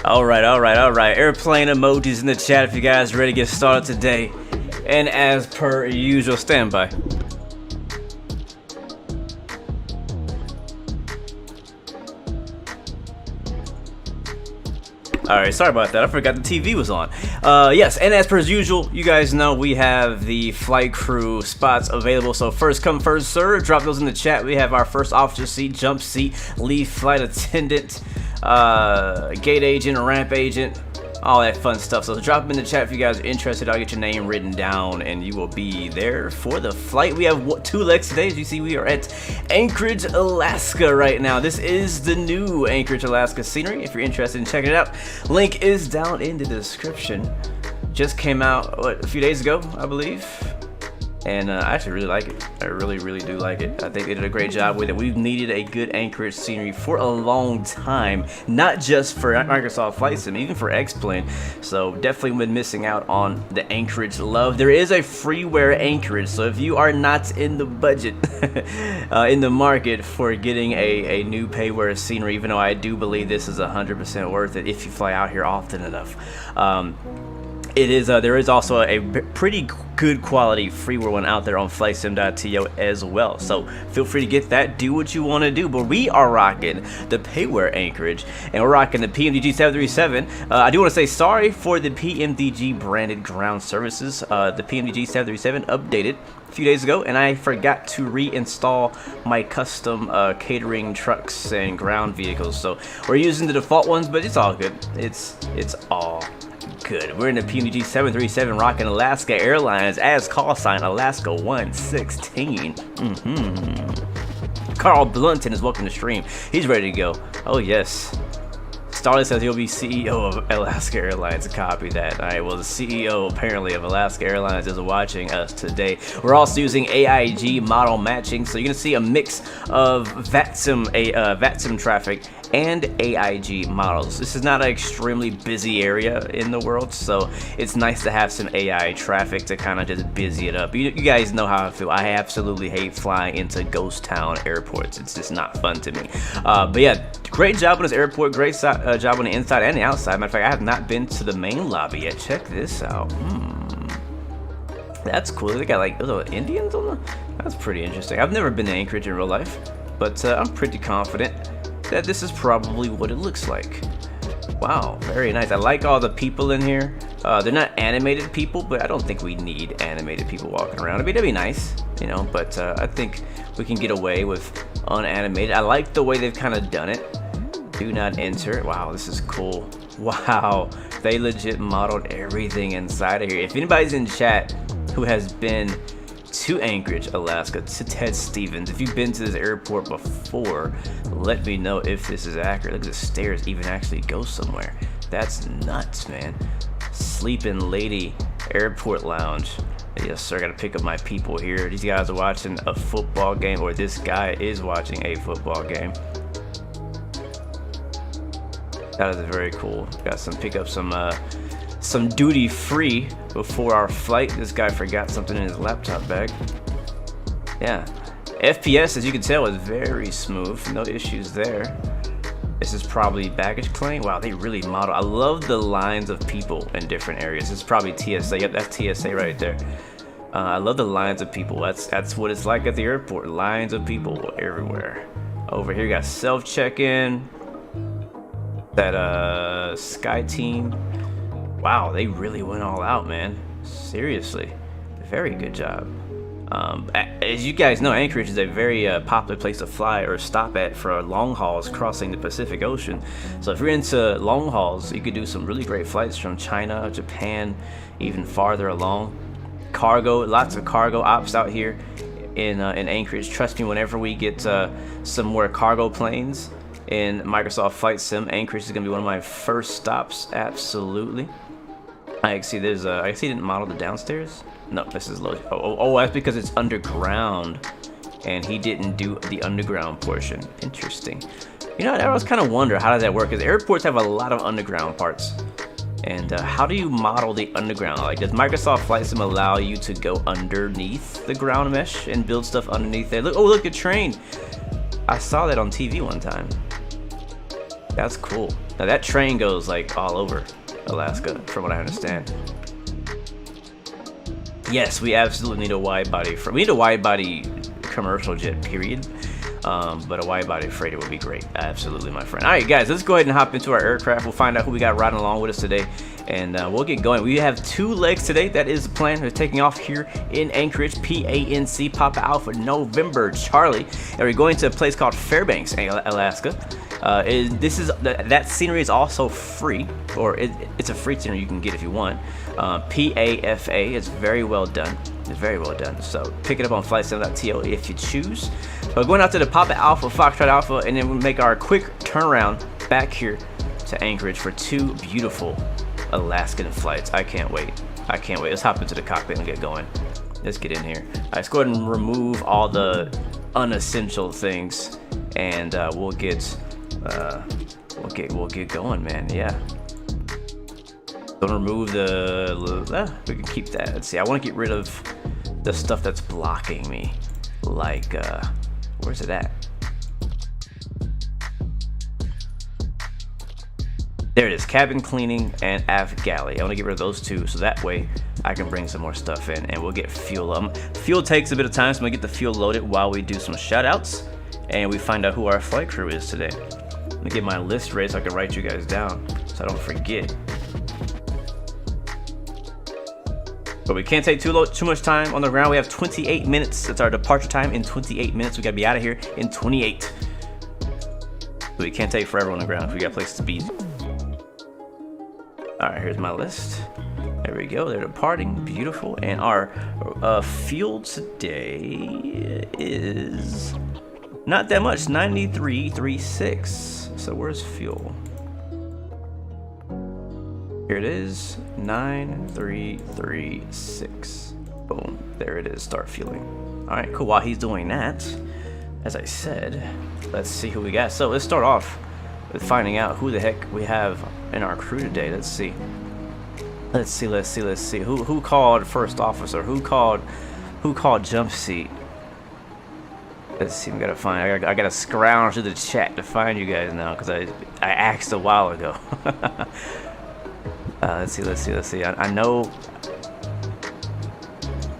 All right. Airplane emojis in the chat if you guys are ready to get started today. And as per usual, standby. Alright, sorry about that. I forgot the TV was on. Yes, and as per usual, you guys know we have the flight crew spots available. So first come, first serve. Drop those in the chat. We have our first officer seat, jump seat, lead flight attendant, gate agent, ramp agent, all that fun stuff. So drop them in the chat if you guys are interested. I'll get your name written down and you will be there for the flight. We have 2 legs today. As you see, we are at Anchorage, Alaska right now. This is the new Anchorage, Alaska scenery. If you're interested in checking it out, link is down in the description. Just came out a few days ago, I believe. And I actually really like it. I really do like it. I think they did a great job with it. We've needed a good Anchorage scenery for a long time, not just for Microsoft Flight Sim, even for X-Plane. So definitely been missing out on the Anchorage love. There is a freeware Anchorage, so if you are not in the budget, in the market for getting a new payware scenery, even though I do believe this is 100% worth it if you fly out here often enough. It is. There is also a pretty good quality freeware one out there on flightsim.to as well. So feel free to get that. Do what you want to do. But we are rocking the payware Anchorage, and we're rocking the PMDG 737. I do want to say sorry for the PMDG branded ground services. The PMDG 737 updated a few days ago, and I forgot to reinstall my custom catering trucks and ground vehicles. So we're using the default ones, but it's all good. It's all good. We're in the PMDG 737 rocking Alaska Airlines as call sign Alaska 116. Carl Blunton is welcome to stream. He's ready to go. Oh yes. Starley says he'll be CEO of Alaska Airlines. Copy that. Alright, well the CEO apparently of Alaska Airlines is watching us today. We're also using AIG model matching, so you're gonna see a mix of Vatsim traffic and AIG models. This is not an extremely busy area in the world, so it's nice to have some AI traffic to kind of just busy it up. You guys know how I feel. I absolutely hate flying into ghost town airports. It's just not fun to me. But yeah, great job on this airport. Great job on the inside and the outside. Matter of fact, I have not been to the main lobby yet. Check this out. That's cool. They got like little Indians on the... That's pretty interesting. I've never been to Anchorage in real life, but I'm pretty confident that this is probably what it looks like. Wow, very nice. I like all the people in here. They're not animated people, but I don't think we need animated people walking around. I mean, that'd be nice, you know, but I think we can get away with unanimated. I like the way they've kind of done it. Do not enter. Wow, this is cool. Wow, they legit modeled everything inside of here. If anybody's in chat who has been to Anchorage, Alaska, to Ted Stevens, if you've been to this airport before, let me know if this is accurate. Look at the stairs even actually go somewhere. That's nuts, man. Sleeping Lady Airport Lounge. Yes sir, gotta pick up my people here. These guys are watching a football game, or this guy is watching a football game. That is very cool. Got some, pick up some duty free before our flight. This guy forgot something in his laptop bag. Yeah, FPS, as you can tell, is very smooth. No issues there. This is probably baggage claim. Wow, they really model. I love the lines of people in different areas. This is probably TSA. Yep, that's TSA right there. I love the lines of people. That's what it's like at the airport. Lines of people everywhere. Over here, you got self check-in. That Sky Team. Wow, they really went all out, man. Seriously, very good job. As you guys know, Anchorage is a very popular place to fly or stop at for long hauls crossing the Pacific Ocean. So if you're into long hauls, you could do some really great flights from China, Japan, even farther along. Cargo, lots of cargo ops out here in Anchorage. Trust me, whenever we get some more cargo planes in Microsoft Flight Sim, Anchorage is gonna be one of my first stops. Absolutely. I see there's I see he didn't model the downstairs. No, this is low. Oh, that's because it's underground, and he didn't do the underground portion. Interesting. You know, I always kind of wonder how does that work? Because airports have a lot of underground parts, and how do you model the underground? Like, does Microsoft Flight Sim allow you to go underneath the ground mesh and build stuff underneath there? Look, oh, look, a train. I saw that on TV one time. That's cool. Now that train goes like all over Alaska, from what I understand. Yes, we absolutely need a wide body. We need a wide body commercial jet, period. But a wide body freighter would be great. Absolutely, my friend. All right, guys, let's go ahead and hop into our aircraft. We'll find out who we got riding along with us today, and we'll get going. We have 2 legs today. That is the plan. We're taking off here in Anchorage, PANC-PAFA-Alpha November Charlie, and we're going to a place called Fairbanks, Alaska. That scenery is also free, or it's a free scenery you can get if you want. PAFA is very well done. It's very well done. So pick it up on flightsim.to if you choose. But going out to the Papa Alpha, Foxtrot Alpha, and then we'll make our quick turnaround back here to Anchorage for 2 beautiful Alaskan flights. I can't wait. I can't wait. Let's hop into the cockpit and get going. Let's get in here. All right, let's go ahead and remove all the unessential things, and we'll get going, man. Yeah. Don't remove the. We can keep that. Let's see. I want to get rid of the stuff that's blocking me. Like, where's it at? There it is. Cabin cleaning and aft galley. I want to get rid of those 2, so that way I can bring some more stuff in, and we'll get fuel. Fuel takes a bit of time, so I'm gonna get the fuel loaded while we do some shout outs, and we find out who our flight crew is today. Let me get my list ready so I can write you guys down, so I don't forget. But we can't take too much time on the ground. We have 28 minutes. That's our departure time. In 28 minutes, we gotta be out of here in 28. So we can't take forever on the ground if we got places to be. All right, here's my list. There we go. They're departing. Beautiful. And our fuel today is not that much. 93.36. So where's fuel? Here it is, 9336. Boom, there it is, start fueling. All right, cool. While he's doing that, as I said, let's see who we got. So let's start off with finding out who the heck we have in our crew today. Let's see. Who called first officer? Who called jump seat? Let's see, I gotta scrounge through the chat to find you guys now, because I asked a while ago. Let's see. I know.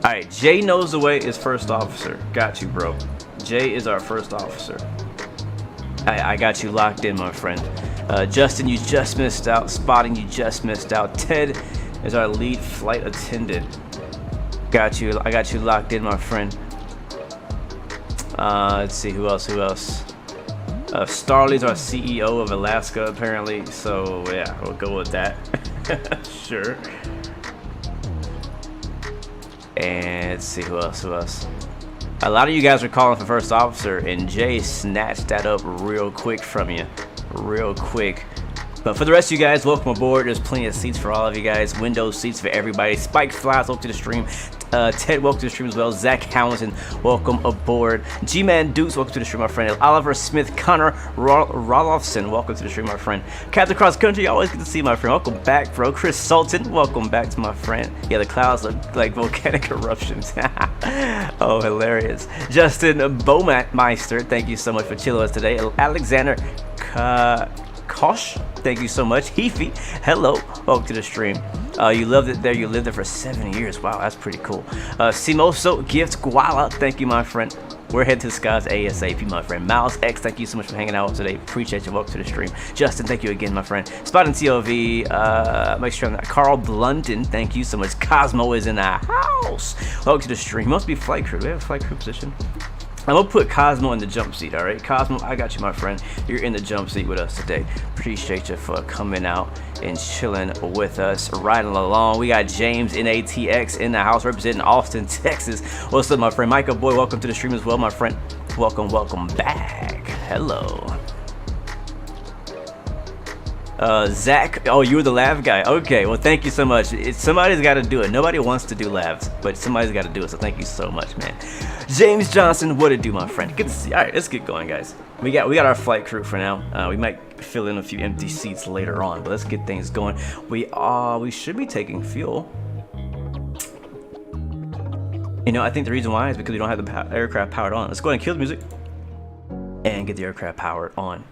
Alright, Jay knows the way is first officer. Got you, bro. Jay is our first officer. I got you locked in, my friend. Justin, you just missed out. Spotting, you just missed out. Ted is our lead flight attendant. Got you. I got you locked in, my friend. Let's see, who else? Starley's our CEO of Alaska, apparently. So yeah, we'll go with that. Sure. And let's see, who else? A lot of you guys are calling for first officer, and Jay snatched that up real quick from you. Real quick. But for the rest of you guys, welcome aboard. There's plenty of seats for all of you guys. Window seats for everybody. Spike Flies, welcome to the stream. Ted, welcome to the stream as well. Zach Hamilton, welcome aboard. G-Man Dukes, welcome to the stream, my friend. Oliver Smith, Connor Rolofson, welcome to the stream, my friend. Captain Cross Country, always good to see you, my friend. Welcome back, bro. Chris Sultan, welcome back to my friend. Yeah, the clouds look like volcanic eruptions. Oh, hilarious. Justin Beaumeister, thank you so much for chilling with us today. Alexander Kosh, thank you so much. Heafy, hello, welcome to the stream. You loved it there. You lived there for 7 years. Wow, that's pretty cool. Simoso Gift Guala, thank you, my friend. We're heading to the skies ASAP, my friend. Miles X, thank you so much for hanging out today. Appreciate you. Welcome to the stream. Justin, thank you again, my friend. Spotting TOV, make sure I'm not. Carl Blunden, thank you so much. Cosmo is in the house. Welcome to the stream. Must be flight crew. Do we have a flight crew position? I'm gonna put Cosmo in the jump seat, all right? Cosmo, I got you, my friend. You're in the jump seat with us today. Appreciate you for coming out and chilling with us, riding along. We got James NATX in the house, representing Austin, Texas. What's up, my friend? Michael Boy, welcome to the stream as well, my friend. Welcome back. Hello. Zach, oh, you were the lav guy. Okay, well, thank you so much. Somebody's got to do it. Nobody wants to do lavs, but somebody's got to do it, so thank you so much, man. James Johnson, what it do, my friend? Good to see you. All right, let's get going, guys. We got our flight crew for now. We might fill in a few empty seats later on, but let's get things going. We should be taking fuel. You know, I think the reason why is because we don't have the aircraft powered on. Let's go ahead and kill the music and get the aircraft powered on.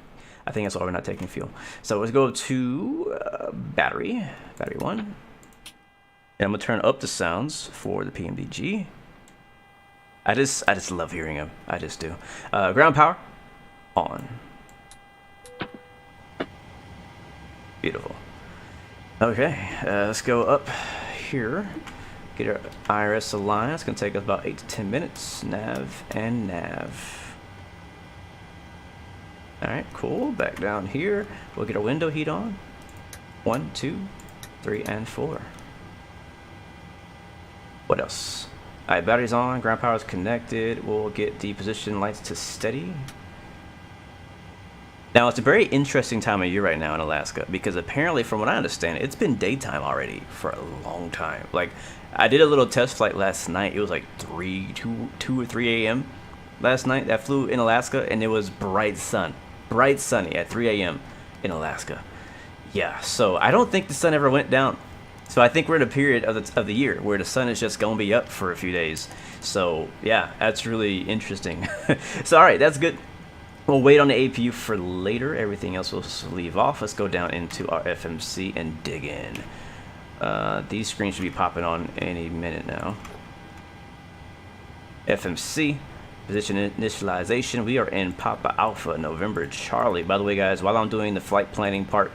I think that's why we're not taking fuel. So let's go to battery 1. And I'm gonna turn up the sounds for the PMDG. I just love hearing them. I just do. Ground power on. Beautiful. Okay, let's go up here. Get our IRS aligned. It's gonna take us about 8 to 10 minutes. Nav and nav. Alright, cool. Back down here. We'll get our window heat on. 1, 2, 3, and 4. What else? Alright, battery's on. Ground power is connected. We'll get the position lights to steady. Now, it's a very interesting time of year right now in Alaska because apparently, from what I understand, it's been daytime already for a long time. Like, I did a little test flight last night. It was like 2 or 3 a.m. last night. I flew in Alaska, and it was bright sun. Bright sunny at 3 a.m. in Alaska. Yeah, so I don't think the sun ever went down. So I think we're in a period of the year where the sun is just going to be up for a few days. So, yeah, that's really interesting. So, all right, that's good. We'll wait on the APU for later. Everything else will leave off. Let's go down into our FMC and dig in. These screens should be popping on any minute now. FMC, position initialization. We are in Papa Alpha, November Charlie. By the way, guys, while I'm doing the flight planning part,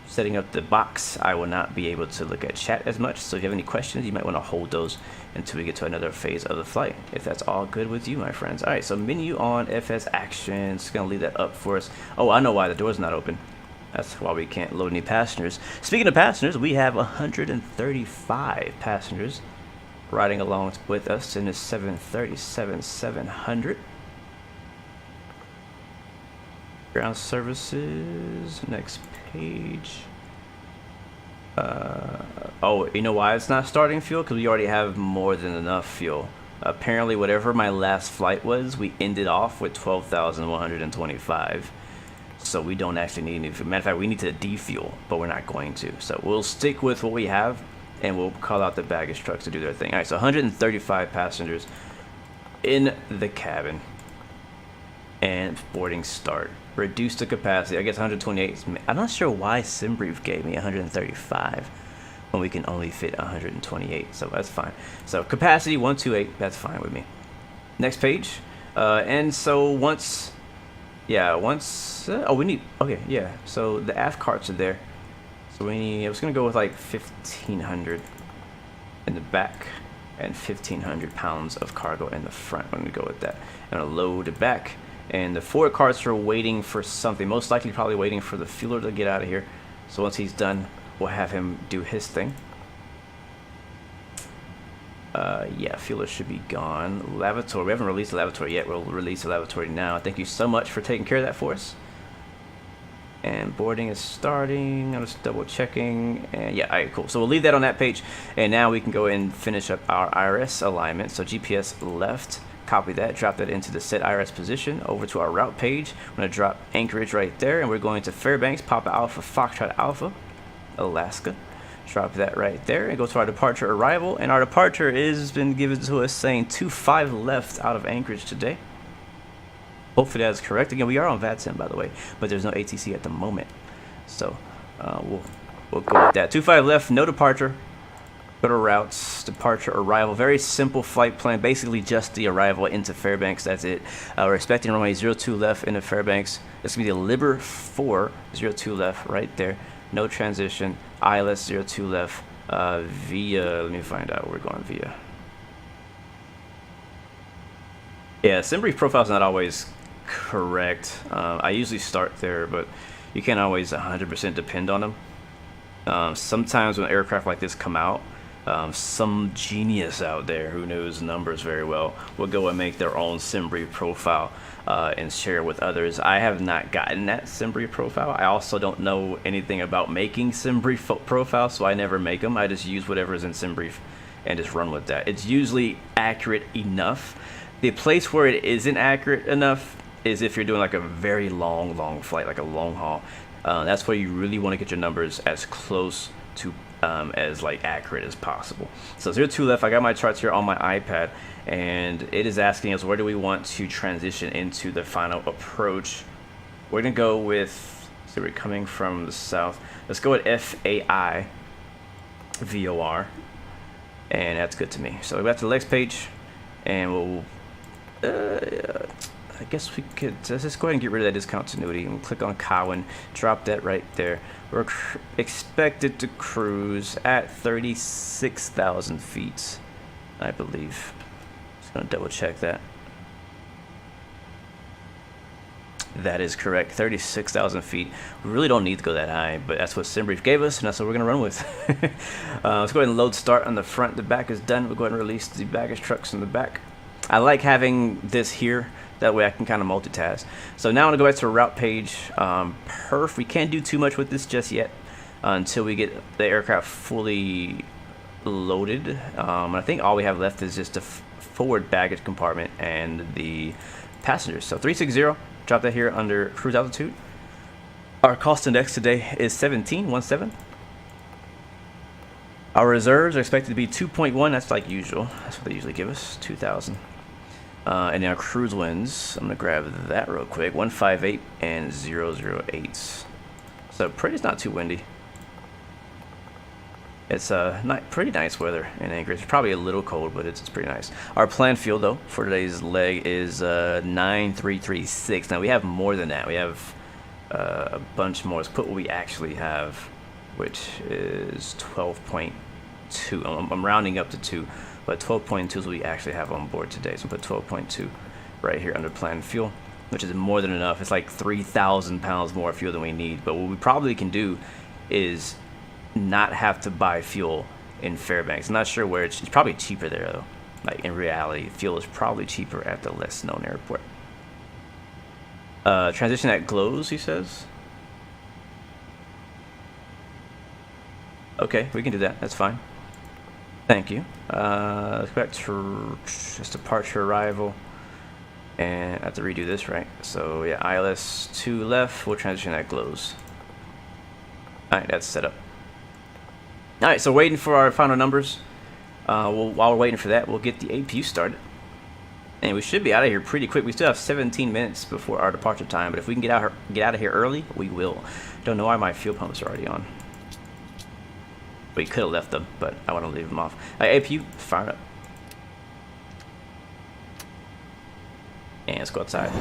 setting up the box, I will not be able to look at chat as much. So if you have any questions, you might want to hold those until we get to another phase of the flight, if that's all good with you, my friends. All right, so menu on, FS actions, gonna leave that up for us. Oh, I know why the door's not open. That's why we can't load any passengers. Speaking of passengers, we have 135 passengers riding along with us in the 737-700. Ground services, next page. Oh, you know why it's not starting fuel? Because we already have more than enough fuel. Apparently, whatever my last flight was, we ended off with 12,125. So we don't actually need any fuel. Matter of fact, we need to defuel, but we're not going to. So we'll stick with what we have, and we'll call out the baggage trucks to do their thing. All right, so 135 passengers in the cabin. And boarding start. Reduce the capacity. I guess 128. I'm not sure why SimBrief gave me 135 when we can only fit 128. So that's fine. So capacity 128. That's fine with me. Next page. And so once, oh, we need. Okay, yeah. So the aft carts are there. So we need. I was gonna go with like 1,500 in the back and 1,500 pounds of cargo in the front. I'm gonna go with that. I'm gonna load it back. And the forward carts are waiting for something. Most likely probably waiting for the fueler to get out of here. So once he's done, we'll have him do his thing. Yeah, fueler should be gone. Lavatory. We haven't released the lavatory yet. We'll release the lavatory now. Thank you so much for taking care of that for us. And boarding is starting. I'm just double checking. And yeah, all right, cool. So we'll leave that on that page. And now we can go and finish up our IRS alignment. So GPS left. Copy that, drop that into the set IRS position, over to our route page. I'm going to drop Anchorage right there, and we're going to Fairbanks, Papa Alpha, Foxtrot Alpha, Alaska. Drop that right there, and go to our departure arrival. And our departure is been given to us saying 25 left out of Anchorage today. Hopefully that is correct. Again, we are on Vatsim, by the way, but there's no ATC at the moment. So we'll go with that. 25 left, no departure. Go to routes, departure, arrival. Very simple flight plan. Basically just the arrival into Fairbanks. That's it. We're expecting runway 02 left into Fairbanks. It's going to be the Liber 4, 02 left right there. No transition. ILS 02 left. Via, let me find out where we're going via. Yeah, SimBrief profile is not always correct. I usually start there, but you can't always 100% depend on them. Sometimes when aircraft like this come out, some genius out there who knows numbers very well will go and make their own SimBrief profile and share with others. I have not gotten that SimBrief profile. I also don't know anything about making SimBrief profiles, so I never make them. I just use whatever is in SimBrief and just run with that. It's usually accurate enough. The place where it isn't accurate enough is if you're doing like a very long flight, like a long haul. That's where you really want to get your numbers as close to as like accurate as possible. So 02 left. I got my charts here on my iPad, and it is asking us where do we want to transition into the final approach. We're gonna go with So we're coming from the south. Let's go at FAI VOR, and that's good to me. So we got to the next page, and we'll I guess we could just go ahead and get rid of that discontinuity, and we'll click on Cowan, drop that right there. We're expected to cruise at 36,000 feet, I believe. Just gonna double check that. That is correct, 36,000 feet. We really don't need to go that high, but that's what SimBrief gave us, and that's what we're gonna run with. Let's go ahead and load start on the front. The back is done. We'll go ahead and release the baggage trucks in the back. I like having this here, that way I can kind of multitask. So now I'm gonna go back to the route page. Perf, we can't do too much with this just yet until we get the aircraft fully loaded. And I think all we have left is just the forward baggage compartment and the passengers. So 360. Drop that here under cruise altitude. Our cost index today is 17.17. Our reserves are expected to be 2.1. That's like usual. That's what they usually give us, 2,000. And our cruise winds, I'm gonna grab that real quick. 158 and 008. So it's not too windy. It's pretty nice weather in Anchorage. It's probably a little cold, but it's pretty nice. Our planned fuel, though, for today's leg is 9336. Now, we have more than that. We have a bunch more. Let's put what we actually have, which is 12.2. I'm rounding up to 2, but 12.2 is what we actually have on board today. So we'll put 12.2 right here under planned fuel, which is more than enough. It's like 3,000 pounds more fuel than we need. But what we probably can do is not have to buy fuel in Fairbanks. I'm not sure where it's probably cheaper there though. Like in reality, fuel is probably cheaper at the less known airport. Transition that glows, he says. Okay, we can do that. That's fine. Thank you. Let's go back to just departure arrival. And I have to redo this, right? So yeah, ILS 2 left. We'll transition that glows. Alright, that's set up. Alright, so waiting for our final numbers. While we're waiting for that, we'll get the APU started. And we should be out of here pretty quick. We still have 17 minutes before our departure time, but if we can get out of here early, we will. Don't know why my fuel pumps are already on. We could have left them, but I want to leave them off. APU, fire up. And let's go outside.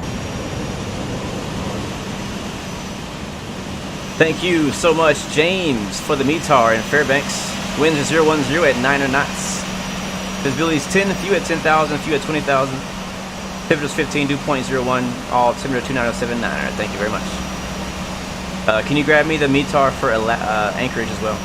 Thank you so much, James, for the METAR in Fairbanks. Winds are 010 at 9 knots. Visibility is 10, few at 10,000, few at 20,000. Pivot is 15, dew point 01, all altimeter 29079. Thank you very much. Can you grab me the METAR for Anchorage as well?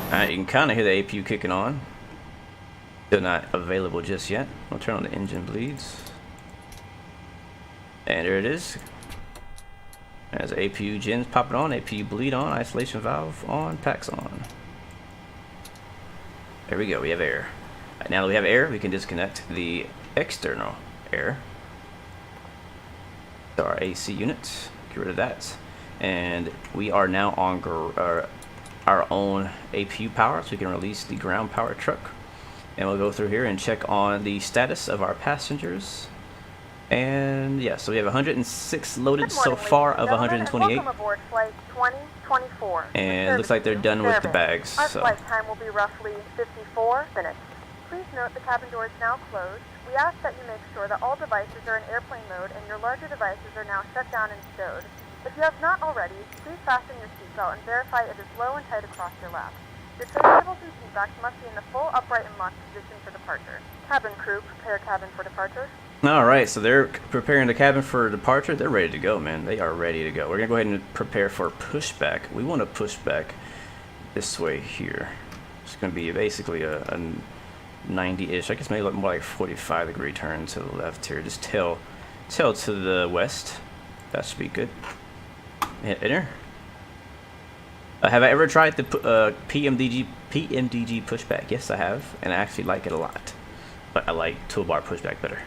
Alright, you can kind of hear the APU kicking on. Still not available just yet. I'll turn on the engine bleeds. And there it is. As APU gens popping on, APU bleed on, isolation valve on, packs on. There we go, we have air. Right, now that we have air, we can disconnect the external air. So our AC unit, get rid of that. And we are now on our own APU power, so we can release the ground power truck. And we'll go through here and check on the status of our passengers. And yeah, so we have 106 loaded so far of 128. Welcome aboard flight 2024. And it looks like they're done with the bags. Our so. flight time will be roughly 54 minutes. Please note the cabin door is now closed. We ask that you make sure that all devices are in airplane mode and your larger devices are now shut down and stowed. If you have not already, please fasten your seatbelt and verify it is low and tight across your lap. Your tray tables and seatbacks must be in the full upright and locked position for departure. Cabin crew, prepare cabin for departure. Alright, so they're preparing the cabin for departure. They're ready to go, man. They are ready to go. We're going to go ahead and prepare for pushback. We want to push back this way here. It's going to be basically a 90-ish, I guess maybe more like 45-degree turn to the left here. Just tail to the west. That should be good. Hit enter. Have I ever tried the PMDG pushback? Yes, I have, and I actually like it a lot. But I like toolbar pushback better.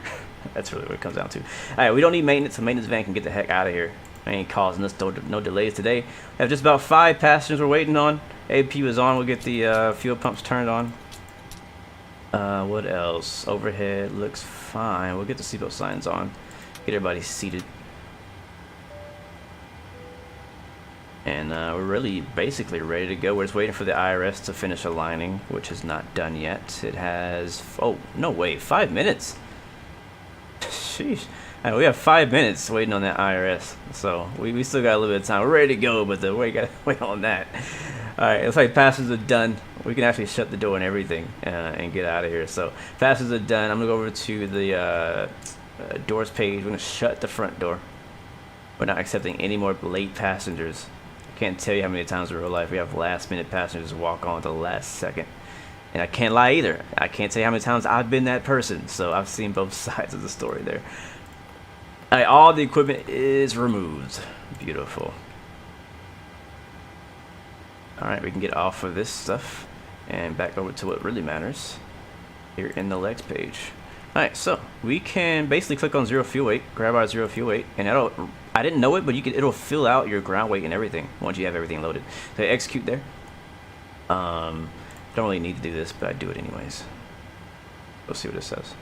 That's really what it comes down to. All right, we don't need maintenance. A maintenance van can get the heck out of here. I ain't causing us no delays today. We have just about 5 passengers we're waiting on. AP was on. We'll get the fuel pumps turned on. What else? Overhead looks fine. We'll get the seatbelt signs on. Get everybody seated. And we're really basically ready to go. We're just waiting for the IRS to finish aligning, which is not done yet. It has, oh, no way, 5 minutes. Sheesh. All right, we have 5 minutes waiting on that IRS. So we still got a little bit of time. We're ready to go, but we got to wait on that. All right, looks like passes are done. We can actually shut the door and everything and get out of here. So passes are done. I'm going to go over to the doors page. We're going to shut the front door. We're not accepting any more late passengers. Can't tell you how many times in real life we have last minute passengers walk on at the last second. And I can't lie either. I can't tell you how many times I've been that person. So I've seen both sides of the story there. All right, all the equipment is removed. Beautiful. All right, we can get off of this stuff and back over to what really matters here in the legs page. All right, so we can basically click on 0 fuel weight, grab our 0 fuel weight, and I didn't know it, but it'll fill out your ground weight and everything once you have everything loaded. So execute there. Don't really need to do this, but I do it anyways. We'll see what it says.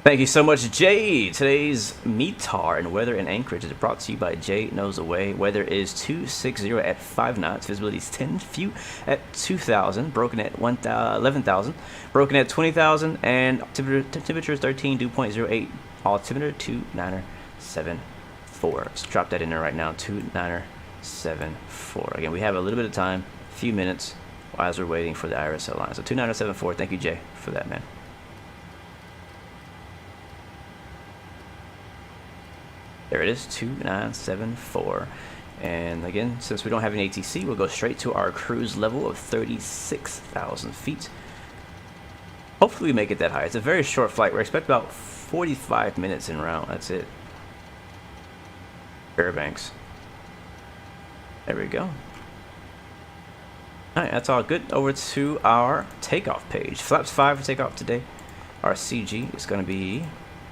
Thank you so much, Jay. Today's METAR and weather in Anchorage is brought to you by Jay Knows the Way. Weather is 260 at 5 knots. Visibility is 10 feet at 2,000. Broken at 11,000. Broken at 20,000. And temperature is 13, dew point 08. Altimeter 2974. Let's drop that in there right now. 2974. Again, we have a little bit of time, a few minutes, as we're waiting for the IRS line. So 2974. Thank you, Jay, for that, man. There it is, 2974. And again, since we don't have an ATC, we'll go straight to our cruise level of 36,000 feet. Hopefully we make it that high. It's a very short flight. We're expecting about 45 minutes en route. That's it. Fairbanks. There we go. Alright, that's all good. Over to our takeoff page. Flaps 5 for takeoff today. Our CG is going to be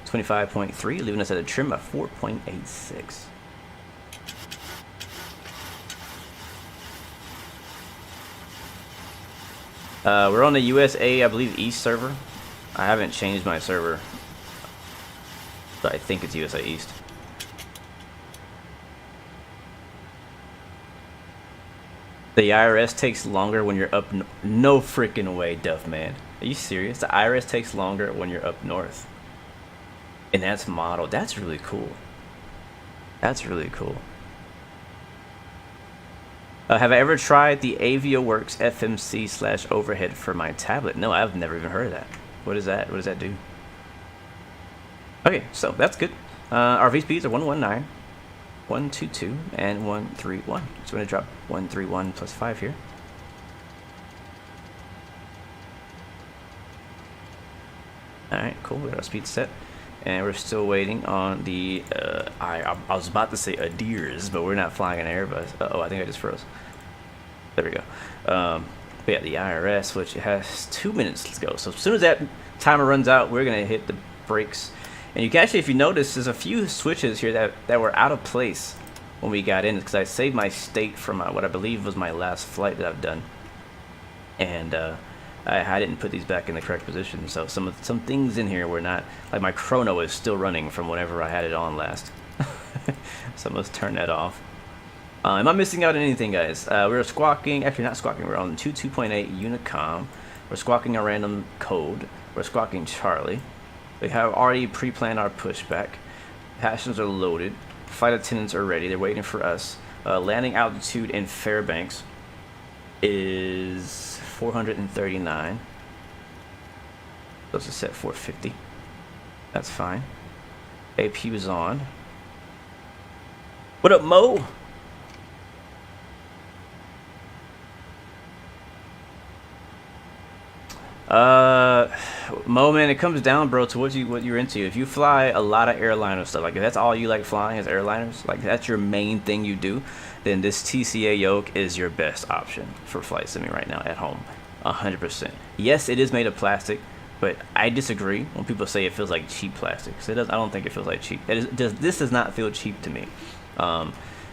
25.3, leaving us at a trim of 4.86. We're on the USA, I believe, East server. I haven't changed my server, but I think it's USA East. The IRS takes longer when you're up. No freaking way, Duff man. Are you serious? The IRS takes longer when you're up north. And that's modeled. That's really cool. That's really cool. Have I ever tried the AvioWorks FMC / overhead for my tablet? No, I've never even heard of that. What is that? What does that do? Okay, so that's good. Our VSPs are 119, 122, and 131. So we're going to drop 131 plus 5 here. Alright, cool. We got our speed set. And we're still waiting on the, I was about to say Adirs, but we're not flying an Airbus. Uh-oh, I think I just froze. There we go. But yeah, the IRS, which has 2 minutes to go. So as soon as that timer runs out, we're going to hit the brakes. And you can actually, if you notice, there's a few switches here that were out of place when we got in, because I saved my state from what I believe was my last flight that I've done. And, I didn't put these back in the correct position, so some things in here were not, like my chrono is still running from whenever I had it on last. So let's turn that off. Am I missing out on anything, guys? We're squawking, actually not squawking, we're on 2.8 Unicom. We're squawking a random code. We're squawking Charlie. We have already pre-planned our pushback. Passengers are loaded. Flight attendants are ready. They're waiting for us. Landing altitude in Fairbanks is 439. Those are set 450. That's fine. AP was on. What up, Mo? Mo, man, it comes down, bro, to what you're into. If you fly a lot of airliner stuff, like if that's all you like flying is airliners, like that's your main thing you do, then this TCA yoke is your best option for flight sim right now at home, 100%. Yes, it is made of plastic, but I disagree when people say it feels like cheap plastic. So it does. I don't think it feels like cheap. This does not feel cheap to me.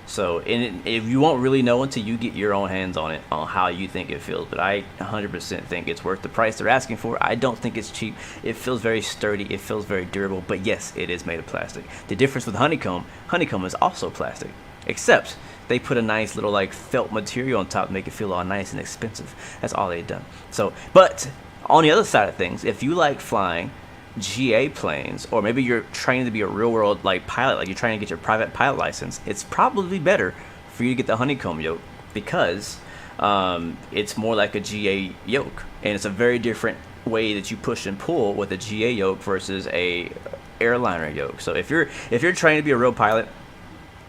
So if you won't really know until you get your own hands on it, on how you think it feels. But I 100% think it's worth the price they're asking for. I don't think it's cheap. It feels very sturdy. It feels very durable. But yes, it is made of plastic. The difference with honeycomb is also plastic, except they put a nice little like felt material on top to make it feel all nice and expensive. That's all they've done. So, but on the other side of things, if you like flying GA planes, or maybe you're training to be a real world like pilot, like you're trying to get your private pilot license, it's probably better for you to get the honeycomb yoke because it's more like a GA yoke, and it's a very different way that you push and pull with a GA yoke versus a airliner yoke. So if you're trying to be a real pilot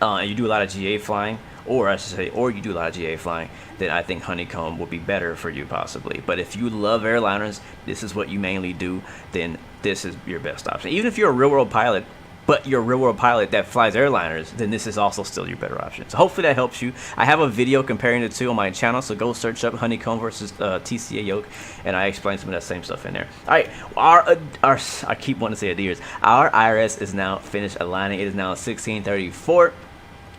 and you do a lot of GA flying, or I should say, or you do a lot of GA flying, then I think honeycomb will be better for you possibly. But if you love airliners, this is what you mainly do, then this is your best option. Even if you're a real world pilot, but you're a real world pilot that flies airliners, then this is also still your better option. So hopefully that helps you. I have a video comparing the two on my channel, so go search up honeycomb versus TCA yoke, and I explain some of that same stuff in there. All right, our I keep wanting to say Adidas. Our IRS is now finished aligning. It is now 16:34.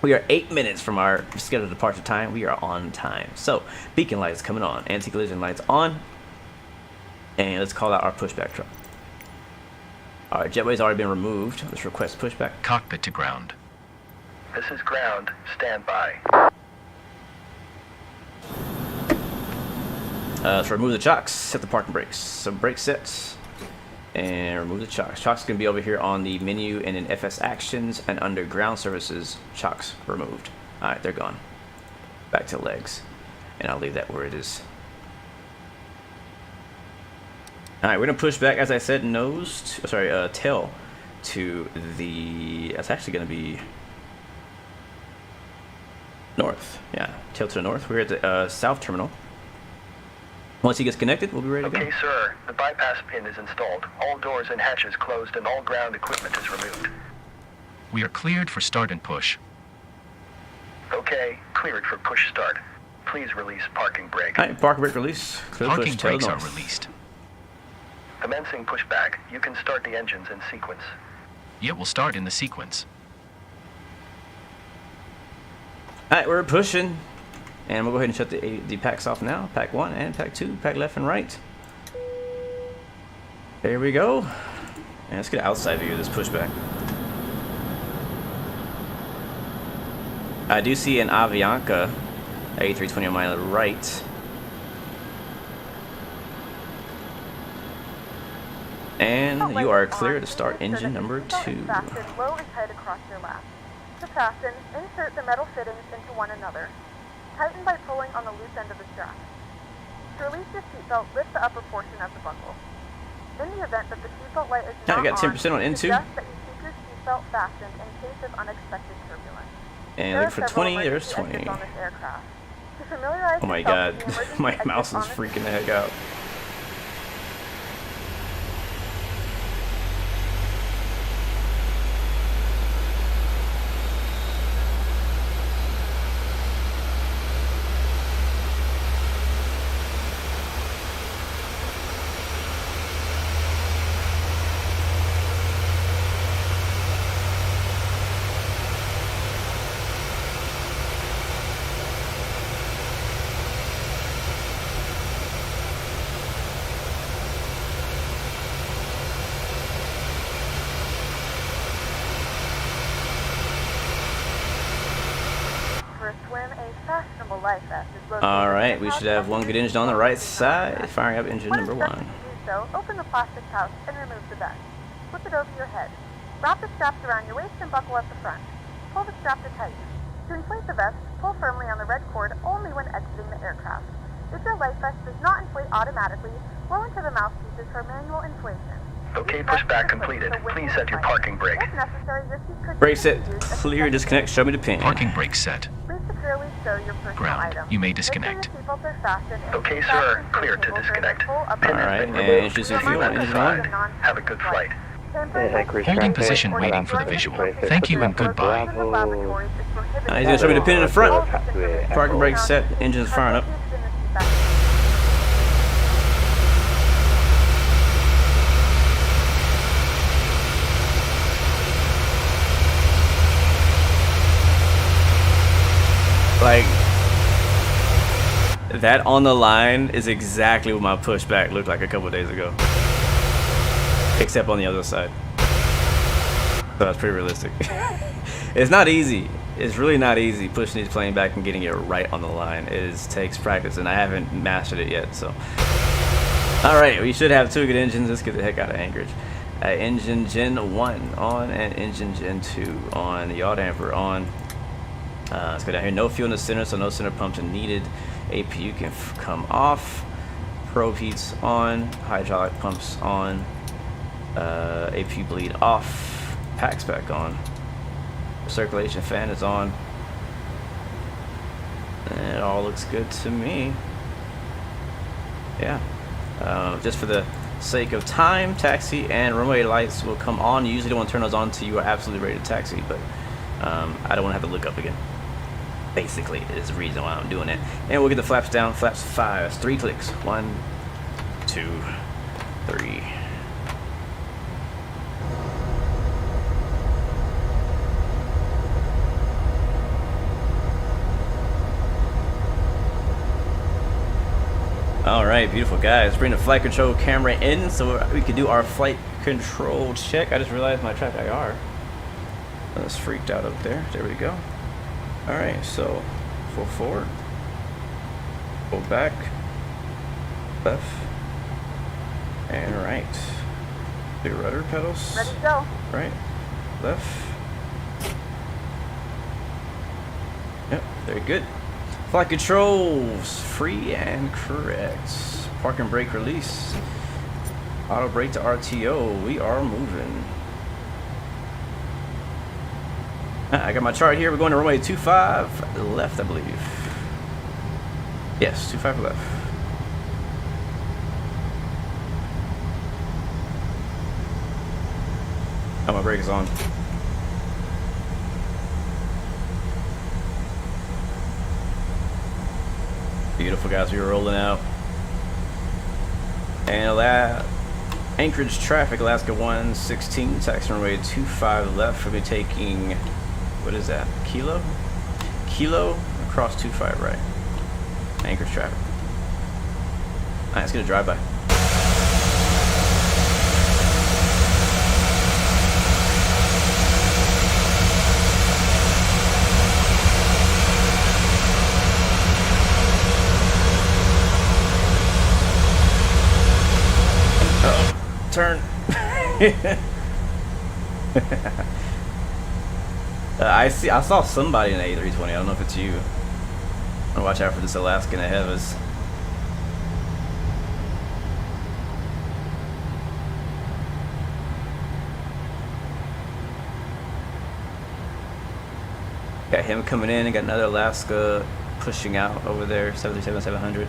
We are 8 minutes from our scheduled departure time. We are on time. So, beacon lights coming on. Anti-collision lights on. And let's call out our pushback truck. Alright, jetway's already been removed. Let's request pushback. Cockpit to ground. This is ground. Stand by. Let's remove the chocks. Set the parking brakes. So, brake sets. And remove the chocks. Chocks can be over here on the menu and in FS actions, and under ground services, chocks removed. Alright, they're gone. Back to legs. And I'll leave that where it is. Alright, we're gonna push back, as I said, tail to the, that's actually gonna be north. Yeah, tail to the north. We're at the south terminal. Once he gets connected, we'll be ready to go. Okay, sir. The bypass pin is installed. All doors and hatches closed, and all ground equipment is removed. We are cleared for start and push. Okay, cleared for push start. Please release parking brake. Alright, parking brake release. Clear Parking push, tail brakes are north. released. Commencing pushback. You can start the engines in sequence. It will start in the sequence. Alright, we're pushing. And we'll go ahead and shut the packs off now. Pack 1 and pack 2. Pack left and right. There we go. And let's get an outside view of this pushback. I do see an Avianca A320 on my right. And you are clear to start engine number 2. Fasten low and tight across your lap. To fasten, insert the metal fittings into one another. Tighten by pulling on the loose end of the strap. To release your seatbelt, lift the upper portion of the buckle. In the event that the seatbelt light is not Now we got 10% on on, N2. suggest that you keep your seatbelt fastened in case of unexpected turbulence. And look for 20, there's 20. On this aircraft. To familiarize Oh my yourself god, with the emergency my exit mouse is on this freaking the heck out. Alright, we should have one good engine on the right side. Firing up engine number 1. To do so, open the plastic pouch and remove the vest. Flip it over your head. Wrap the straps around your waist and buckle at the front. Pull the strap to tighten. To inflate the vest, pull firmly on the red cord only when exiting the aircraft. If your life vest does not inflate automatically, blow into the mouthpieces for manual inflation. Okay, pushback completed. Please set your parking brake. If necessary, your seat could Brake set, clear, disconnect, show me the pin. Parking brake set. Please secure unnecessarily show your personal Ground. items. You may Make sure disconnect. your seatbelts are fastened and Okay, seat sir. fasteners Clear to cables are in disconnect. full up Pin and has Alright, been and removed. introducing Remain fuel, on the engine side. on. Have a good flight. Holding position waiting for the visual. Thank you and goodbye. He's gonna show me the pin in the front. Parking brake set, engine's firing up. Like, that on the line is exactly what my pushback looked like a couple days ago. Except on the other side. So that's pretty realistic. It's not easy. It's really not easy pushing these plane back and getting it right on the line. Takes practice, and I haven't mastered it yet, so. Alright, we should have 2 good engines. Let's get the heck out of Anchorage. Engine Gen 1 on, and engine Gen 2 on. The yaw damper on. Let's go down here. No fuel in the center, so no center pumps are needed. APU can come off. Probe heats on. Hydraulic pumps on. APU bleed off. Packs back on. Circulation fan is on. And it all looks good to me. Yeah. Just for the sake of time, taxi and runway lights will come on. You usually don't want to turn those on until you are absolutely ready to taxi, but I don't want to have to look up again. Basically, is the reason why I'm doing it. And we'll get the flaps down. Flaps 5. 3 clicks. 1, 2, 3. Alright, beautiful guys. Bring the flight control camera in so we can do our flight control check. I just realized my track IR was freaked out up there. There we go. Alright, so full forward, pull back, left, and right. The rudder pedals. Ready to go. Right, left. Yep, very good. Flight controls, free and correct. Park and brake release. Auto brake to RTO. We are moving. I got my chart here. We're going to runway 25 left, I believe. Yes, 25 left. Oh, my brake is on. Beautiful, guys. We were rolling out. And Anchorage traffic, Alaska 116, taxi runway 25 left. We'll be taking, what is that? Kilo across 25 right. Anchorage traffic. Alright, let's get a drive-by. Turn. I saw somebody in the A320. I don't know if it's you. I'm gonna watch out for this Alaskan ahead of us. Got him coming in and got another Alaska pushing out over there, 737-700.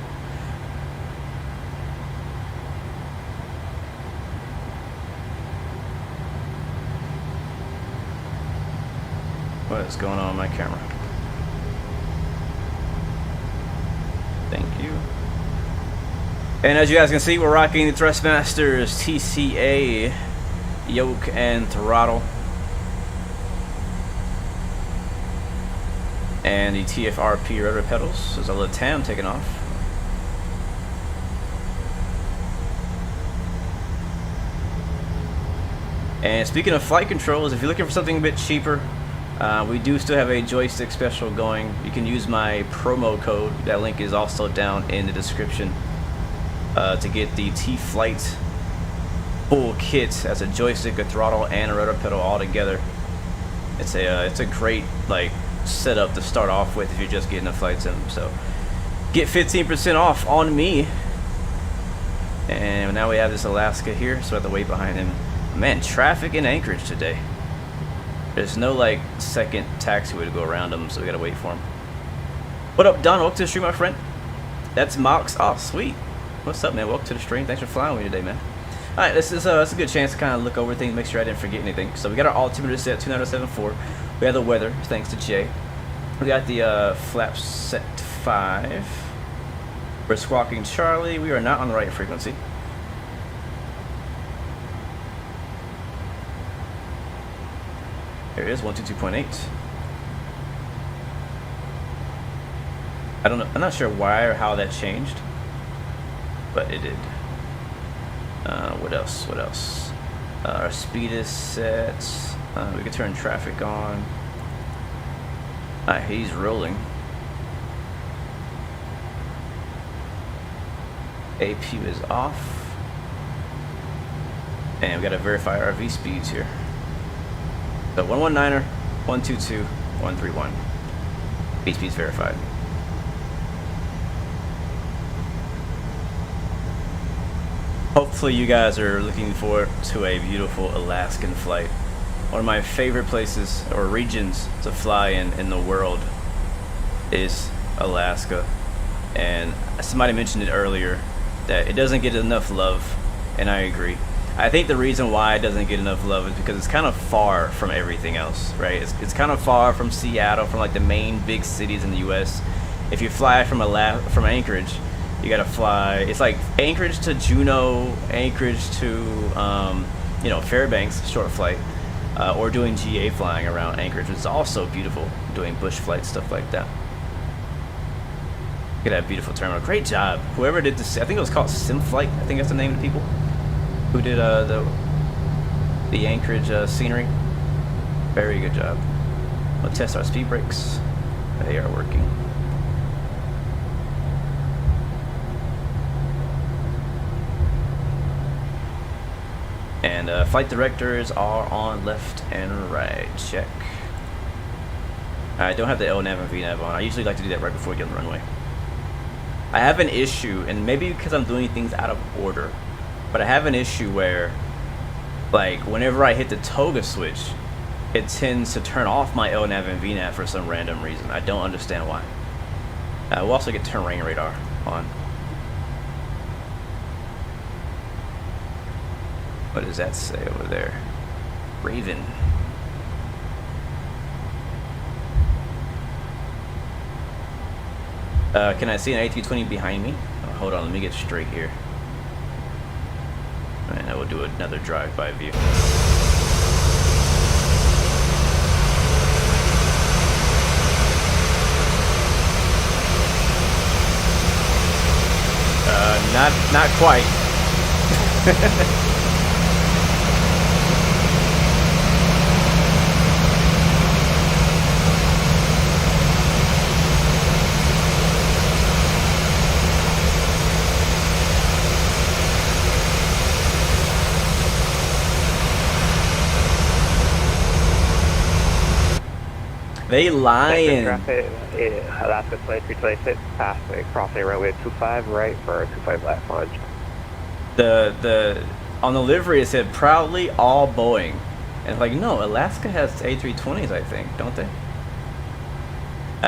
What is going on with my camera? Thank you. And as you guys can see, we're rocking the Thrustmasters TCA yoke and throttle. And the TFRP rudder pedals. There's a LATAM taking off. And speaking of flight controls, if you're looking for something a bit cheaper, we do still have a joystick special going. You can use my promo code. That link is also down in the description to get the T-Flight full kit as a joystick, a throttle, and a rudder pedal all together. It's a great setup to start off with if you're just getting a flight sim. So get 15% off on me. And now we have this Alaska here, so I have to wait behind him. Man, traffic in Anchorage today. There's no second taxiway to go around them, so we gotta wait for him. What up, Don? Welcome to the stream, my friend. That's Mox. Oh, sweet. What's up, man? Welcome to the stream. Thanks for flying with me today, man. All right, this is a good chance to kind of look over things, make sure I didn't forget anything. So we got our altimeter set 29074. We have the weather, thanks to Jay. We got the flaps set to 5. We're squawking Charlie. We are not on the right frequency. There it is, 122.8. I don't know. I'm not sure why or how that changed, but it did. What else? What else? Our speed is set. We can turn traffic on. He's rolling. AP is off. And we got to verify our V speeds here. So 119er, 122, 131. V speeds verified. Hopefully you guys are looking forward to a beautiful Alaskan flight. One of my favorite places or regions to fly in the world is Alaska. And somebody mentioned it earlier that it doesn't get enough love, and I agree. I think the reason why it doesn't get enough love is because it's kind of far from everything else, right? It's kind of far from Seattle, from like the main big cities in the U.S. If you fly from Anchorage, you gotta fly. It's like Anchorage to Juneau, Anchorage to Fairbanks, short flight, or doing GA flying around Anchorage, which is also beautiful. Doing bush flights, stuff like that. Look at that beautiful terminal. Great job, whoever did this. I think it was called SimFlight. I think that's the name of the people who did the Anchorage scenery. Very good job. We'll test our speed brakes. They are working. And flight directors are on left and right. Check. I don't have the LNAV and VNAV on. I usually like to do that right before we get on the runway. I have an issue, and maybe because I'm doing things out of order, but I have an issue where, like, whenever I hit the toga switch, it tends to turn off my LNAV and VNAV for some random reason. I don't understand why. We'll also get terrain radar on. What does that say over there? Raven. Can I see an A320 behind me? Oh, hold on, let me get straight here. And I will do another drive-by view. Not quite. They lying. Alaska 2326, passing crossing runway 25 right for 25 left launch. On the livery it said proudly all Boeing, and like no, Alaska has A320s, I think, don't they?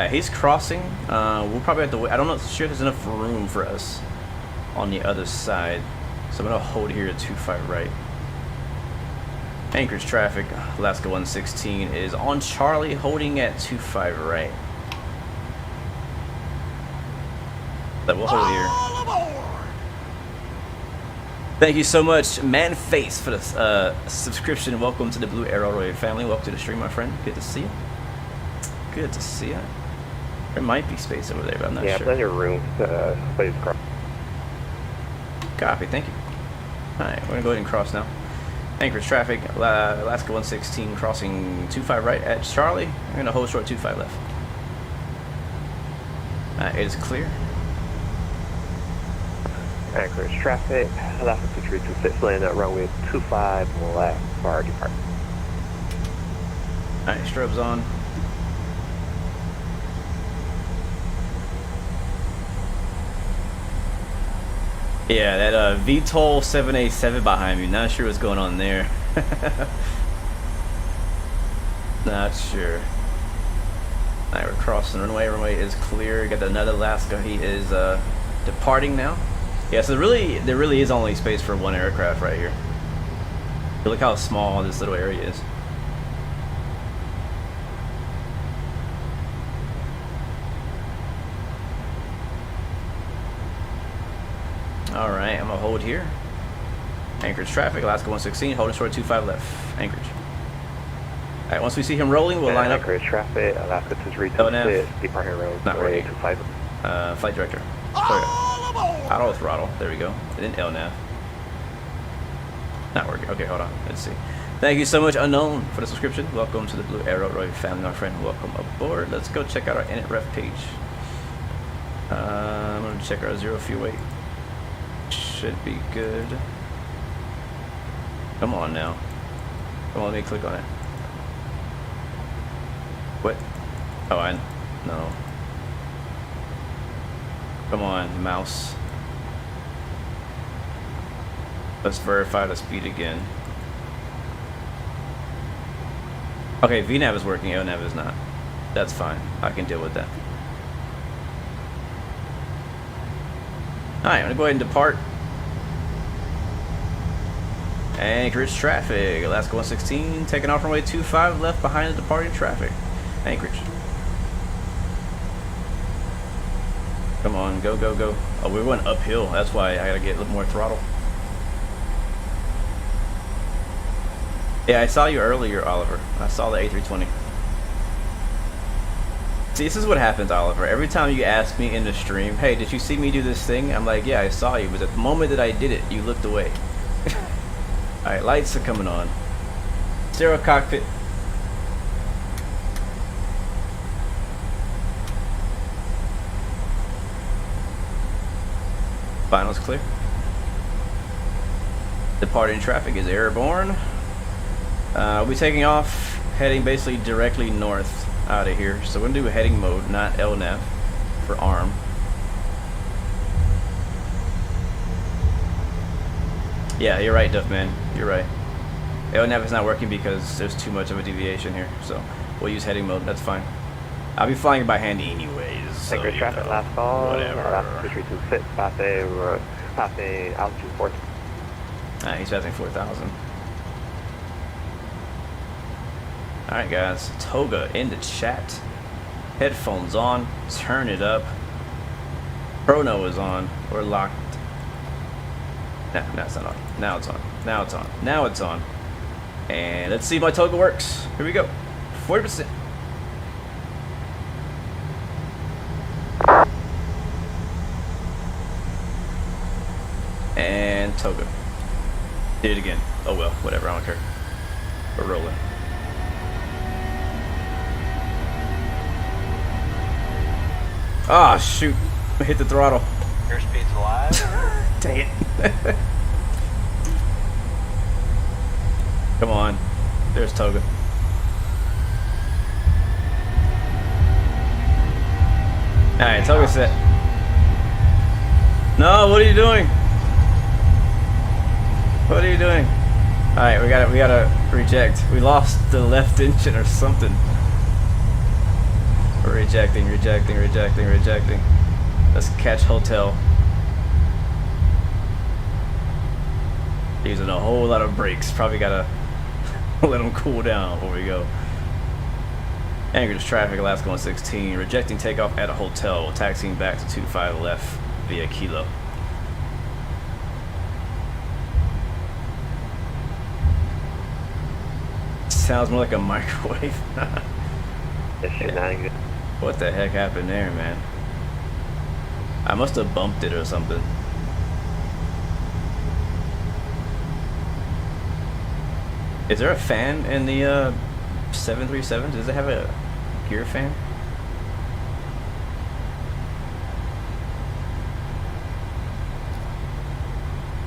He's crossing. We'll probably have to wait. I'm not sure there's enough room for us on the other side, so I'm gonna hold here at 25 right. Anchorage traffic, Alaska 116 is on Charlie, holding at 25 right. But we'll hold here. Thank you so much, Manface, for the subscription. Welcome to the Blue Arrow family. Welcome to the stream, my friend. Good to see you. Good to see you. There might be space over there, but I'm not sure. Yeah, plenty of room to place cross. Copy, thank you. Alright, we're going to go ahead and cross now. Anchorage traffic, Alaska 116 crossing 25 right at Charlie. I'm going to hold short 25 left. It is clear. Anchorage traffic, Alaska 2326 landing at runway 25 left for our departure. Alright, strobes on. Yeah, that VTOL 787 behind me. Not sure what's going on there. Not sure. Alright, we're crossing the runway. Runway is clear. Got another Alaska. He is departing now. Yeah, so there really is only space for one aircraft right here. Look how small this little area is. Alright, I'm gonna hold here. Anchorage traffic, Alaska 116, holding short 25 left. Anchorage. Alright, once we see him rolling, we'll line up. Anchorage traffic, Alaska 2326, departing road. Not ready. 25. Flight director. Auto throttle. There we go. It didn't LNAV. Not working. Okay, hold on. Let's see. Thank you so much, Unknown, for the subscription. Welcome to the Blue Arrow Roy family, my friend. Welcome aboard. Let's go check out our init ref page. I'm going to check our zero fuel weight. Should be good. Come on now. Come on, let me click on it. What? Oh, no. Come on, mouse. Let's verify the speed again. Okay, VNAV is working, LNAV is not. That's fine. I can deal with that. Alright, I'm gonna go ahead and depart. Anchorage traffic, Alaska 116, taking off runway 25 left behind the departing traffic. Anchorage. Come on, go, go, go. Oh, we're going uphill. That's why I gotta get a little more throttle. Yeah, I saw you earlier, Oliver. I saw the A320. See, this is what happens, Oliver. Every time you ask me in the stream, hey, did you see me do this thing? I'm like, yeah, I saw you. But at the moment that I did it, you looked away. Alright, lights are coming on. Zero cockpit. Finals clear. Departing traffic is airborne. We'll be taking off, heading basically directly north out of here. So we're going to do a heading mode, not LNAV for ARM. Yeah, you're right, Duffman. You're right. LNAV is not working because there's too much of a deviation here. So we'll use heading mode. That's fine. I'll be flying by hand anyways. So, Anchorage traffic, last call. Whatever. Alaska 2326, passing altitude 4. He's passing 4,000. Alright guys, Toga in the chat. Headphones on, turn it up. Chrono is on, we're locked. Nah, it's not on. Now it's on. Now it's on. Now it's on. And let's see if my Toga works. Here we go. 40%. And Toga. Did it again. Oh well, whatever, I don't care. We're rolling. Ah, oh, shoot. I hit the throttle. Airspeed's alive. Dang it. Come on. There's Toga. Alright, Toga set. No, what are you doing? What are you doing? Alright, we gotta reject. We lost the left engine or something. We're rejecting. Let's catch hotel. Using a whole lot of brakes. Probably gotta let them cool down before we go. Anchorage traffic, Alaska 116. Rejecting takeoff at a hotel. Taxiing back to 25 left via Kilo. Sounds more like a microwave. What the heck happened there, man? I must have bumped it or something. Is there a fan in the 737? Does it have a gear fan?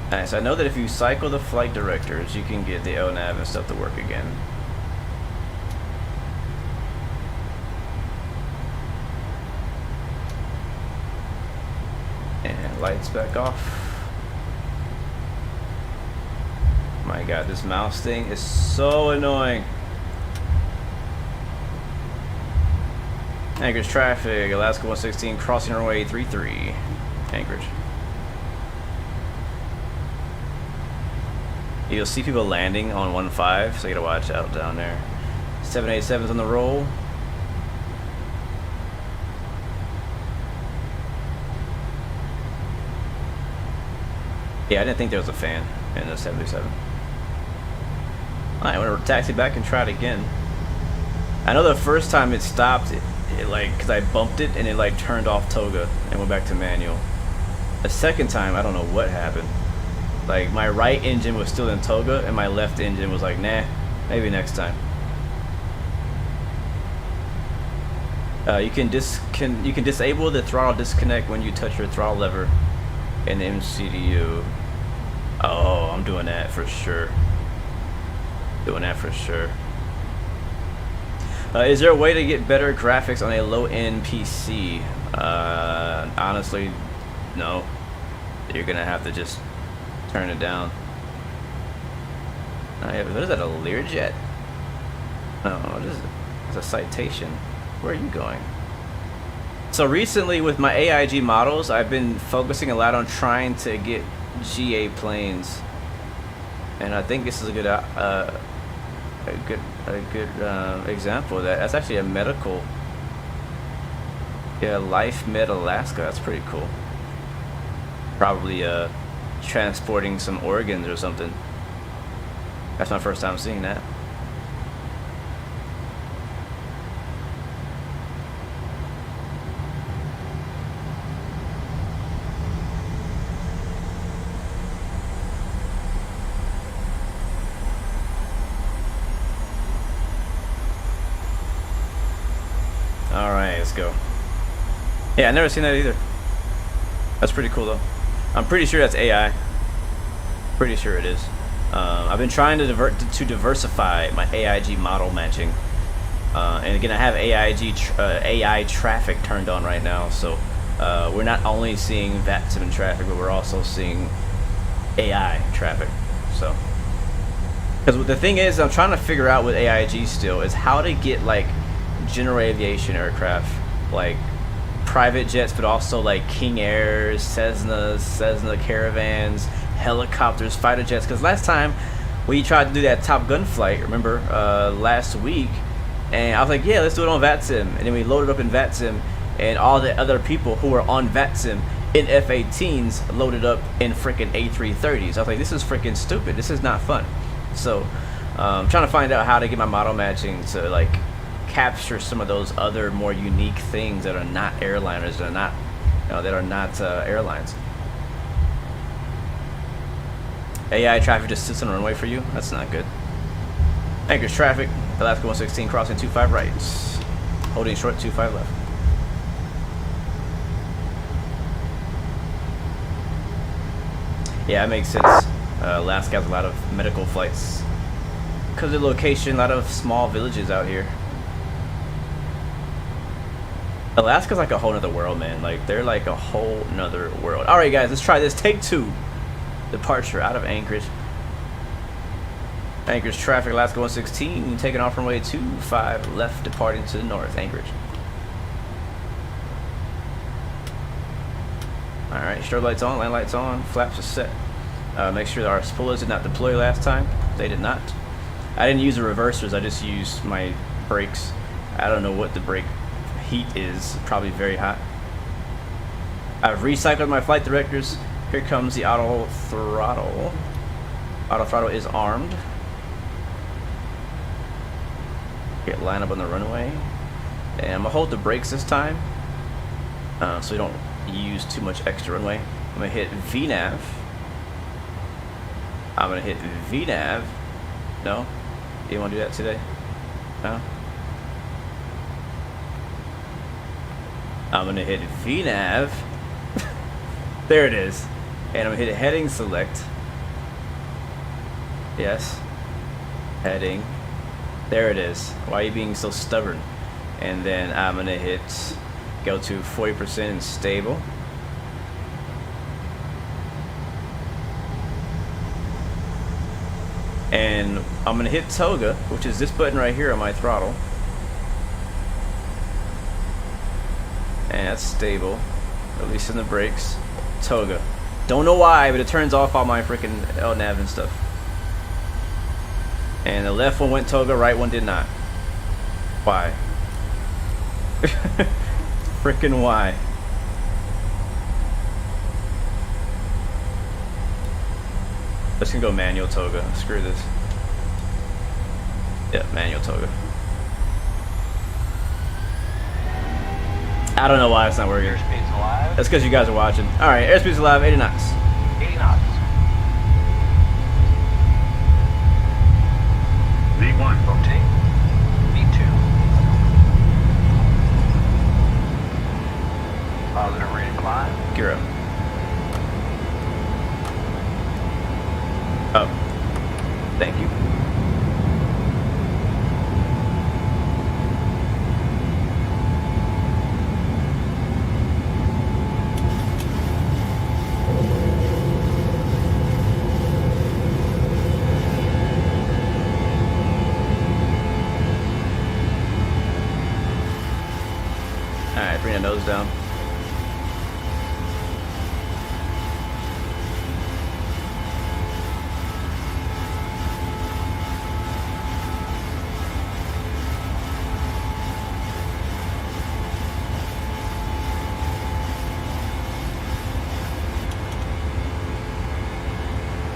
Alright, so I know that if you cycle the flight directors, you can get the LNAV and stuff to work again. And lights back off. My god, this mouse thing is so annoying. Anchorage traffic, Alaska 116 crossing runway 33, Anchorage. You'll see people landing on 15, so you gotta watch out down there. 787's on the roll. Yeah, I didn't think there was a fan in the 77. Alright, I'm gonna taxi back and try it again. I know the first time it stopped, it like, because I bumped it and it like turned off toga and went back to manual. The second time, I don't know what happened. Like, my right engine was still in toga and my left engine was like, nah, maybe next time. You can disable the throttle disconnect when you touch your throttle lever in the MCDU. Oh, I'm doing that for sure. Doing that for sure. Is there a way to get better graphics on a low-end PC? Honestly, no. You're gonna have to just turn it down. What is that, a Learjet? No, what is it? It's a Citation. Where are you going? So recently with my AIG models, I've been focusing a lot on trying to get GA planes, and I think this is a good example of that. That's actually a medical, yeah, Life Med Alaska. That's pretty cool. Probably transporting some organs or something. That's my first time seeing that. Alright, let's go. Yeah, I never seen that either. That's pretty cool though. I'm pretty sure that's AI. Pretty sure it is. I've been trying to diversify my AIG model matching. And again, I have AIG AI traffic turned on right now, so we're not only seeing Vatsim traffic, but we're also seeing AI traffic. So, because the thing is, I'm trying to figure out with AIG still is how to get like general aviation aircraft, like private jets, but also like King Airs, Cessna Caravans, helicopters, fighter jets. Because last time we tried to do that Top Gun flight, remember, last week, and I was like, yeah, let's do it on Vatsim. And then we loaded up in Vatsim, and all the other people who were on Vatsim in F-18s loaded up in freaking A330s. I was like, this is freaking stupid. This is not fun. So I'm trying to find out how to get my model matching to like capture some of those other more unique things that are not airliners, that are not airlines. AI traffic just sits on the runway for you? That's not good. Anchorage traffic, Alaska 116 crossing 25 right. Holding short 25 left. Yeah, that makes sense. Alaska has a lot of medical flights. Because of the location, a lot of small villages out here. Alaska's like a whole nother world, man. Like, they're like a whole nother world. Alright guys, let's try this. Take 2. Departure out of Anchorage. Anchorage traffic, Alaska 116, taking off runway 25 left, departing to the north, Anchorage. Alright, strobe lights on, land lights on, flaps are set. Make sure that our spoilers did not deploy last time. They did not. I didn't use the reversers, I just used my brakes. I don't know what the brake heat is, probably very hot. I've recycled my flight directors. Here comes the auto throttle. Auto throttle is armed. Get line up on the runway. And I'm gonna hold the brakes this time, so we don't use too much extra runway. I'm gonna hit VNAV. I'm gonna hit VNAV. No? You wanna do that today? No? I'm gonna hit VNAV. There it is. And I'm gonna hit heading select. Yes. Heading. There it is. Why are you being so stubborn? And then I'm gonna hit go to 40% stable. And I'm gonna hit toga, which is this button right here on my throttle. And that's stable. Releasing the brakes. Toga. Don't know why, but it turns off all my freaking LNAV and stuff. And the left one went Toga, right one did not. Why? Freaking why? Let's gonna go manual Toga. Screw this. Yeah, manual Toga. I don't know why it's not working. Airspeed's alive. That's because you guys are watching. Alright, airspeed's alive, 80 knots. 80 knots. V1. Rotate. V2. Positive rate of climb. Gear up. Oh. Thank you. Alright, bring the nose down.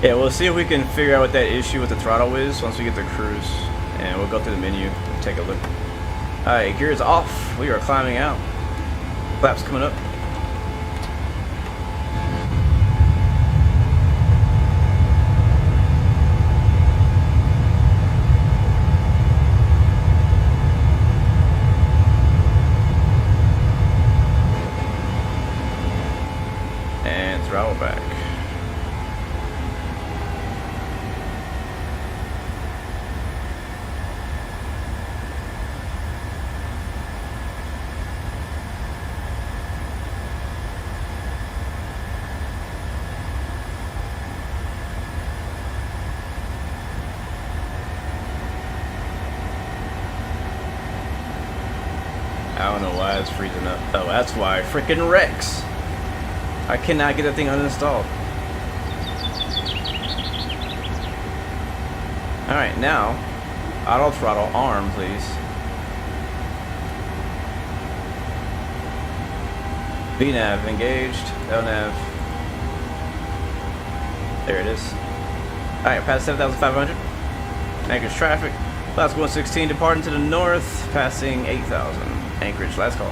Yeah, we'll see if we can figure out what that issue with the throttle is once we get the cruise. And we'll go through the menu and take a look. Alright, gears off. We are climbing out. Flaps coming up. And throttle back. I don't know why it's freezing up. Oh, that's why. Freaking Rex. I cannot get that thing uninstalled. Alright, now, auto throttle arm, please. VNav engaged. LNav. There it is. Alright, past 7,500. Anchorage traffic. Class 116 departing to the north, passing 8,000. Anchorage, last call.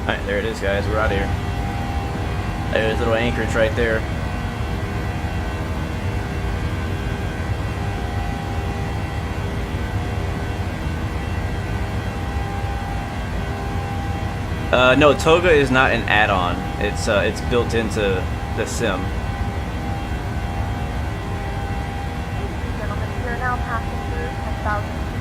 Alright, there it is, guys. We're out here. There's little Anchorage right there. No, Toga is not an add-on. It's built into the sim. Gentlemen, we are now passing through 10,000 feet.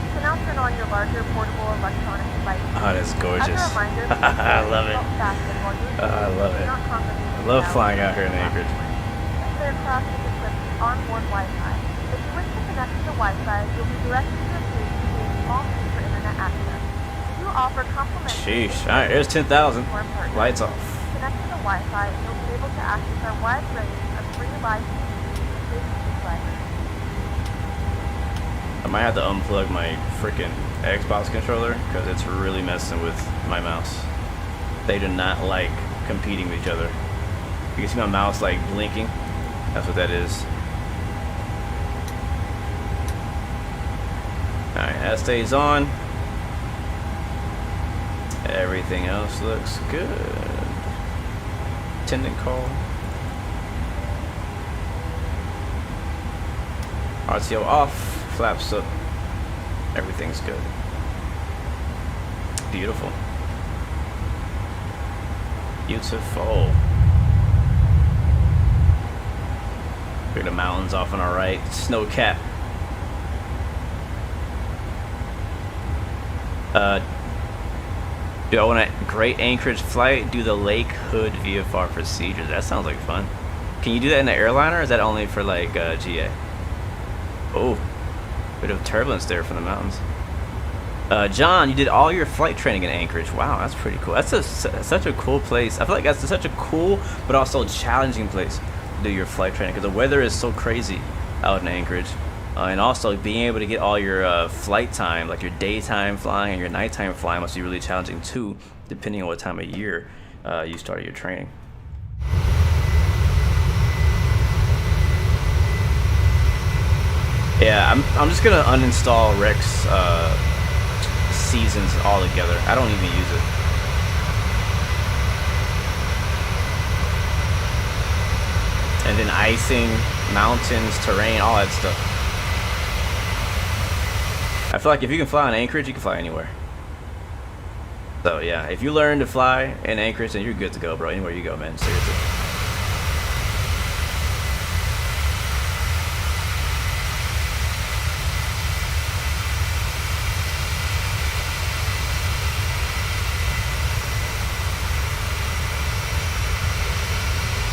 You can now turn on your larger portable electronic devices. Oh, that's gorgeous. As a reminder, I love it. I love it. I love flying out here in Anchorage. This aircraft is equipped with onboard Wi-Fi. If you wish to connect to the Wi-Fi, you'll be directed to a page with a small fee for internet access. We do offer complimentary. Sheesh. All right, there's 10,000. Lights off. Connect to the Wi-Fi, and you'll be able to access our wide range of free live streams and safety libraries. I might have to unplug my freaking Xbox controller because it's really messing with my mouse. They do not like competing with each other. You can see my mouse like blinking. That's what that is. Alright, that stays on. Everything else looks good. Attendant call. RTO off. Flaps up. Everything's good. Beautiful. Beautiful. Look at the mountains off on our right. Snow cap. Do I want a great Anchorage flight? Do the Lake Hood VFR procedure. That sounds like fun. Can you do that in the airliner, or is that only for like GA? Oh, bit of turbulence there from the mountains. John, you did all your flight training in Anchorage. Wow, that's pretty cool. That's such a cool place. I feel like that's such a cool but also challenging place to do your flight training because the weather is so crazy out in Anchorage. And also being able to get all your flight time, like your daytime flying and your nighttime flying, must be really challenging too, depending on what time of year you started your training. Yeah, I'm just gonna uninstall Rex seasons altogether. I don't even use it. And then icing, mountains, terrain, all that stuff. I feel like if you can fly in Anchorage, you can fly anywhere. So yeah, if you learn to fly in Anchorage, then you're good to go, bro. Anywhere you go, man. Seriously.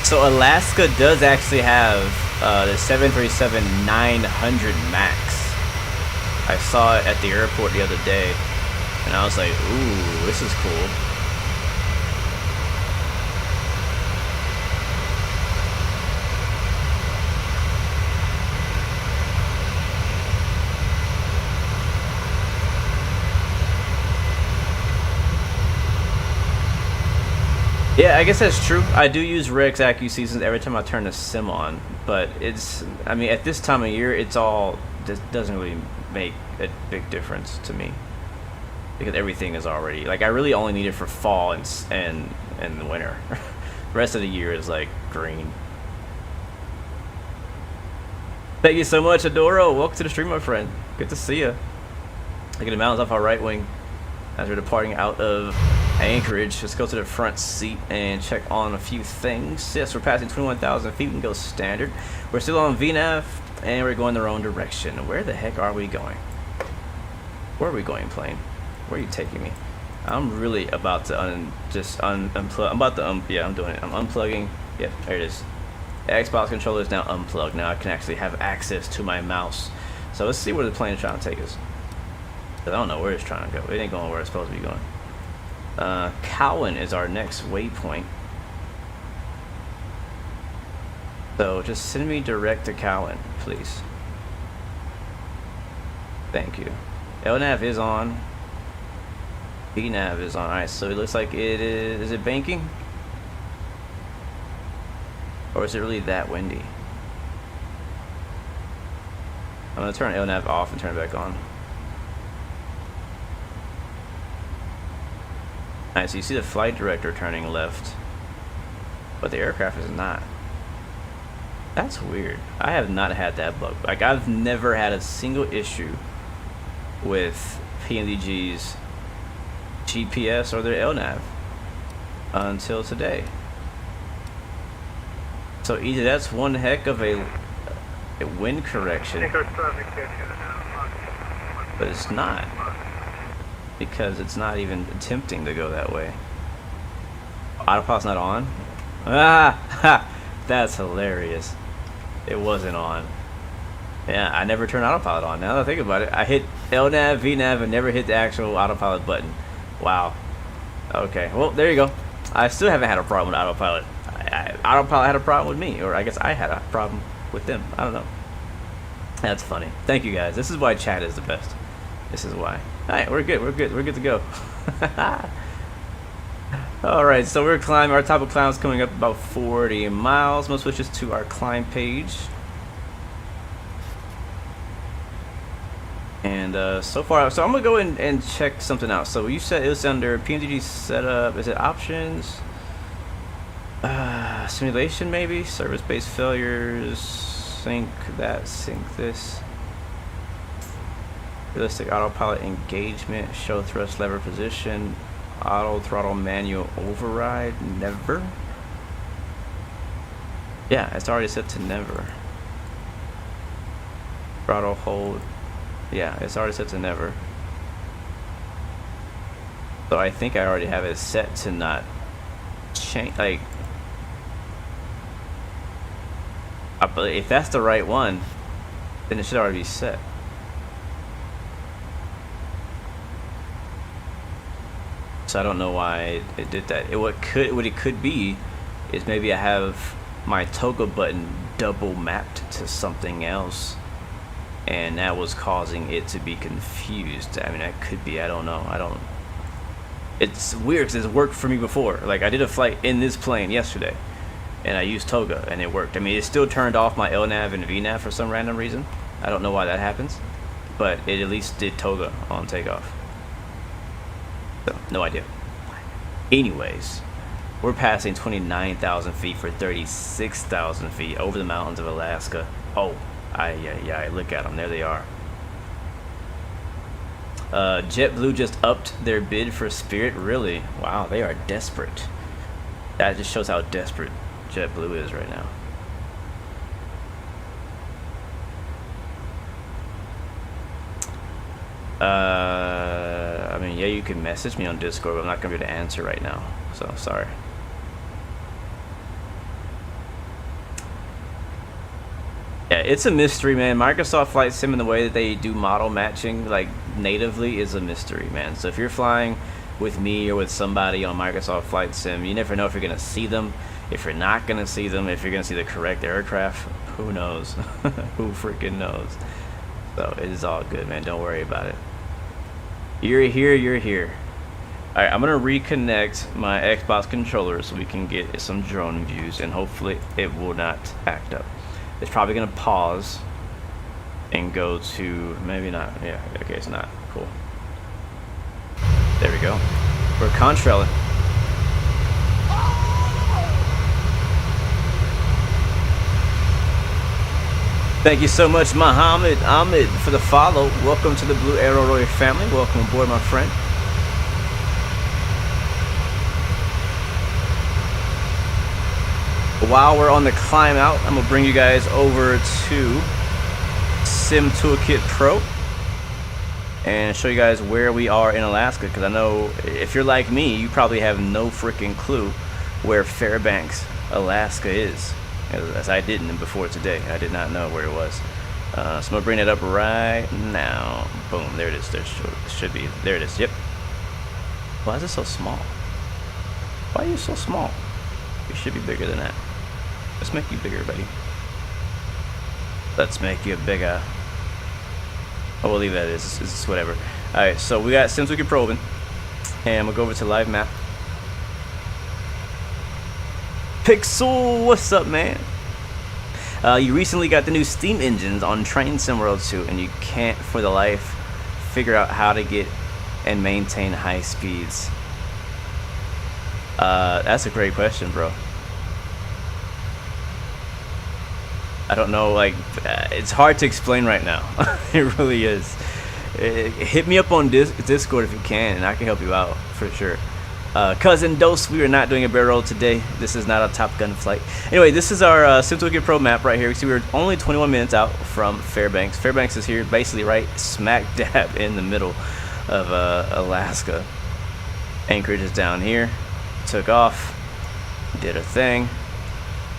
So Alaska does actually have the 737-900 MAX. I saw it at the airport the other day, and I was like, ooh, this is cool. Yeah, I guess that's true. I do use Rex AccuSeasons seasons every time I turn the sim on, but I mean, at this time of year, it doesn't really make a big difference to me because everything is already, like, I really only need it for fall and the winter. The rest of the year is like green. Thank you so much, Adoro. Welcome to the stream, my friend. Good to see you. Taking the mountains off our right wing as we're departing out of Anchorage. Let's go to the front seat and check on a few things. Yes, we're passing 21,000 feet. We can go standard. We're still on VNAV and we're going the wrong direction. Where the heck are we going? Where are we going, plane? Where are you taking me? I'm really about to unplug. I'm about to yeah, I'm doing it. I'm unplugging. Yep, there it is. The Xbox controller is now unplugged. Now I can actually have access to my mouse. So let's see where the plane is trying to take us. I don't know where it's trying to go. It ain't going where it's supposed to be going. Cowan is our next waypoint. So just send me direct to Cowan, please. Thank you. LNAV is on. BNAV is on. Alright, so it looks like it is it banking? Or is it really that windy? I'm gonna turn LNAV off and turn it back on. Alright, so you see the flight director turning left, but the aircraft is not. That's weird. I have not had that bug. Like, I've never had a single issue with PMDG's GPS or their LNAV until today. So either that's one heck of a wind correction, but it's not. Because it's not even attempting to go that way. Autopilot's not on? Ah! Ha! That's hilarious. It wasn't on. Yeah, I never turned autopilot on. Now that I think about it, I hit LNAV, VNAV, and never hit the actual autopilot button. Wow. Okay, well, there you go. I still haven't had a problem with autopilot. Autopilot had a problem with me, or I guess I had a problem with them. I don't know. That's funny. Thank you, guys. This is why chat is the best. This is why. Alright, we're good to go. Alright, so we're climbing. Our top of climb is coming up about 40 miles. Most switches to our climb page. And so far, so I'm gonna go in and check something out. So you said it was under PMDG setup. Is it options? Simulation maybe? Service-based failures. Sync that, sync this. Realistic autopilot engagement, show thrust lever position, auto throttle manual override, never. Yeah, it's already set to never. Throttle hold, yeah, it's already set to never. So I think I already have it set to not change, like, if that's the right one, then it should already be set. so I don't know why it did that. What it could be is maybe I have my toggle button double mapped to something else, and that was causing it to be confused. I mean, that could be. I don't know. It's weird because it's worked for me before. Like, I did a flight in this plane yesterday, and I used Toga, and it worked. I mean, it still turned off my LNAV and VNAV for some random reason. I don't know why that happens, but it at least did Toga on takeoff. So, no idea. Anyways, we're passing 29,000 feet for 36,000 feet over the mountains of Alaska. Oh, yeah, look at them. There they are. JetBlue just upped their bid for Spirit. Really? Wow, they are desperate. That just shows how desperate JetBlue is right now. I mean, yeah, you can message me on Discord, but I'm not gonna be able to answer right now, so sorry. Yeah, it's a mystery, man. Microsoft Flight Sim, in the way that they do model matching like natively, is a mystery, man. So if you're flying with me or with somebody on Microsoft Flight Sim, you never know if you're gonna see them, if you're not gonna see them, if you're gonna see the correct aircraft. Who knows? Who freaking knows? So it is all good, man. Don't worry about it. You're here, you're here. Alright, I'm gonna reconnect my Xbox controller so we can get some drone views, and hopefully it will not act up. It's probably gonna pause and go to, maybe not. Yeah, okay, it's not. Cool. There we go. We're contrailing. Thank you so much, Muhammad Ahmed, for the follow. Welcome to the Blue Arrow Royal family. Welcome aboard, my friend. While we're on the climb out, I'm gonna bring you guys over to Sim Toolkit Pro and show you guys where we are in Alaska, because I know if you're like me, you probably have no freaking clue where Fairbanks, Alaska is. As I didn't before today. I did not know where it was. So I'm gonna bring it up right now. Boom, there it is. There should be. There it is. Yep. Why is it so small? Why are you so small? You should be bigger than that. Let's make you bigger, buddy. Let's make you bigger. Oh, we'll leave that as it's whatever. Alright, so we got Sim Toolkit Pro open, and we'll go over to live map. Pixel, what's up, man? You recently got the new Steam engines on Train Sim World 2, and you can't for the life figure out how to get and maintain high speeds. That's a great question, bro. I don't know, like, it's hard to explain right now. It really is. Hit me up on Discord if you can, and I can help you out for sure. Cousin Dose, we are not doing a barrel roll today. This is not a Top Gun flight. Anyway, this is our Sim Toolkit Pro map right here. You see, we're only 21 minutes out from Fairbanks. Fairbanks is here, basically right smack dab in the middle of Alaska. Anchorage is down here. Took off, did a thing.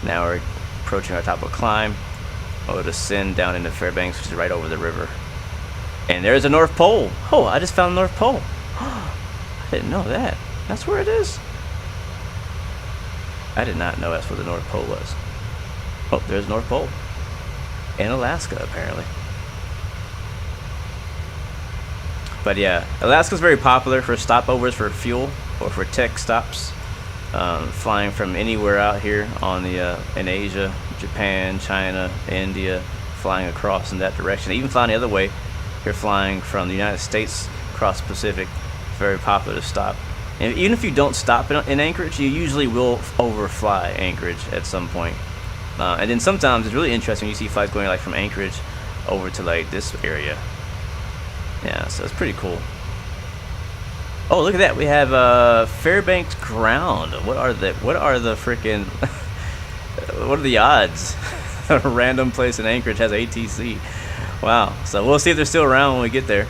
Now we're approaching our top of climb. We'll descend down into Fairbanks, which is right over the river. And there's the North Pole. Oh, I just found the North Pole. I didn't know that. That's where it is. I did not know that's where the North Pole was. Oh, there's North Pole. In Alaska, apparently. But yeah, Alaska's very popular for stopovers for fuel or for tech stops. Flying from anywhere out here on the in Asia, Japan, China, India, flying across in that direction. Even flying the other way, if you're flying from the United States across the Pacific, very popular to stop. And even if you don't stop in Anchorage, you usually will overfly Anchorage at some point. And then sometimes it's really interesting. You see flights going like from Anchorage over to like this area. Yeah, so it's pretty cool. Oh, look at that! We have Fairbanks ground. What are the freaking? What are the odds? A random place in Anchorage has ATC. Wow. So we'll see if they're still around when we get there.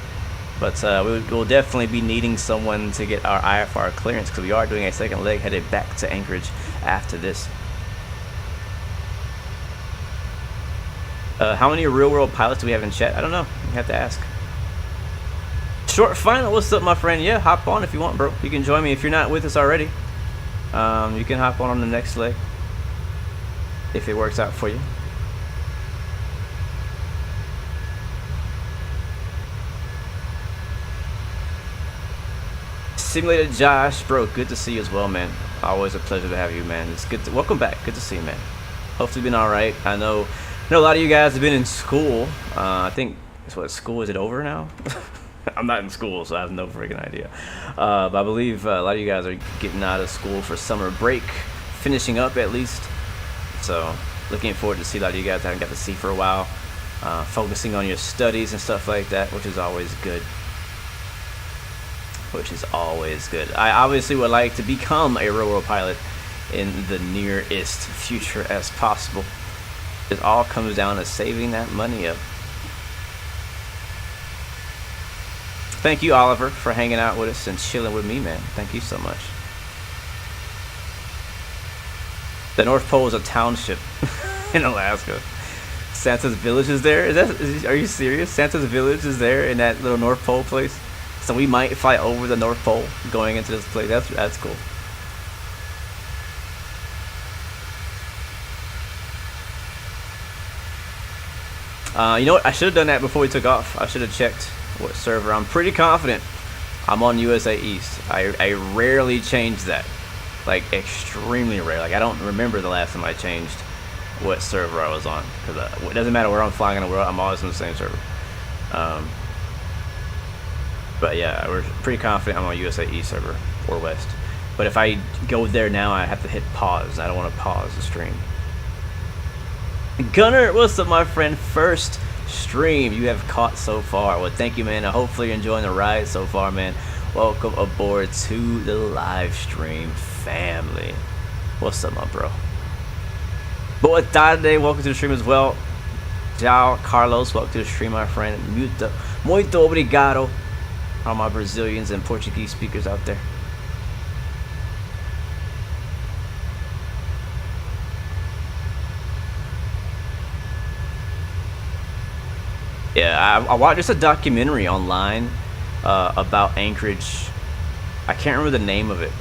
But we'll definitely be needing someone to get our IFR clearance, because we are doing a second leg headed back to Anchorage after this. How many real-world pilots do we have in chat? I don't know. We have to ask. Short final, what's up, my friend? Yeah, hop on if you want, bro. You can join me if you're not with us already. You can hop on the next leg if it works out for you. Simulated Josh, bro, good to see you as well, man. Always a pleasure to have you, man. It's good to, welcome back. Good to see you, man. Hopefully been all right. I know a lot of you guys have been in school. I think it's what, school, is it over now? I'm not in school, so I have no freaking idea. But I believe a lot of you guys are getting out of school for summer break, finishing up at least. So looking forward to see a lot of you guys I haven't got to see for a while. Focusing on your studies and stuff like that, which is always good. I obviously would like to become a real world pilot in the nearest future as possible. It all comes down to saving that money up. Thank you, Oliver, for hanging out with us and chilling with me, man. Thank you so much. The North Pole is a township in Alaska. Santa's Village is there? Are you serious? Santa's Village is there in that little North Pole place? So we might fly over the North Pole going into this place. That's cool. You know what? I should have done that before we took off. I should have checked what server. I'm pretty confident I'm on USA East. I rarely change that. Like, extremely rare. Like, I don't remember the last time I changed what server I was on. Because it doesn't matter where I'm flying in the world, I'm always on the same server. But yeah, we're pretty confident I'm on USA East server or West. But if I go there now, I have to hit pause. I don't want to pause the stream. Gunner, what's up, my friend? First stream you have caught so far. Well, thank you, man. Hopefully you're enjoying the ride so far, man. Welcome aboard to the live stream family. What's up, my bro? Boa tarde, welcome to the stream as well. Jao Carlos, welcome to the stream, my friend. Muito obrigado. All my Brazilians and Portuguese speakers out there. Yeah, I watched just a documentary online about Anchorage. I can't remember the name of it,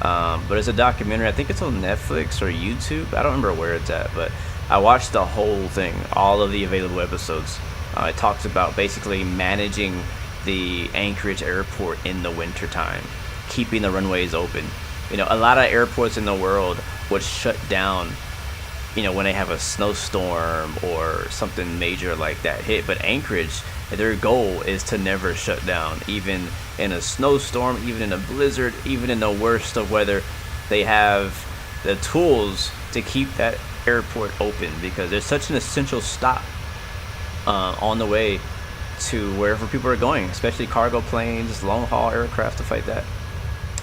but it's a documentary. I think it's on Netflix or YouTube. I don't remember where it's at, but I watched the whole thing, all of the available episodes. It talks about basically managing the Anchorage airport in the winter time, keeping the runways open. You know, a lot of airports in the world would shut down, you know, when they have a snowstorm or something major like that hit. But Anchorage, their goal is to never shut down, even in a snowstorm, even in a blizzard, even in the worst of weather. They have the tools to keep that airport open because there's such an essential stop on the way to wherever people are going, especially cargo planes, long haul aircraft, stuff like that.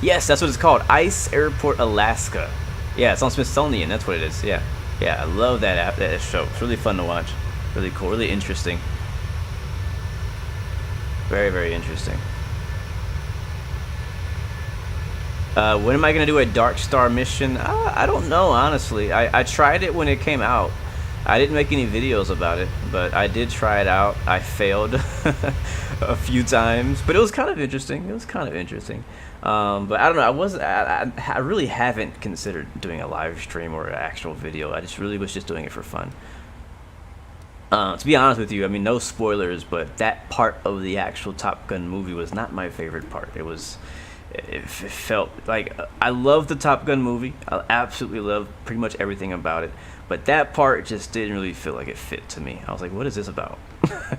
Yes, that's what it's called, Ice Airport Alaska. Yeah, it's on Smithsonian. That's what it is. Yeah, I love that app, that show. It's really fun to watch. Really cool, really interesting. Very, very interesting. When am I gonna do a Dark Star mission? I don't know, honestly. I tried it when it came out. I didn't make any videos about it, but I did try it out. I failed a few times, but it was kind of interesting. But I don't know. I really haven't considered doing a live stream or an actual video. I just really was just doing it for fun. To be honest with you, I mean, no spoilers, but that part of the actual Top Gun movie was not my favorite part. It felt like, I love the Top Gun movie. I absolutely love pretty much everything about it. But that part just didn't really feel like it fit to me. I was like, what is this about?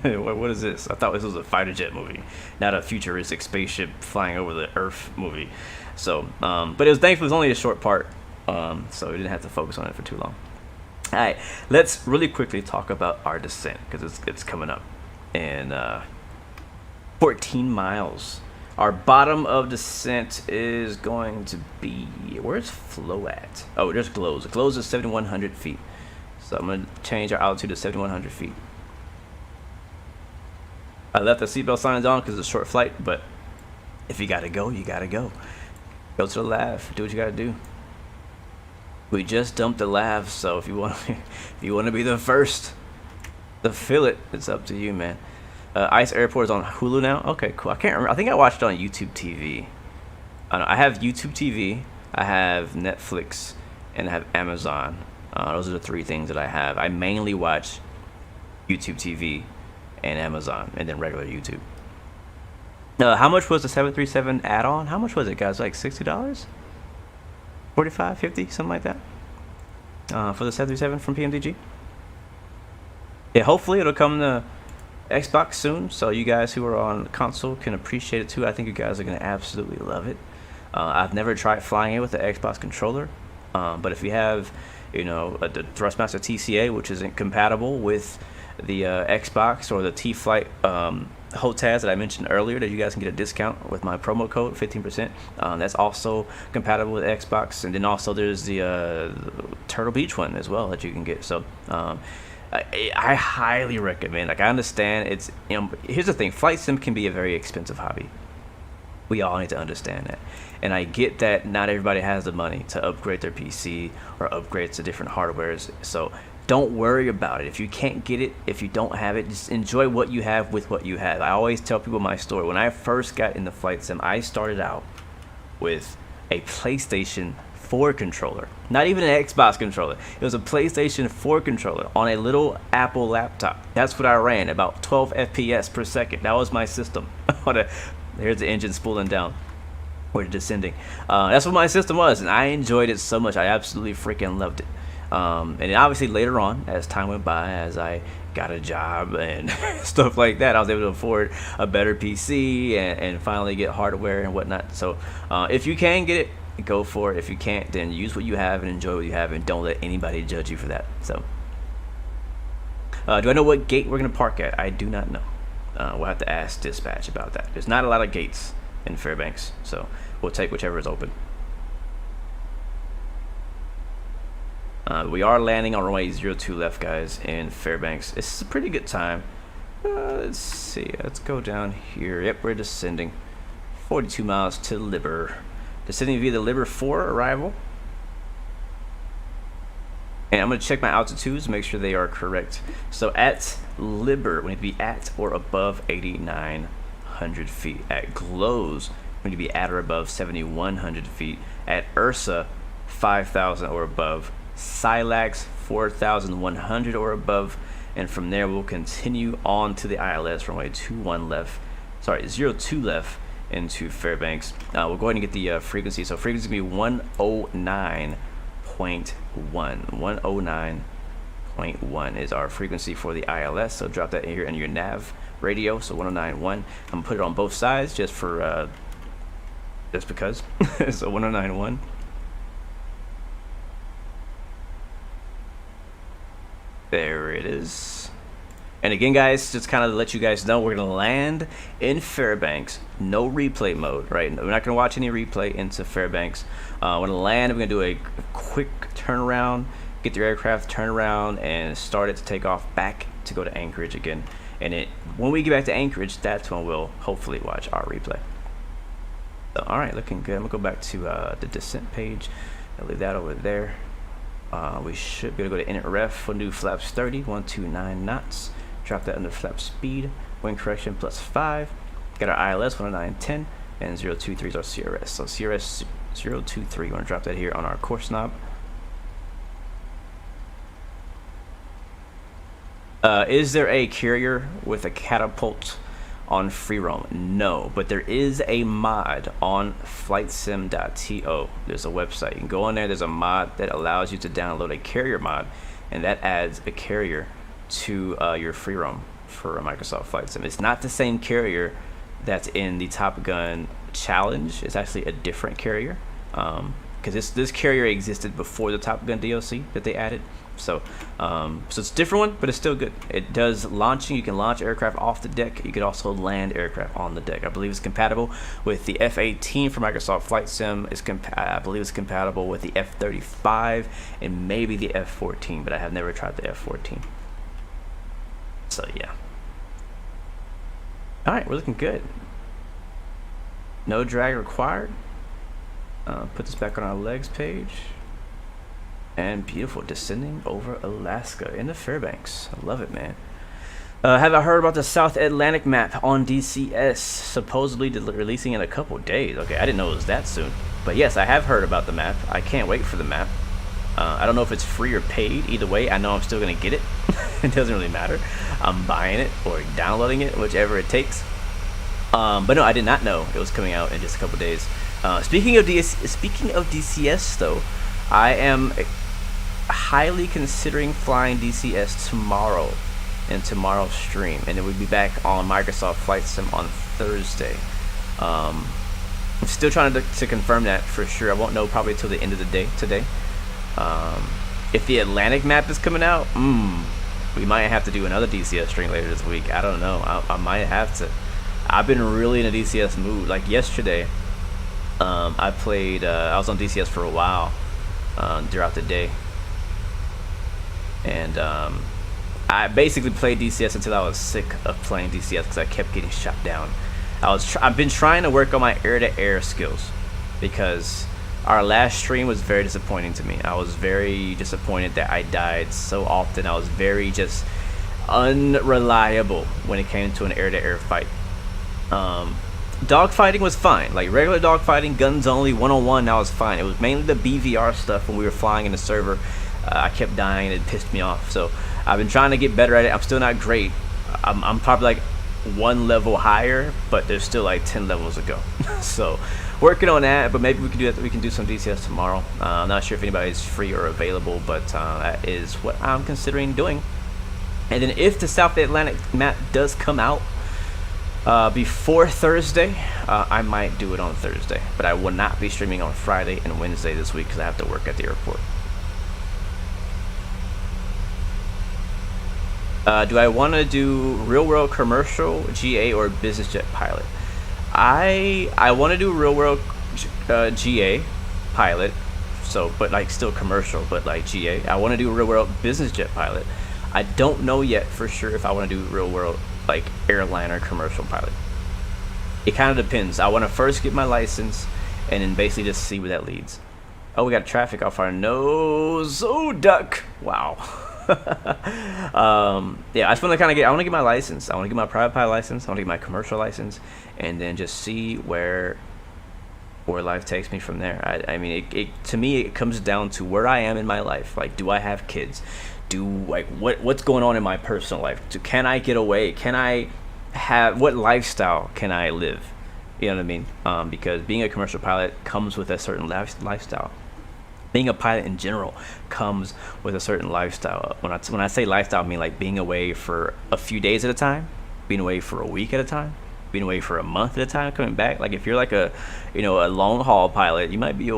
What is this? I thought this was a fighter jet movie, not a futuristic spaceship flying over the Earth movie. So, but it was thankfully it was only a short part, so we didn't have to focus on it for too long. All right, let's really quickly talk about our descent because it's coming up in 14 miles. Our bottom of descent is going to be, where's flow at? Oh, there's glows. The glows is 7,100 feet. So I'm going to change our altitude to 7,100 feet. I left the seatbelt signs on because it's a short flight, but if you got to go, you got to go. Go to the lav. Do what you got to do. We just dumped the lav, so if you want to be the first to fill it, it's up to you, man. Ice Airport is on Hulu now. Okay, cool. I can't remember. I think I watched it on YouTube TV. I have YouTube TV, I have Netflix, and I have Amazon. Those are the 3 things that I have. I mainly watch YouTube TV and Amazon, and then regular YouTube. How much was the 737 add-on? How much was it, guys? Like $60? 45, 50, something like that? For the 737 from PMDG? Yeah, hopefully it'll come to Xbox soon, so you guys who are on console can appreciate it too. I think you guys are going to absolutely love it. I've never tried flying it with the Xbox controller, but if you have, you know, the Thrustmaster TCA, which isn't compatible with the Xbox, or the T-Flight HOTAS that I mentioned earlier, that you guys can get a discount with my promo code 15%. That's also compatible with Xbox, and then also there's the Turtle Beach one as well that you can get. So I highly recommend. Like, I understand it's, you know, here's the thing: flight sim can be a very expensive hobby. We all need to understand that. And I get that not everybody has the money to upgrade their PC or upgrade to different hardwares. So don't worry about it. If you can't get it, if you don't have it, just enjoy what you have with what you have. I always tell people my story. When I first got into flight sim, I started out with a PlayStation 4 controller. Not even an Xbox controller. It was a PlayStation 4 controller on a little Apple laptop. That's what I ran, about 12 FPS per second. That was my system. Here's the engine spooling down. Or descending. That's what my system was, and I enjoyed it so much. I absolutely freaking loved it. And then obviously later on, as time went by, as I got a job and stuff like that, I was able to afford a better PC and finally get hardware and whatnot. So if you can get it, go for it. If you can't, then use what you have and enjoy what you have, and don't let anybody judge you for that. So do I know what gate we're going to park at? I do not know. We'll have to ask dispatch about that. There's not a lot of gates in Fairbanks, so we'll take whichever is open. We are landing on runway 02 left, guys, in Fairbanks. This is a pretty good time. Let's see. Let's go down here. Yep, we're descending. 42 miles to Liber. Descending via the Liber 4 arrival. And I'm going to check my altitudes, make sure they are correct. So at Liber, we need to be at or above 8,900 feet. At Glows, we need to be at or above 7,100 feet. At Ursa, 5,000 or above. Silax, 4,100 or above. And from there, we'll continue on to the ILS, runway 21 left. Sorry, 02 left into Fairbanks. We'll go ahead and get the frequency. So frequency will be 109.1. 109.1 is our frequency for the ILS. So drop that in here in your nav radio. So 109.1. I'm gonna put it on both sides just for just because. So 109.1. There it is. And again, guys, just kind of to let you guys know, we're going to land in Fairbanks. No replay mode, right? We're not going to watch any replay into Fairbanks. We're going to land. We're going to do a quick turnaround, get the aircraft, turn around, and start it to take off back to go to Anchorage again. And when we get back to Anchorage, that's when we'll hopefully watch our replay. So, all right, looking good. I'm going to go back to the descent page. I'll leave that over there. We should be able to go to init ref. We'll do flaps 30, 129 knots. Drop that under flap speed. Wind correction plus 5. Got our ILS 109.10, and 023 is our CRS. So CRS 023, we're going to drop that here on our course knob. Is there a carrier with a catapult on free roam? No, but there is a mod on flightsim.to. There's a website. You can go on there. There's a mod that allows you to download a carrier mod, and that adds a carrier to your free roam for Microsoft Flight Sim. It's not the same carrier that's in the Top Gun Challenge. It's actually a different carrier, because this carrier existed before the Top Gun DLC that they added. So it's a different one, but it's still good. It does launching. You can launch aircraft off the deck. You could also land aircraft on the deck. I believe it's compatible with the F-18 for Microsoft Flight Sim. I believe it's compatible with the F-35 and maybe the F-14, but I have never tried the F-14. So yeah. All right, we're looking good. No drag required. Put this back on our legs page. And beautiful, descending over Alaska into Fairbanks. I love it, man. Have I heard about the South Atlantic map on DCS? Supposedly releasing in a couple days. Okay, I didn't know it was that soon. But yes, I have heard about the map. I can't wait for the map. I don't know if it's free or paid. Either way, I know I'm still going to get it. It doesn't really matter. I'm buying it or downloading it, whichever it takes. But no, I did not know it was coming out in just a couple days. Speaking of DCS, though, I am highly considering flying DCS tomorrow in tomorrow's stream, and then we'll be back on Microsoft Flight Sim on Thursday. I'm still trying to confirm that for sure. I won't know probably till the end of the day today. If the Atlantic map is coming out, we might have to do another DCS stream later this week. I don't know. I might have to. I've been really in a DCS mood. Like yesterday, I played. I was on DCS for a while throughout the day, and I basically played DCS until I was sick of playing DCS because I kept getting shot down. I've been trying to work on my air-to-air skills because our last stream was very disappointing to me. I was very disappointed that I died so often. I was very just unreliable when it came to an air-to-air fight. Dogfighting was fine, like regular dogfighting, guns only, one-on-one. That was fine. It was mainly the BVR stuff when we were flying in the server. I kept dying. It pissed me off. So I've been trying to get better at it. I'm still not great. I'm probably like one level higher, but there's still like 10 levels to go. So working on that, but maybe we can do that. We can do some DCS tomorrow. I'm not sure if anybody's free or available, but that is what I'm considering doing. And then if the South Atlantic map does come out before Thursday, I might do it on Thursday, but I will not be streaming on Friday and Wednesday this week because I have to work at the airport. Do I want to do real world commercial, GA, or business jet pilot? I want to do real world GA pilot, so but like still commercial, but like GA. I want to do real world business jet pilot. I don't know yet for sure if I want to do real world like airline or commercial pilot. It kind of depends. I want to first get my license and then basically just see where that leads. Oh, we got traffic off our nose. Oh, duck. Wow. Yeah, I just want to kind of get. I want to get my license. I want to get my private pilot license. I want to get my commercial license, and then just see where life takes me from there. I mean, to me, it comes down to where I am in my life. Like, do I have kids? What's going on in my personal life? Can I get away? Can I have what lifestyle can I live? You know what I mean? Because being a commercial pilot comes with a certain lifestyle. Being a pilot in general comes with a certain lifestyle. When I say lifestyle, I mean like being away for a few days at a time, being away for a week at a time, being away for a month at a time, coming back. Like if you're like a long haul pilot, you might be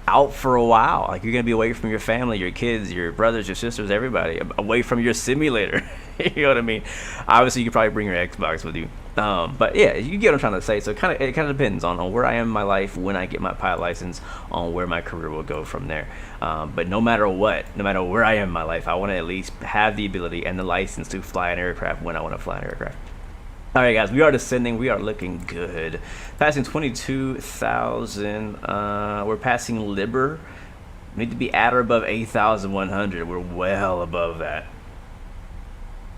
out for a while. Like you're gonna be away from your family, your kids, your brothers, your sisters, everybody, away from your simulator. You know what I mean? Obviously, you could probably bring your Xbox with you. But yeah, you get what I'm trying to say. So it kind of depends on where I am in my life when I get my pilot license, on where my career will go from there. But no matter where I am in my life, I want to at least have the ability and the license to fly an aircraft when I want to fly an aircraft. All right, guys, we are descending. We are looking good. Passing 22,000. We're passing Liber. We need to be at or above 8,100. We're well above that.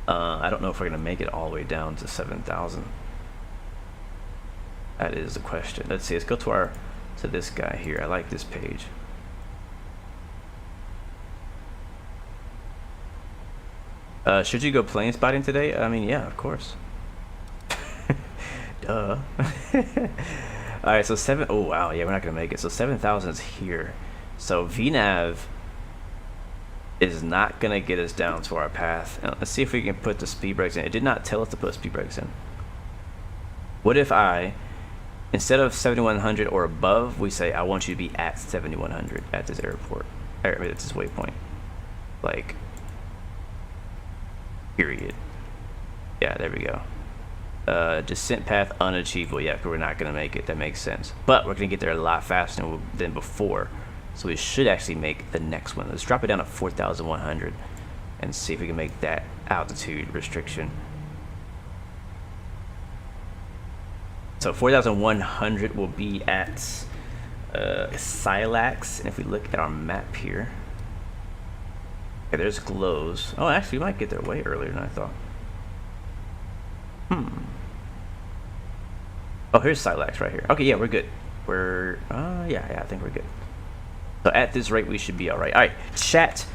I don't know if we're going to make it all the way down to 7,000. That is the question. Let's see. Let's go to this guy here. I like this page. Should you go plane spotting today? I mean, yeah, of course. Duh. Alright, so oh wow, yeah, we're not gonna make it. So 7,000 is here. So VNAV is not gonna get us down to our path. Let's see if we can put the speed brakes in. It did not tell us to put speed brakes in. What if instead of 7,100 or above, we say I want you to be at 7,100 at this airport, or at this waypoint, like period. Yeah, there we go. Descent path unachievable. Yeah, we're not gonna make it. That makes sense. But we're gonna get there a lot faster than before, so we should actually make the next one. Let's drop it down to 4,100 and see if we can make that altitude restriction. So 4,100 will be at Silax, and if we look at our map here, okay, there's glows. Oh, actually, we might get there way earlier than I thought. Oh, here's Silax right here. Okay, yeah, we're good. We're, yeah, I think we're good. So at this rate, we should be all right. All right, chat,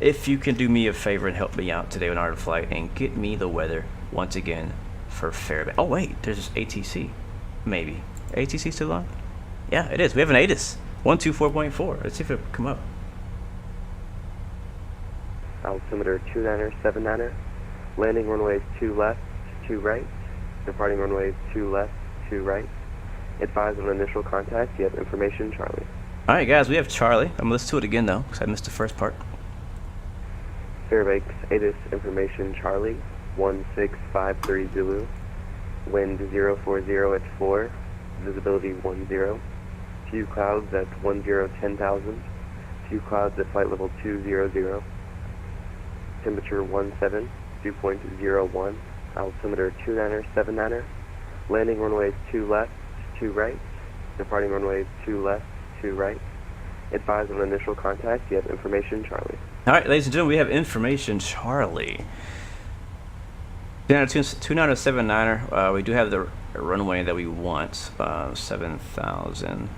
if you can do me a favor and help me out today on Art of Flight and get me the weather once again for Fairbanks. Oh, wait, there's this ATC. Maybe. ATC still on? Yeah, it is. We have an ATIS. 124.4. Let's see if it'll come up. Altimeter 29er, landing runways 2 left, 2 right, departing runways 2 left, 2 right. Advise on initial contact. You have information, Charlie. All right, guys, we have Charlie. I'm gonna listen to it again though, because I missed the first part. Fairbanks, ATIS information, Charlie, 1653 Zulu. Wind 040 at 4. Visibility 10. Few clouds at 10,000. Few clouds at flight level 200. Temperature 17, dew point 01. Altimeter 29er. Landing runways 2 left, 2 right. Departing runways 2 left, 2 right. Advise on initial contact. You have information, Charlie. All right, ladies and gentlemen, we have information, Charlie. 2979er. We do have the runway that we want. 7,000.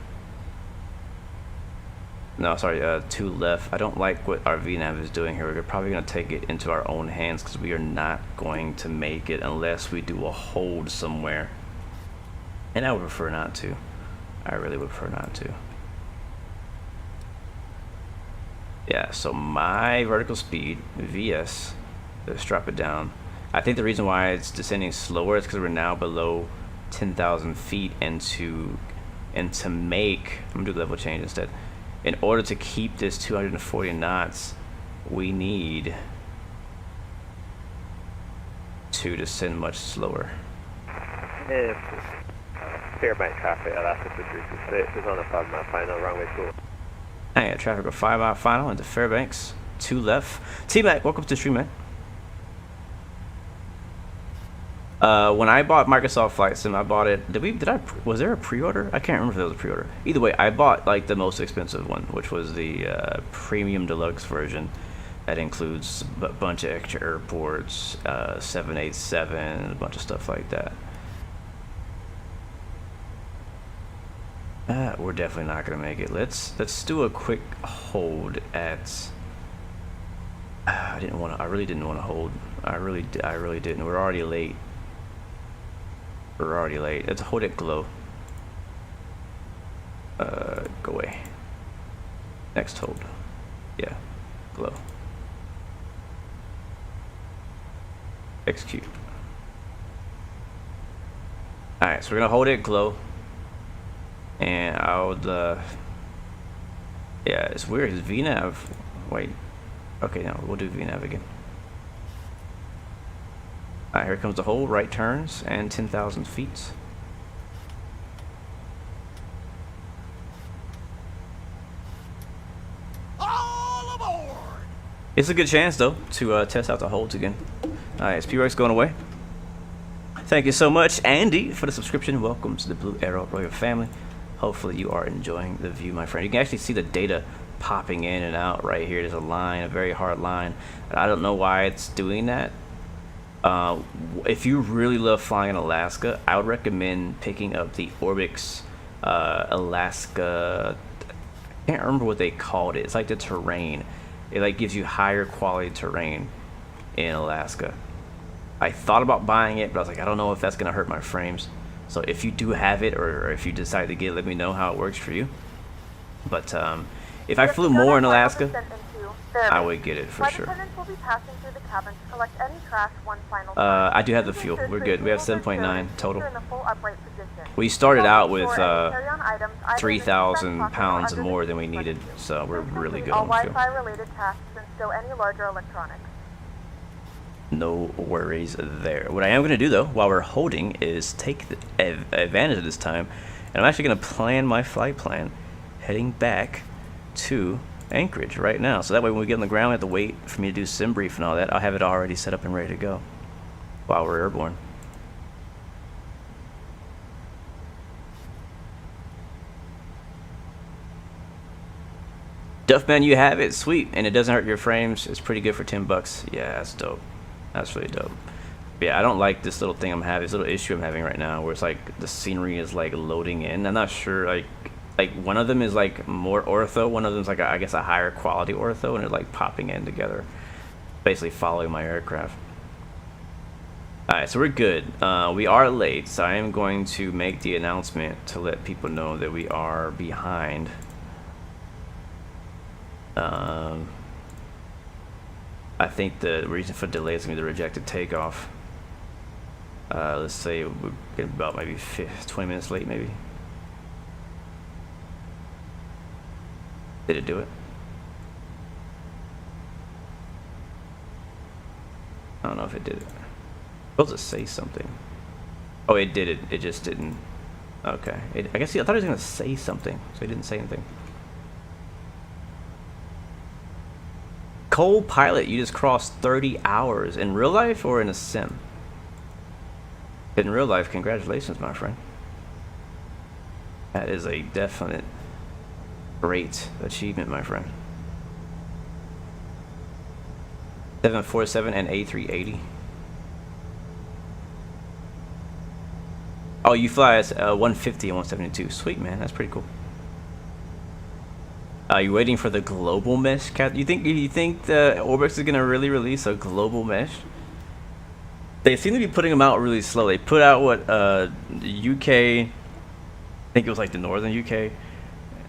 No, sorry, 2 left. I don't like what our VNAV is doing here. We're probably going to take it into our own hands because we are not going to make it unless we do a hold somewhere. And I would prefer not to. I really would prefer not to. Yeah, so my vertical speed, VS, let's drop it down. I think the reason why it's descending slower is because we're now below 10,000 feet, and to make, I'm gonna do level change instead. In order to keep this 240 knots, we need to descend much slower. And Fairbanks traffic, Alaska 336 is on a 5-mile final, runway 2. I got traffic of 5-mile final into Fairbanks, 2 left. T-Mac, welcome to the stream, man. When I bought Microsoft Flight Sim, I bought it. Was there a pre-order? I can't remember if there was a pre-order. Either way, I bought like the most expensive one, which was the premium deluxe version. That includes a bunch of extra airports, 787, a bunch of stuff like that. We're definitely not gonna make it. Let's do a quick hold at. I really didn't want to hold. I really didn't. We're already late. Let's hold it glow. Go away. Next hold. Yeah, glow. Execute. Alright, so we're gonna hold it glow. And I would, yeah, it's weird. It's VNAV. Wait. Okay, no, we'll do VNAV again. Alright, here comes the hold, right turns, and 10,000 feet. All aboard! It's a good chance, though, to test out the holds again. Alright, is PRX going away? Thank you so much, Andy, for the subscription. Welcome to the Blue Arrow Royal family. Hopefully you are enjoying the view, my friend. You can actually see the data popping in and out right here. There's a line, a very hard line. And I don't know why it's doing that. If you really love flying in Alaska, I would recommend picking up the Orbix Alaska. I can't remember what they called it. It's like the terrain. It like gives you higher quality terrain in Alaska. I thought about buying it, but I was like, I don't know if that's gonna hurt my frames. So if you do have it, or if you decide to get it, let me know how it works for you. But if I flew more in Alaska, I would get it for sure. Will be passing through the cabin to collect any trash one final I do have the fuel. We're good. We have 7.9 total. We started out with 3,000 pounds more than we needed, so we're really good on fuel. Wi-Fi related tasks and stow any larger electronics. No worries there. What I am going to do, though, while we're holding, is take advantage of this time, and I'm actually going to plan my flight plan heading back to Anchorage right now. So that way when we get on the ground, we have to wait for me to do sim brief and all that. I'll have it already set up and ready to go while we're airborne. Duffman, you have it. Sweet. And it doesn't hurt your frames. It's pretty good for $10. Yeah, that's dope. That's really dope. Yeah, I don't like this little thing I'm having, this little issue I'm having right now, where it's like the scenery is like loading in. I'm not sure, like one of them is like more ortho, one of them is like I guess a higher quality ortho, and they're like popping in together, basically following my aircraft. All right, so we're good. We are late, so I am going to make the announcement to let people know that we are behind. I think the reason for delay is going to be the rejected takeoff. Let's say we're getting about maybe 20 minutes late, maybe. Did it do it? I don't know if it did it. Supposed to say something. Oh, it did it. It just didn't. Okay. I guess I thought he was going to say something, so he didn't say anything. Co-pilot, you just crossed 30 hours in real life or in a sim? In real life, congratulations, my friend. That is a definite great achievement, my friend. 747 and A380. Oh, you fly as 150 and 172. Sweet, man. That's pretty cool. Are you waiting for the global mesh? You think the Orbix is gonna really release a global mesh? They seem to be putting them out really slow. They put out what the UK, I think it was like the northern UK, and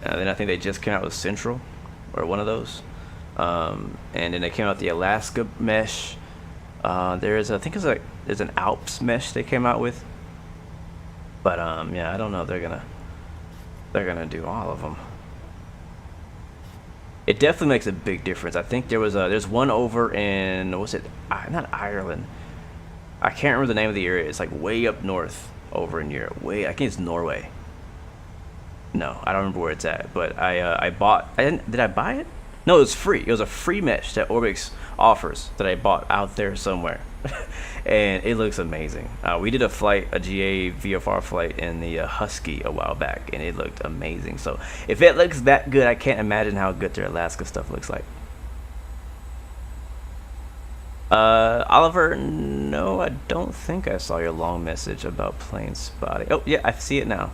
then I think they just came out with Central, or one of those, and then they came out with the Alaska mesh. There's I think there's an Alps mesh they came out with, but yeah, I don't know if they're gonna do all of them. It definitely makes a big difference. I think there's one over in, what's it? Not Ireland. I can't remember the name of the area. It's like way up north over in Europe. I think it's Norway. No, I don't remember where it's at. But I bought. Did I buy it? No, it was free. It was a free mesh that Orbix offers that I bought out there somewhere, and it looks amazing. We did a GA VFR flight in the Husky a while back, and it looked amazing. So if it looks that good, I can't imagine how good their Alaska stuff looks like. Oliver, no, I don't think I saw your long message about plane spotting. Oh yeah, I see it now.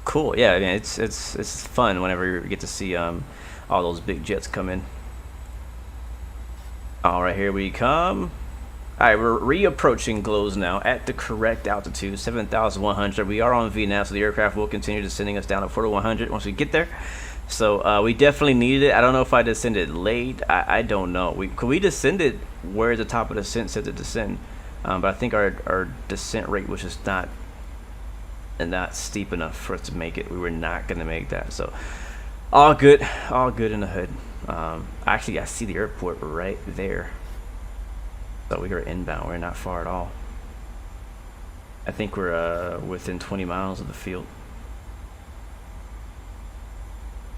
Cool. Yeah, I mean it's fun whenever you get to see all those big jets come in. All right, here we come. All right, we're reapproaching GLOWs now at the correct altitude, 7,100. We are on VNAV, so the aircraft will continue descending us down to 4,100 once we get there. So we definitely needed it. I don't know if I descended late. I don't know. We descended where the top of the descent said to descend, but I think our descent rate was just not steep enough for us to make it. We were not going to make that. So all good in the hood. Actually, I see the airport right there. So we are inbound. We're not far at all. I think we're within 20 miles of the field.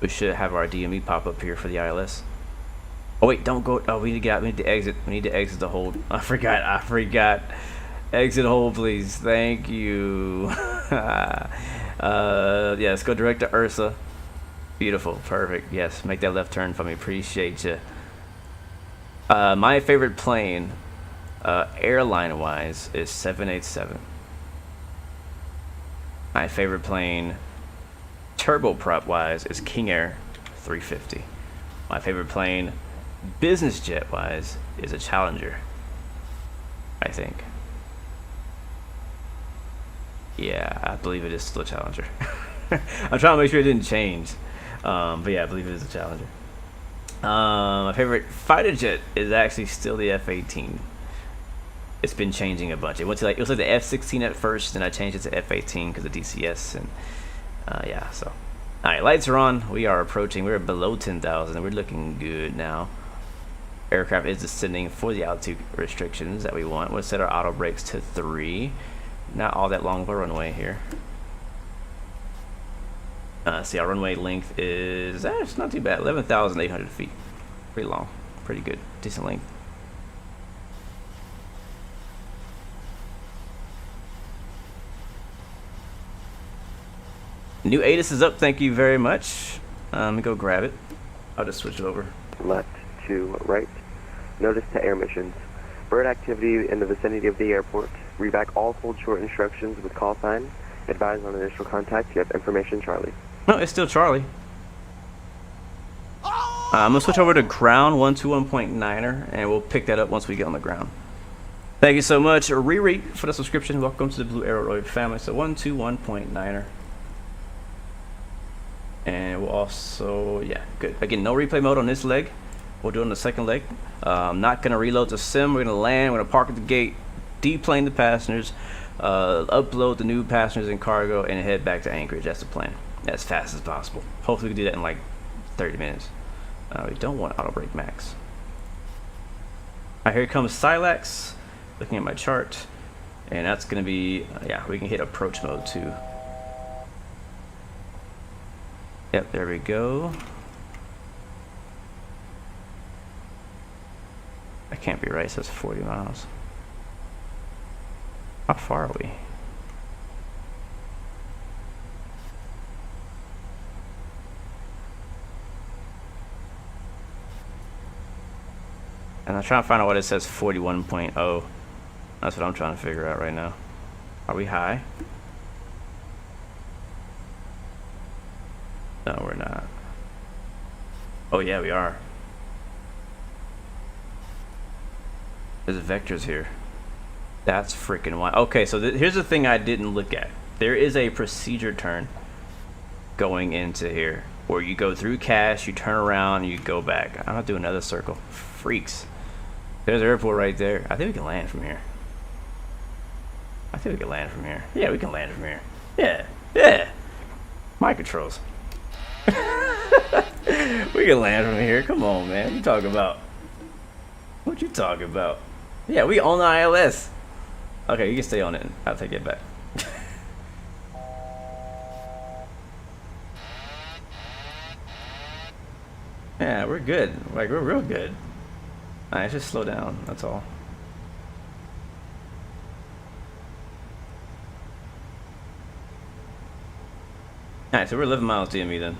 We should have our DME pop up here for the ILS. Oh wait, don't go. Oh, we need to get out. We need to exit. We need to exit the hold. I forgot. Exit hold, please. Thank you. Yeah, let's go direct to Ursa. Beautiful, perfect. Yes, make that left turn for me. Appreciate you. My favorite plane, airline-wise, is 787. My favorite plane, turboprop-wise, is King Air 350. My favorite plane, business jet-wise, is a Challenger, I think. Yeah, I believe it is still a Challenger. I'm trying to make sure it didn't change. But yeah, I believe it is a Challenger. My favorite fighter jet is actually still the F-18. It's been changing a bunch. It was like the F-16 at first, then I changed it to F-18 because of DCS, and yeah. So, all right, lights are on. We are approaching. We're below 10,000, and we're looking good now. Aircraft is descending for the altitude restrictions that we want. We'll set our auto brakes to 3. Not all that long of a runway here. See, our runway length is it's not too bad, 11,800 feet. Pretty long, pretty good, decent length. New ATIS is up, thank you very much. Let me go grab it. I'll just switch it over. Left to right. Notice to air missions. Bird activity in the vicinity of the airport. Read back all hold short instructions with call sign. Advise on initial contact. You have information, Charlie. No, it's still Charlie. I'm gonna switch over to ground 121.9er, and we'll pick that up once we get on the ground. Thank you so much, Riri, for the subscription. Welcome to the Blue Arrow family. So 121.9er, and we'll also, yeah, good. Again, no replay mode on this leg. We'll do it on the second leg. I'm not gonna reload the sim. We're gonna land. We're gonna park at the gate, deplane the passengers, upload the new passengers and cargo, and head back to Anchorage. That's the plan. As fast as possible. Hopefully we can do that in like 30 minutes. We don't want auto brake max. Alright, here comes Silax. Looking at my chart, and that's gonna be, yeah, we can hit approach mode too. Yep, there we go. That can't be right. It says 40 miles. How far are we? And I'm trying to find out what it says 41.0. That's what I'm trying to figure out right now. Are we high? No, we're not. Oh yeah, we are. There's vectors here. That's freaking wild. Okay, so here's the thing I didn't look at. There is a procedure turn going into here, where you go through cache, you turn around, and you go back. I'm gonna do another circle. Freaks. There's the airport right there. I think we can land from here. I think we can land from here. Yeah, we can land from here. Yeah, yeah. My controls. We can land from here. Come on, man. What you talking about? What you talking about? Yeah, we own the ILS. Okay, you can stay on it. I'll take it back. Yeah, we're good. Like, we're real good. Alright, just slow down. That's all. Alright, so we're 11 miles DME then.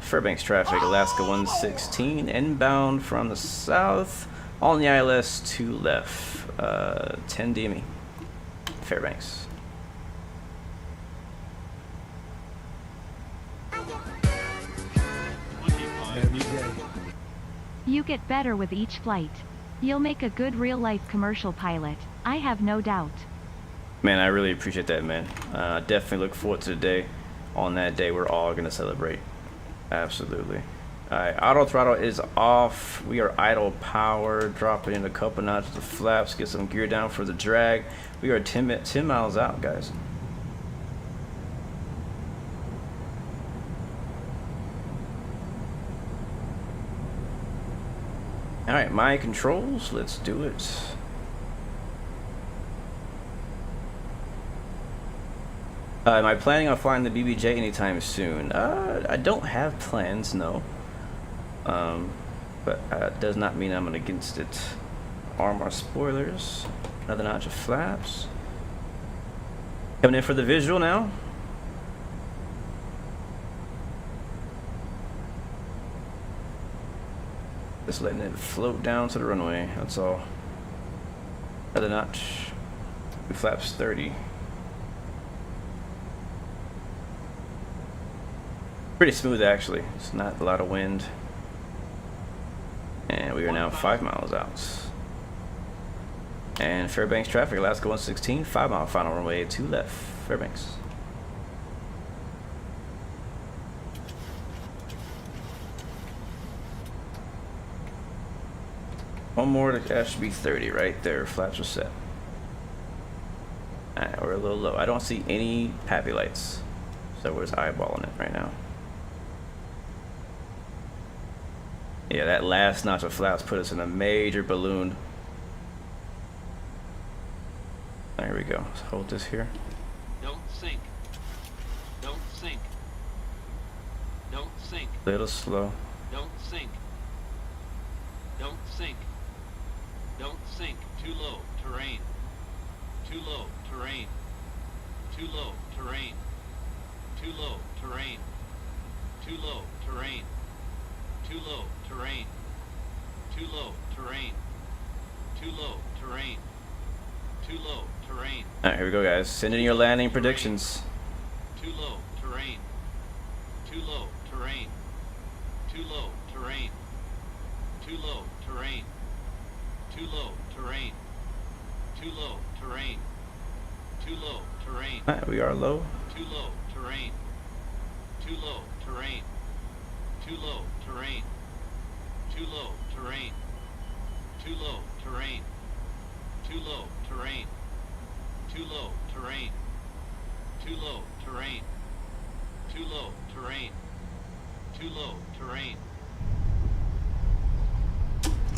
Fairbanks traffic, Alaska 116, inbound from the south. On the ILS to left. 10 DME. Fairbanks. You get better with each flight. You'll make a good real-life commercial pilot, I have no doubt. Man, I really appreciate that, man. Definitely look forward to the day. On that day, we're all going to celebrate. Absolutely. Alright, auto throttle is off. We are idle power. Dropping in a couple notches of flaps. Get some gear down for the drag. We are 10 miles out, guys. Alright, my controls. Let's do it. Am I planning on flying the BBJ anytime soon? I don't have plans, no. But that does not mean I'm against it. Armor spoilers. Another notch of flaps. Coming in for the visual now. Just letting it float down to the runway, that's all. Another notch. Flaps 30. Pretty smooth actually. It's not a lot of wind. And we are now 5 miles out. And Fairbanks traffic, Alaska 116, 5 mile final runway 2 left. Fairbanks. One more, that should be 30 right there. Flaps are set. Alright, we're a little low. I don't see any pappy lights. So we're just eyeballing it right now. Yeah, that last notch of flaps put us in a major balloon. There we go. Let's hold this here. Don't sink. Don't sink. Don't sink. Little slow. Don't sink. Don't sink. Don't sink. Too low. Terrain. Too low. Terrain. Too low. Terrain. Too low. Terrain. Too low. Terrain. Too low. Terrain. Too low. Terrain. Too Too low. Terrain. Too low. Terrain. Alright, here we go, guys. Send in your landing predictions. Too low. Terrain. Too low. Terrain. Too low. Terrain. Too low. Terrain. Too low. Terrain. Too low. Terrain. Too low. Terrain. Alright, we are low. Too low. Terrain. Too low. Terrain. Too low. Terrain. Too low. Terrain. Too low. Terrain. Too low. Terrain. Too low. Terrain. Too low. Terrain. Too low. Terrain. Too low. Terrain.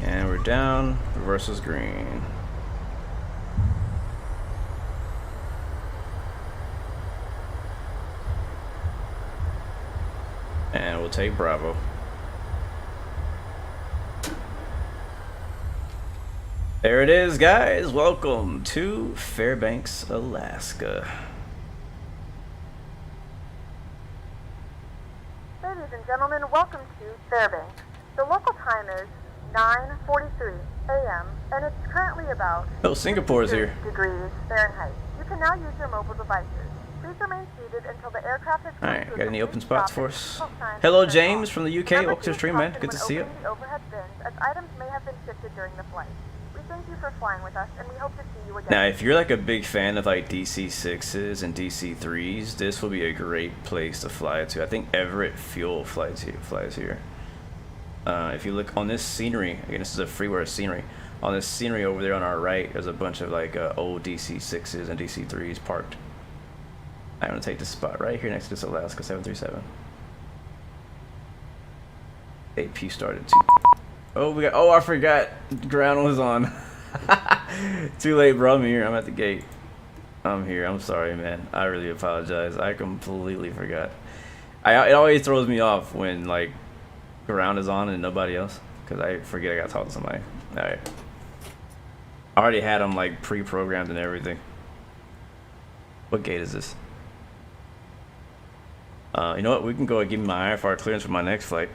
And we're down. Reverse is green. And we'll take Bravo. There it is, guys. Welcome to Fairbanks, Alaska. Ladies and gentlemen, welcome to Fairbanks. The local time is 9:43 a.m. and it's currently about Oh, Singapore's here. degrees Fahrenheit. You can now use your mobile devices. Please remain seated until the aircraft has come Alright, to a got any open complete spots stop for and us? seatbelt signs Hello, are turned James off. from the UK. Remember Welcome to the use stream, man. caution Good to when see you. opening the overhead bins, as items may have been shifted during the flight. We thank you for flying with us, and we hope to see you again. Now, if you're like a big fan of like DC-6s and DC-3s, this will be a great place to fly to. I think Everett Fuel flies here. If you look on this scenery, again, this is a freeware scenery. On this scenery over there on our right, there's a bunch of like old DC-6s and DC-3s parked. I'm gonna take this spot right here next to this Alaska 737. AP started too. Oh, I forgot ground was on. Too late, bro. I'm here. I'm at the gate. I'm here. I'm sorry, man. I really apologize. I completely forgot. It always throws me off when like ground is on and nobody else, because I forget I got to talk to somebody. All right. I already had them like pre-programmed and everything. What gate is this? You know what? We can go and give me my IFR clearance for my next flight.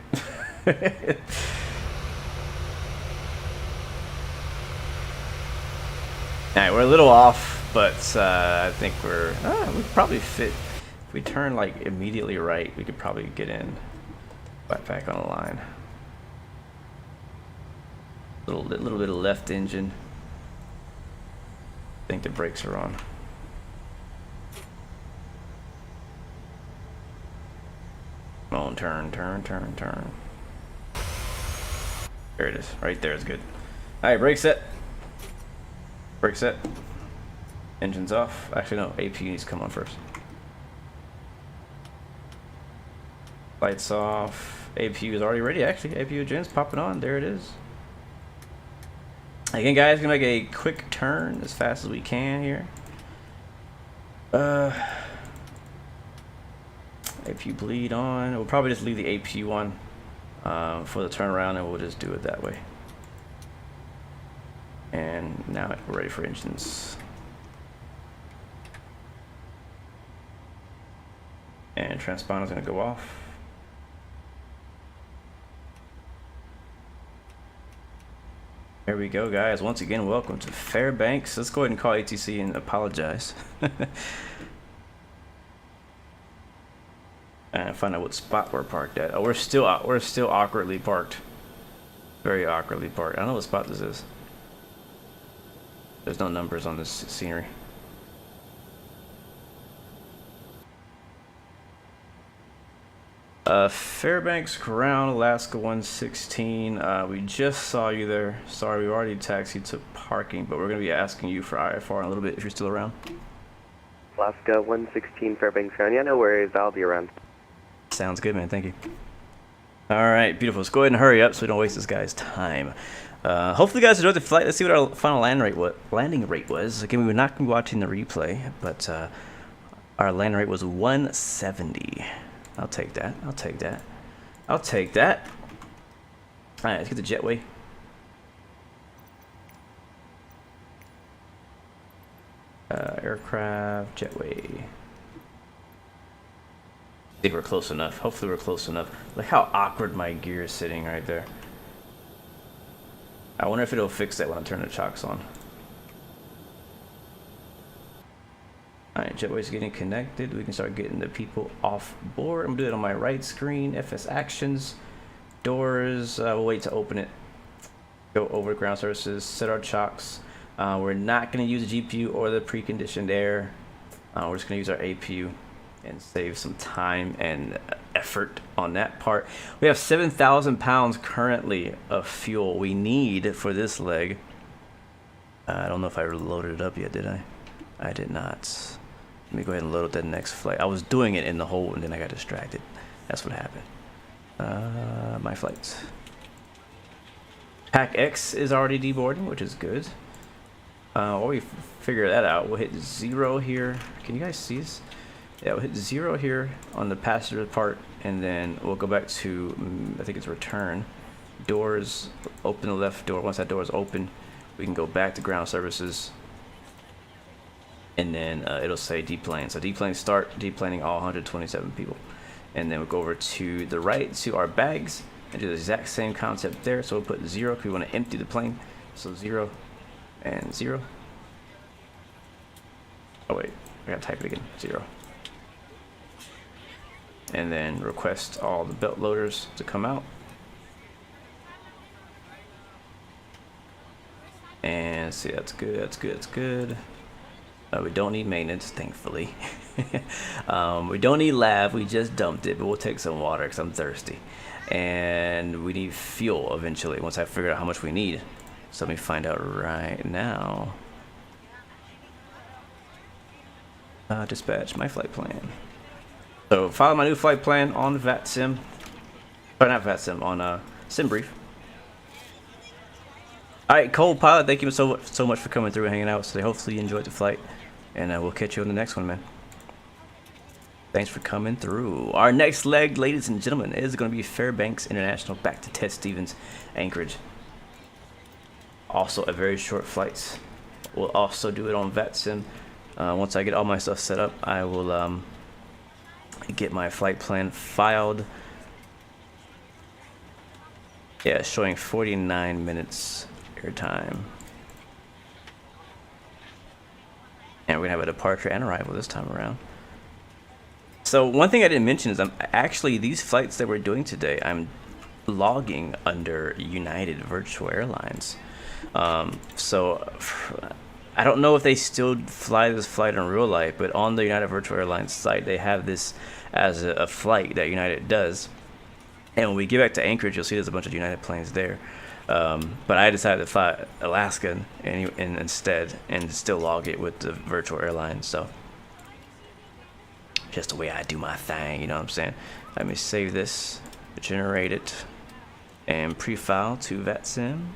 Alright, we're a little off, but I think we probably fit. If we turn like immediately right, we could probably get in. Back on the line. Little bit of left engine. I think the brakes are on. Come on, turn. There it is. Right there is good. Alright, brake set. Brake set. Engine's off. Actually, no. AP needs to come on first. Lights off. APU is already ready, actually. APU gen's popping on. There it is. Again, guys, gonna make a quick turn as fast as we can here. APU bleed on. We'll probably just leave the APU on for the turnaround, and we'll just do it that way. And now we're ready for engines. And transponder's gonna go off. There we go, guys. Once again, welcome to Fairbanks. Let's go ahead and call ATC and apologize. And find out what spot we're parked at. Oh, we're still awkwardly parked. Very awkwardly parked. I don't know what spot this is. There's no numbers on this scenery. Fairbanks, Ground, Alaska 116. We just saw you there. Sorry, we already taxied to parking, but we're going to be asking you for IFR in a little bit if you're still around. Alaska 116, Fairbanks Ground. Yeah, no worries. I'll be around. Sounds good, man. Thank you. All right, beautiful. Let's go ahead and hurry up so we don't waste this guy's time. Hopefully, you guys enjoyed the flight. Let's see what our final landing rate was. Again, we were not going to be watching the replay, but our landing rate was 170. I'll take that. I'll take that. I'll take that. All right, let's get the jetway. Aircraft, jetway. I think we're close enough. Hopefully we're close enough. Look how awkward my gear is sitting right there. I wonder if it'll fix that when I turn the chocks on. Alright, jetway's getting connected. We can start getting the people off board. I'm gonna do it on my right screen. FS actions, doors. We'll wait to open it. Go over ground services, set our chocks. We're not gonna use the GPU or the preconditioned air. We're just gonna use our APU and save some time and effort on that part. We have 7,000 pounds currently of fuel we need for this leg. I don't know if I loaded it up yet, did I? I did not. Let me go ahead and load up that next flight. I was doing it in the hole and then I got distracted. That's what happened. My flights. HyperX is already deboarding, which is good. While we figure that out, we'll hit 0 here. Can you guys see this? Yeah, we'll hit 0 here on the passenger part, and then we'll go back to, I think it's return. Doors, open the left door. Once that door is open, we can go back to ground services, and then it'll say deplane. So deplane start, deplaning all 127 people. And then we'll go over to the right to our bags and do the exact same concept there. So we'll put 0 because we want to empty the plane. So 0 and 0. Oh wait, I gotta type it again, 0. And then request all the belt loaders to come out. And see, that's good, that's good, that's good. We don't need maintenance, thankfully. We don't need lav, we just dumped it, but we'll take some water because I'm thirsty. And we need fuel eventually, once I figure out how much we need. So let me find out right now. Dispatch my flight plan. So follow my new flight plan on Vatsim. Or not Vatsim, on SimBrief. Alright, Cole Pilot, thank you so much for coming through and hanging out today. Hopefully you enjoyed the flight. And we'll catch you on the next one, man. Thanks for coming through. Our next leg, ladies and gentlemen, is going to be Fairbanks International back to Ted Stevens, Anchorage. Also a very short flight. We'll also do it on Vatsim. Once I get all my stuff set up, I will get my flight plan filed. Yeah, showing 49 minutes airtime. And we're gonna have a departure and arrival this time around. So one thing I didn't mention is these flights that we're doing today, I'm logging under United Virtual Airlines. So I don't know if they still fly this flight in real life, but on the United Virtual Airlines site, they have this as a flight that United does. And when we get back to Anchorage, you'll see there's a bunch of United planes there. But I decided to fly Alaska instead and still log it with the Virtual Airlines. So just the way I do my thing, you know what I'm saying? Let me save this, generate it, and pre-file to Vatsim.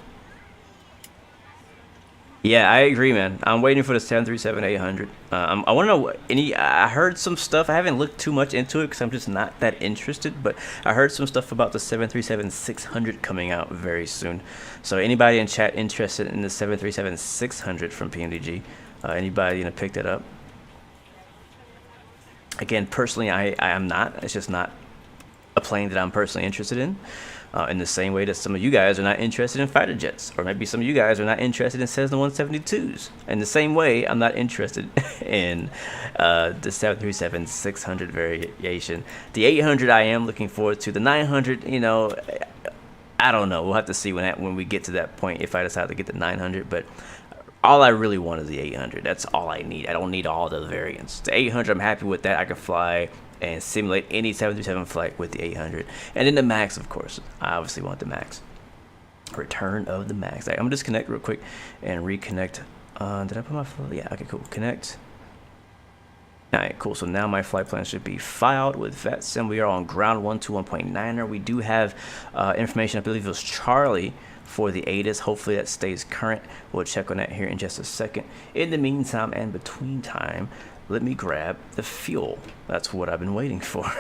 Yeah, I agree, man. I'm waiting for the 737-800. I want to know I heard some stuff. I haven't looked too much into it because I'm just not that interested. But I heard some stuff about the 737-600 coming out very soon. So anybody in chat interested in the 737-600 from PMDG? Anybody gonna pick that up? Again, personally, I am not. It's just not a plane that I'm personally interested in the same way that some of you guys are not interested in fighter jets, or maybe some of you guys are not interested in Cessna 172s. In the same way, I'm not interested in the 737-600 variation. The 800 I am looking forward to. The 900, you know, I don't know. We'll have to see when we get to that point if I decide to get the 900. But all I really want is the 800. That's all I need. I don't need all the variants. The 800, I'm happy with that. I can fly and simulate any 737 flight with the 800. And then the MAX, of course. I obviously want the MAX. Return of the MAX. I'm gonna disconnect real quick and reconnect. Did I put my flight? Yeah, okay, cool. Connect. Alright, cool. So now my flight plan should be filed with Vatsim. We are on ground 121.9er. We do have information, I believe it was Charlie, for the ATIS. Hopefully that stays current. We'll check on that here in just a second. In the meantime and between time, let me grab the fuel. That's what I've been waiting for.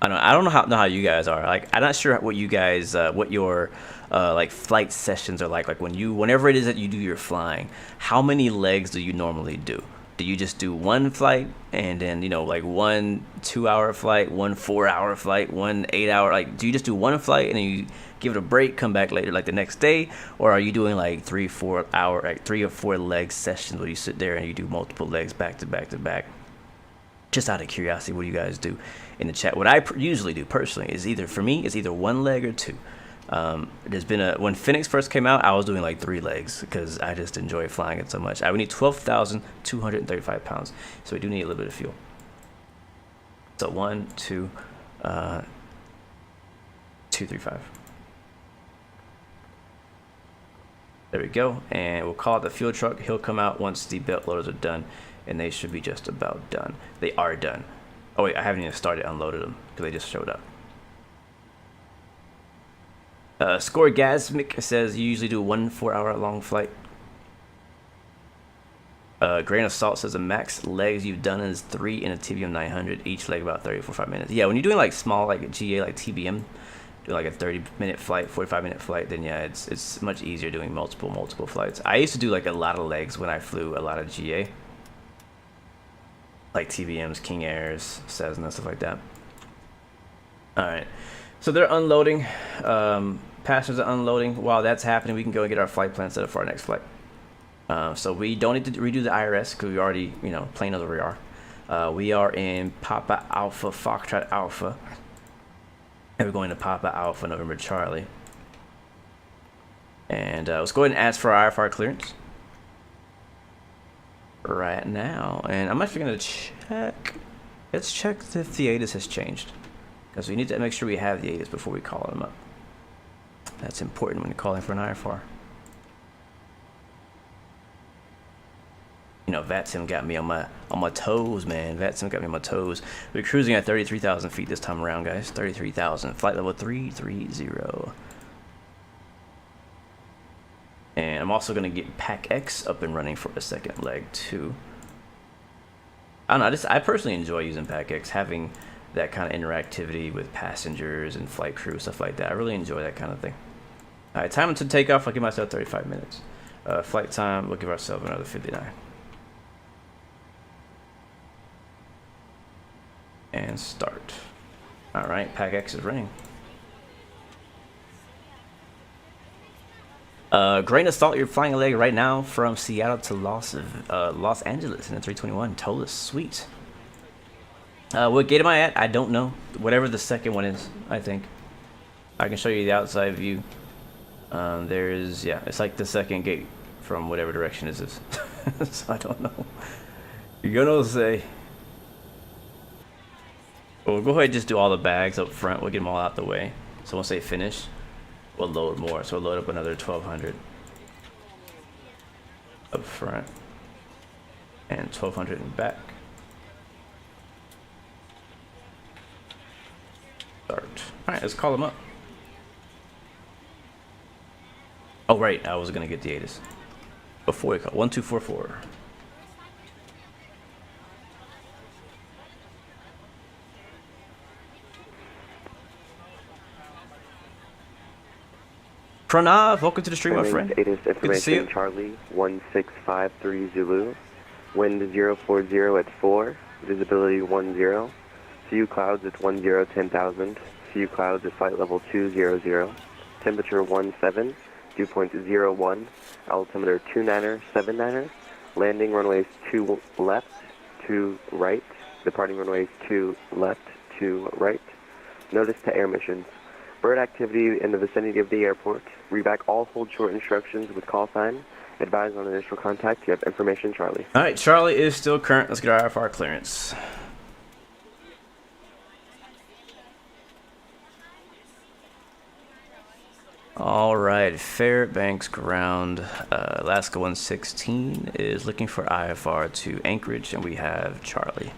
I don't know how you guys are. Like, I'm not sure what you guys what your like flight sessions are like. Like whenever it is that you do your flying, how many legs do you normally do? Do you just do one flight and then, you know, like 1 2-hour flight, 1 4-hour flight, 1 8-hour? Like, do you just do one flight and then you give it a break, come back later, like the next day? Or are you doing like 3 4 hour, like 3 or 4 leg sessions where you sit there and you do multiple legs back to back to back? Just out of curiosity, what do you guys do in the chat? What I usually do personally is either, for me, is either 1 leg or 2. There's been when Phoenix first came out, I was doing like 3 legs because I just enjoy flying it so much. I would need 12,235 pounds, so we do need a little bit of fuel. So 1 2 2 3 5. There we go, and we'll call it the fuel truck. He'll come out once the belt loaders are done, and they should be just about done. They are done. Oh wait, I haven't even started unloaded them because they just showed up. Scoregasmic says you usually do 1 4-hour long flight. Grain of Salt says the max legs you've done is 3 in a TBM 900, each leg about 30-45 minutes. Yeah, when you're doing like small, like a GA, like TBM, do like a 30-minute flight, 45-minute flight, then yeah, it's much easier doing multiple flights. I used to do like a lot of legs when I flew a lot of GA, like TBMs, King Airs, Cessna, stuff like that. All right, so they're unloading. Passengers are unloading. While that's happening, we can go and get our flight plan set up for our next flight. So we don't need to redo the IRS because we already, you know, plane knows where we are. We are in Papa Alpha, Foxtrot Alpha. And we're going to Papa Alpha, November Charlie. And let's go ahead and ask for our IFR clearance right now. And I'm actually going to check. Let's check if the ATIS has changed, because we need to make sure we have the ATIS before we call them up. That's important when you're calling for an IFR. You know, Vatsim got me on my toes, man. Vatsim got me on my toes. We're cruising at 33,000 feet this time around, guys. 33,000. Flight level 330. And I'm also going to get PAC-X up and running for a second leg, too. I don't know. I personally enjoy using PAC-X, having that kind of interactivity with passengers and flight crew, stuff like that. I really enjoy that kind of thing. All right, time to take off. I'll give myself 35 minutes. Flight time, we'll give ourselves another 59. And start. All right, PAC-X is running. Grain of Salt, you're flying a leg right now from Seattle to Los Angeles in a 321. Tola, sweet. What gate am I at? I don't know. Whatever the second one is, I think. I can show you the outside view. There is, yeah, it's like the second gate from whatever direction is this. So I don't know. You're gonna say. Well, we'll go ahead and just do all the bags up front. We'll get them all out the way. So once they finish, we'll load more. So we'll load up another 1,200 up front and 1,200 in back. Start. All right, let's call them up. Oh, right, I was gonna get the ATIS before we call 1244. Pranav, welcome to the stream, my friend. ATIS Good to see you. information, Charlie, 1653 Zulu. Wind 040 at 4. Visibility 10. Few clouds at 10,000. Few clouds at flight level 200. Temperature 17. Dew point 01. Altimeter 29er, 79er. Landing runways 2 left, 2 right. Departing runways 2 left, 2 right. Notice to air missions. Bird activity in the vicinity of the airport. Read back all hold short instructions with call sign. Advise on initial contact. You have information, Charlie. All right, Charlie is still current. Let's get our IFR clearance. All right, Fairbanks ground. Alaska 116 is looking for IFR to Anchorage, and we have Charlie.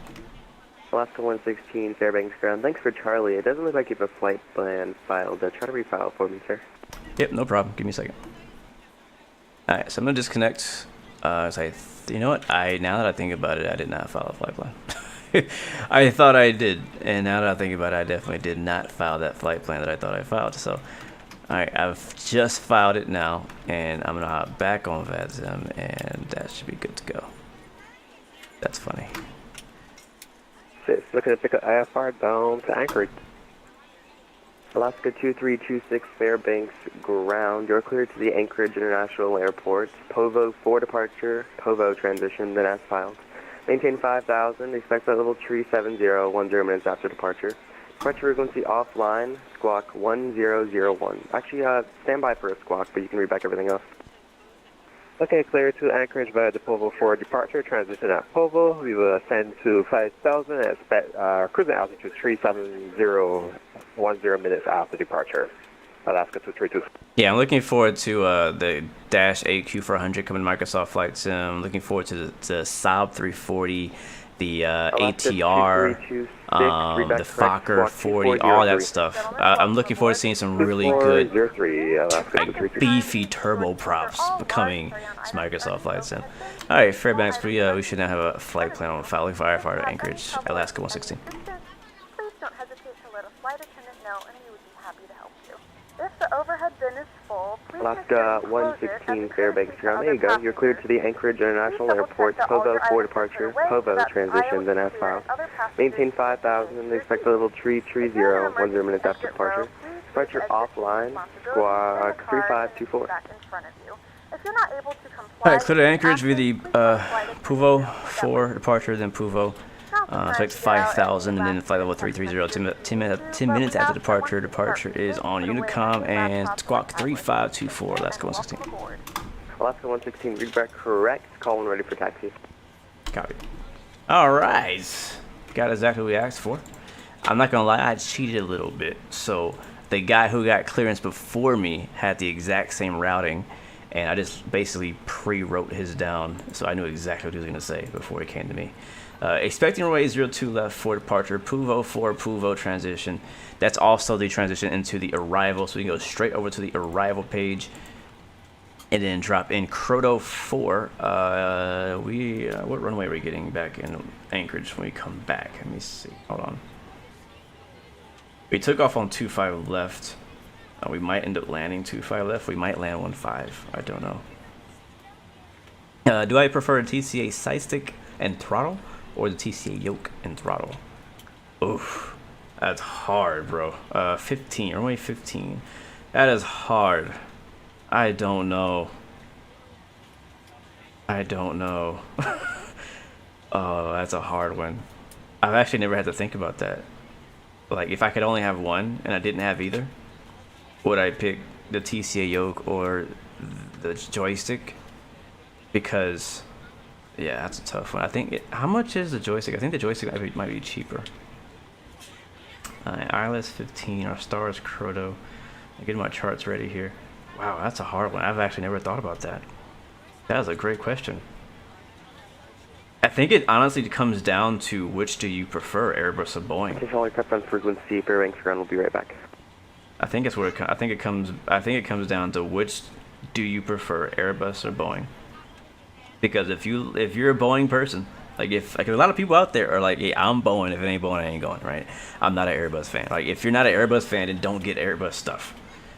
Alaska 116, Fairbanks ground. Thanks for Charlie. It doesn't look like you have a flight plan filed. Try to refile for me, sir. Yep, no problem. Give me a second. All right, so I'm gonna disconnect. You know what? Now that I think about it, I did not file a flight plan. I thought I did, and now that I think about it, I definitely did not file that flight plan that I thought I filed. So, all right, I've just filed it now, and I'm gonna hop back on Vatsim, and that should be good to go. That's funny. Looking to pick up IFR bound to Anchorage. Alaska 2326 Fairbanks ground. You're cleared to the Anchorage International Airport. POVO 4 departure. POVO transition, then as filed. Maintain 5,000. Expect that level 370, 10 minutes after departure. Departure frequency offline. Squawk 1001. Actually, stand by for a squawk, but you can read back everything else. Okay, clear to Anchorage via the POVO 4 departure. Transition at POVO. We will ascend to 5,000 and expect cruising altitude 370, 10 minutes after departure. Alaska 232. Yeah, I'm looking forward to the Dash AQ400 coming to Microsoft Flight Sim. Looking forward to the Saab 340, the ATR, the Fokker 40, all that stuff. I'm looking forward to seeing some really good, like, beefy turboprops coming to Microsoft Flight Sim. All right, Fairbanks, we should now have a flight plan on file. Firefighter Anchorage, Alaska 116. Please don't hesitate to let a flight attendant know, and he would be happy to help you. If the overhead bin is full, please Alaska 116 Fairbanks ground. There you go. You're cleared to the Anchorage International Airport. POVO 4 departure. POVO transition, then as filed. Maintain 5,000. Expect a level 330, 10 minutes after departure. Departure offline. Squawk 3524. Alright, clear to Anchorage via the POVO 4 departure, then POVO. Expect 5,000 and then flight level 330. 10 minutes after departure. Departure is on Unicom and squawk 3524. Alaska 116. Alaska 116, read back correct. Call when ready for taxi. Copy. Alright. Got exactly what we asked for. I'm not gonna lie, I cheated a little bit. So the guy who got clearance before me had the exact same routing, and I just basically pre-wrote his down, so I knew exactly what he was gonna say before he came to me. Expecting runway 02 left for departure, POVO 4 POVO transition. That's also the transition into the arrival, so we can go straight over to the arrival page and then drop in CoreT 4. What runway are we getting back in Anchorage when we come back? Let me see. Hold on. We took off on 25 left. We might end up landing 25 left. We might land 15. I don't know. Do I prefer a TCA side stick and throttle, or the TCA yoke and throttle? Oof, that's hard, bro. 15, runway 15. That is hard. I don't know. Oh, that's a hard one. I've actually never had to think about that. Like, if I could only have one and I didn't have either, would I pick the TCA yoke or the joystick? Because, yeah, that's a tough one. I think how much is the joystick? I think the joystick might be cheaper. ILS 15, our star is CoreT. I'm getting my charts ready here. Wow, that's a hard one. I've actually never thought about that. That was a great question. I think it honestly comes down to which do you prefer, Airbus or Boeing? Just only prep on frequency. Fairbanks ground. We'll be right back. I think it's where I think it comes down to which do you prefer, Airbus or Boeing? Because if you're a Boeing person, like if a lot of people out there are like, hey, I'm Boeing. If it ain't Boeing, I ain't going, right? I'm not an Airbus fan. Like, if you're not an Airbus fan, then don't get Airbus stuff.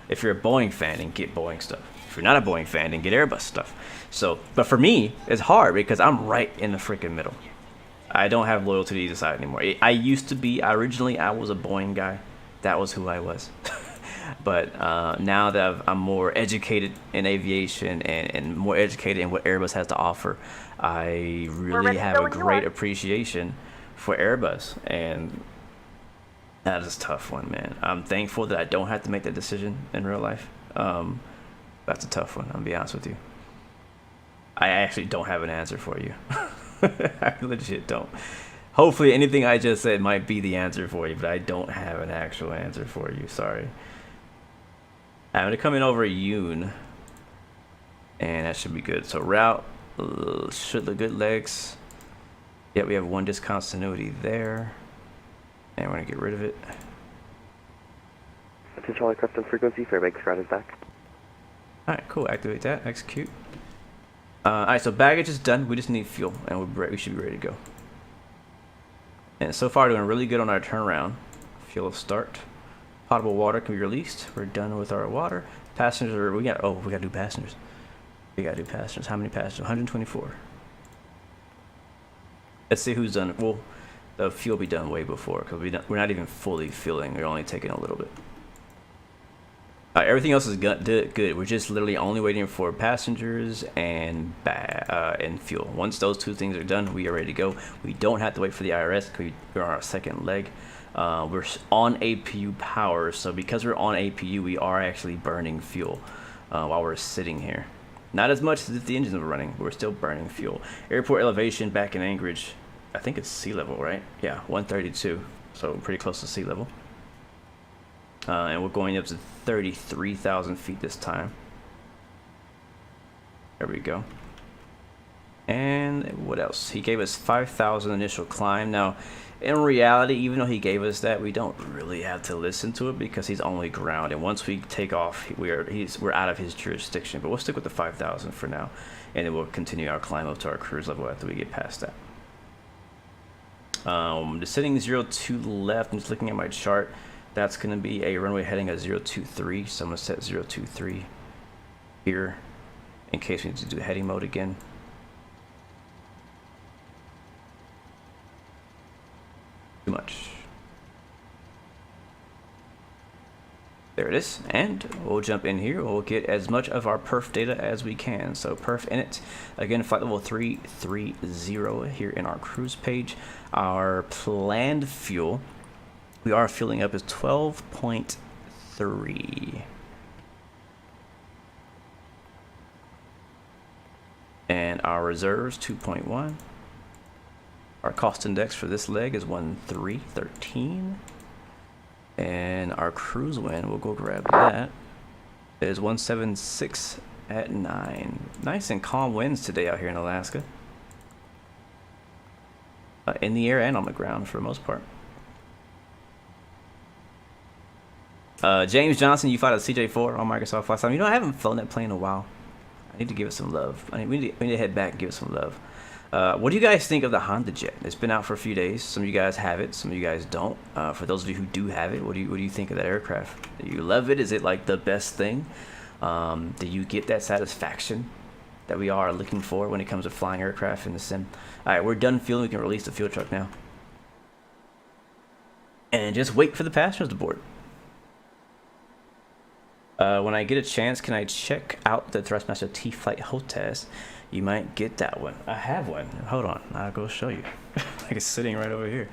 If you're a Boeing fan, then get Boeing stuff. If you're not a Boeing fan, then get Airbus stuff. So, but for me, it's hard because I'm right in the freaking middle. I don't have loyalty to either side anymore. I used to be. Originally, I was a Boeing guy. That was who I was. But now that I'm more educated in aviation and more educated in what Airbus has to offer, I really have a great appreciation for Airbus, and that is a tough one, man. I'm thankful that I don't have to make that decision in real life. That's a tough one, I'll be honest with you. I actually don't have an answer for you. I legit don't. Hopefully anything I just said might be the answer for you, but I don't have an actual answer for you, sorry. I'm going to come in over Yoon, and that should be good. So route should look good. Legs. Yeah, we have one discontinuity there, and we're going to get rid of it. To Charlie Custom frequency, Fairbanks ground is back. Alright, cool. Activate that. Execute. Alright, so baggage is done. We just need fuel, and we should be ready to go. And so far, doing really good on our turnaround. Fuel start. Potable water can be released. We're done with our water. Passengers, we gotta do passengers. How many passengers? 124. Let's see who's done. Well, the fuel will be done way before because we're not even fully fueling. We're only taking a little bit. Everything else is good. We're just literally only waiting for passengers and fuel. Once those two things are done, we are ready to go. We don't have to wait for the IRS because we're on our second leg. We're on APU power, so because we're on APU, we are actually burning fuel while we're sitting here. Not as much as if the engines were running, but we're still burning fuel. Airport elevation back in Anchorage, I think it's sea level, right? Yeah, 132, so pretty close to sea level. And we're going up to 33,000 feet this time. There we go. And what else? He gave us 5,000 initial climb. Now, in reality, even though he gave us that, we don't really have to listen to it because he's only ground. And once we take off, we're out of his jurisdiction. But we'll stick with the 5,000 for now, and then we'll continue our climb up to our cruise level after we get past that. The setting 02 left. I'm just looking at my chart. That's going to be a runway heading at 023. So I'm going to set 023 here in case we need to do heading mode again. Too much. There it is, and we'll jump in here. We'll get as much of our perf data as we can. So perf init, again, flight level 330 here in our cruise page. Our planned fuel, we are fueling up, is 12.3. And our reserves, 2.1. Our cost index for this leg is 1313. And our cruise wind, we'll go grab that, is 176 at 9. Nice and calm winds today out here in Alaska. In the air and on the ground for the most part. James Johnson, you fought a CJ4 on Microsoft last time. You know, I haven't flown that plane in a while. I need to give it some love. We need to head back and give it some love. What do you guys think of the Honda Jet? It's been out for a few days. Some of you guys have it, some of you guys don't. For those of you who do have it, what do you think of that aircraft? Do you love it? Is it like the best thing? Do you get that satisfaction that we are looking for when it comes to flying aircraft in the sim? All right, we're done fueling. We can release the fuel truck now. And just wait for the passengers to board. When I get a chance, can I check out the Thrustmaster T-Flight hotess? You might get that one. I have one. Hold on, I'll go show you. Like it's sitting right over here.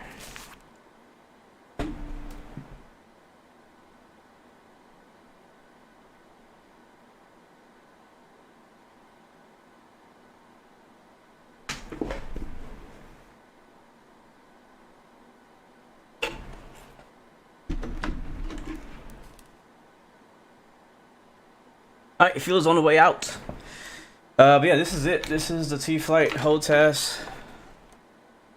Alright, fuel's on the way out. But yeah, this is it. This is the T-Flight hotess.